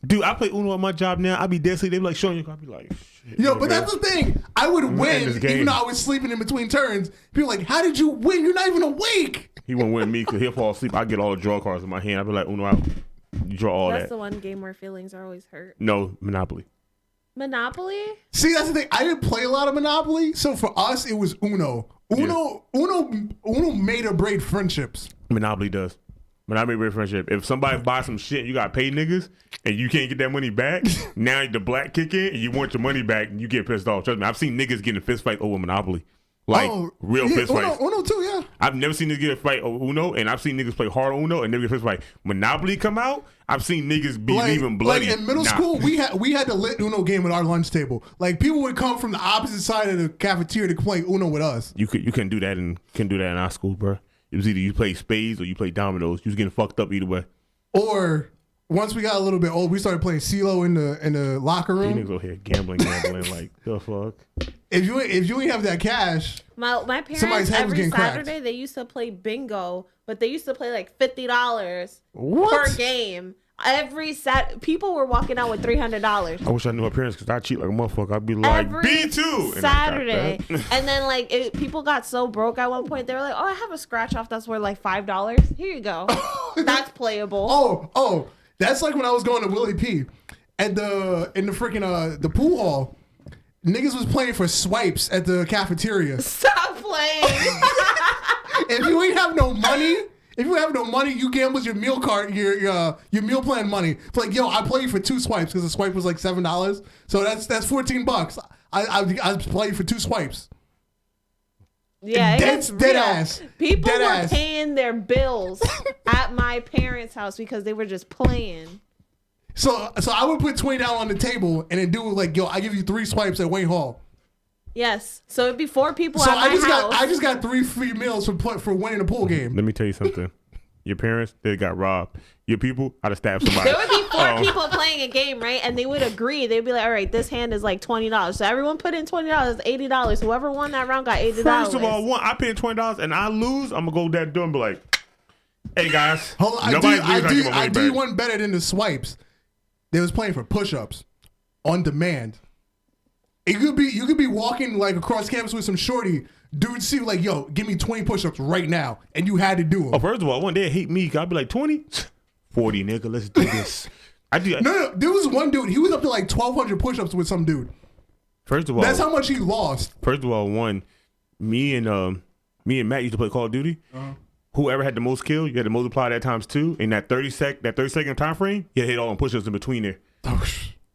Dude, I play Uno at my job now. I be dead asleep. They be like showing you. I be like, shit. Yo, but that's the thing. I would win even though I was sleeping in between turns. People like, how did you win? You're not even awake. He won't win me because he'll fall asleep. I get all the draw cards in my hand. I be like, Uno out. You draw all that. That's the one game where feelings are always hurt. No, Monopoly. Monopoly? See, that's the thing. I didn't play a lot of Monopoly, so for us, it was Uno. Uno made or break friendships. Monopoly does. Monopoly break friendship. If somebody buys some shit, you got to pay niggas, and you can't get that money back. Now the black kick in, and you want your money back, and you get pissed off. Trust me, I've seen niggas get in fist fight over Monopoly. Like, real fist fights. Uno too, yeah. I've never seen niggas get a fight over Uno, and I've seen niggas play hard Uno and never get a fist fight. Monopoly come out, I've seen niggas be leaving bloody. Like in middle school, we had the lit Uno game at our lunch table. Like people would come from the opposite side of the cafeteria to play Uno with us. You couldn't do that in our school, bro. It was either you play spades or you play dominoes. You was getting fucked up either way. Or once we got a little bit old, we started playing CeeLo in the locker room. You niggas over here gambling like the fuck. If you ain't have that cash, my parents every Saturday they used to play bingo, but they used to play like $50 per game. People were walking out with $300. I wish I knew my parents because I cheat like a motherfucker. I'd be like B2 Saturday, and then like people got so broke at one point they were like, "Oh, I have a scratch off that's worth like $5. Here you go, that's playable." Oh, that's like when I was going to Willie P. In the freaking the pool hall. Niggas was playing for swipes at the cafeteria. Stop playing. If you ain't have no money, you gamble your meal card, your meal plan money. It's like, yo, I play you for 2 swipes because the swipe was like $7. So that's $14. I play you for 2 swipes. Yeah, dead ass. People were paying their bills at my parents' house because they were just playing. So I would put $20 on the table and then do like, yo, I give you 3 swipes at Wayne Hall. Yes. So it'd be 4 people at my house. I just got 3 free meals for winning a pool game. Let me tell you something. Your parents, they got robbed. Your people, I'd have stabbed somebody. There would be 4 people playing a game, right? And they would agree. They'd be like, all right, this hand is like $20. So everyone put in $20, $80. Whoever won that round got $80. First of all, I paid $20 and I lose, I'm going to go that door and be like, hey guys. Hold on, I do one better than the swipes. They was playing for push-ups on demand. You could be walking like across campus with some shorty. Dude, see like, yo, give me 20 push-ups right now, and you had to do them. Oh, first of all, one day hate me. I'd be like 20, 40, nigga. Let's do this. No. There was one dude. He was up to like 1,200 push-ups with some dude. First of all, that's how much he lost. First of all, me and Matt used to play Call of Duty. Whoever had the most kills, you had to multiply that times 2. In that 30-second time frame, you had to hit all the push-ups in between there.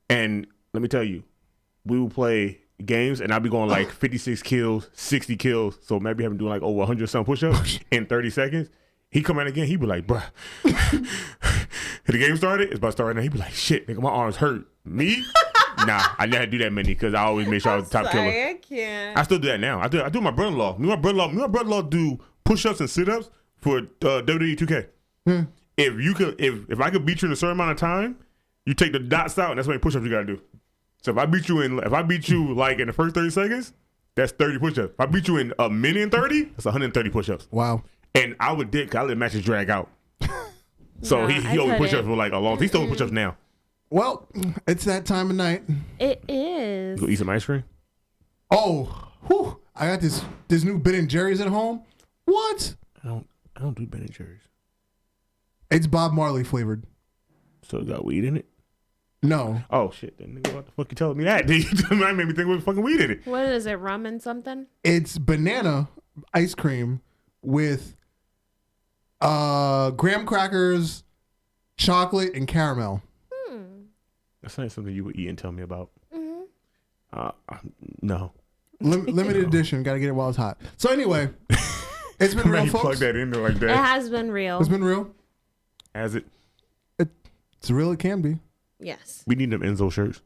And let me tell you, we would play games, and I'd be going like 56 kills, 60 kills. So maybe having doing like over 100-some push-ups in 30 seconds. He come out again, he'd be like, bruh. The game started, it's about to start now. He'd be like, shit, nigga, my arms hurt. Me? Nah, I never do that many because I always make sure I was the top killer. I can't. I still do that now. I do my brother-in-law. Me and my brother-in-law do push-ups and sit-ups for WWE 2K. If I could beat you in a certain amount of time, you take the dots out, and that's how many push-ups you gotta do. So if I beat you like in the first 30 seconds, that's 30 push-ups. If I beat you in a minute and 30, that's 130 push-ups. Wow. And I let matches drag out. So he only push-ups for like a long. He still push-ups now. Well, it's that time of night. It is. You go eat some ice cream. Oh, whew, I got this new Ben & Jerry's at home. What? I don't do Ben & Jerry's. It's Bob Marley flavored. So it got weed in it? No. Oh shit! Then nigga, what the fuck you telling me that? That made me think with fucking weed in it. What is it? Rum and something? It's banana ice cream with graham crackers, chocolate, and caramel. That's not something you would eat and tell me about. No. Limited edition. Got to get it while it's hot. So anyway, it's been real, folks. Plug that in there like that. It has been real. It's been real. Has it? It's real. It can be. Yes. We need them Enzo shirts.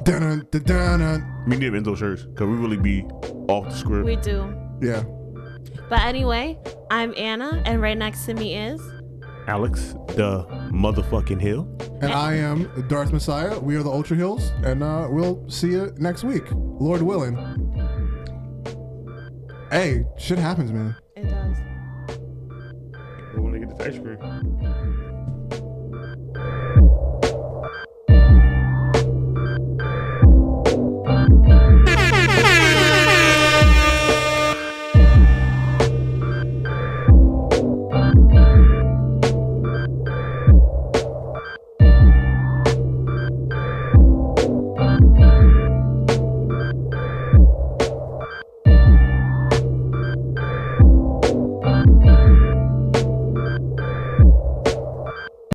Dun, dun, dun, dun. We need them Enzo shirts because we really be off the script. We do. Yeah. But anyway, I'm Anna, and right next to me is Alex, the motherfucking Hill. And I am Darth Messiah. We are the Ultra Heelz, and we'll see you next week, Lord willing. Hey, shit happens, man. It does. We want to get this ice cream.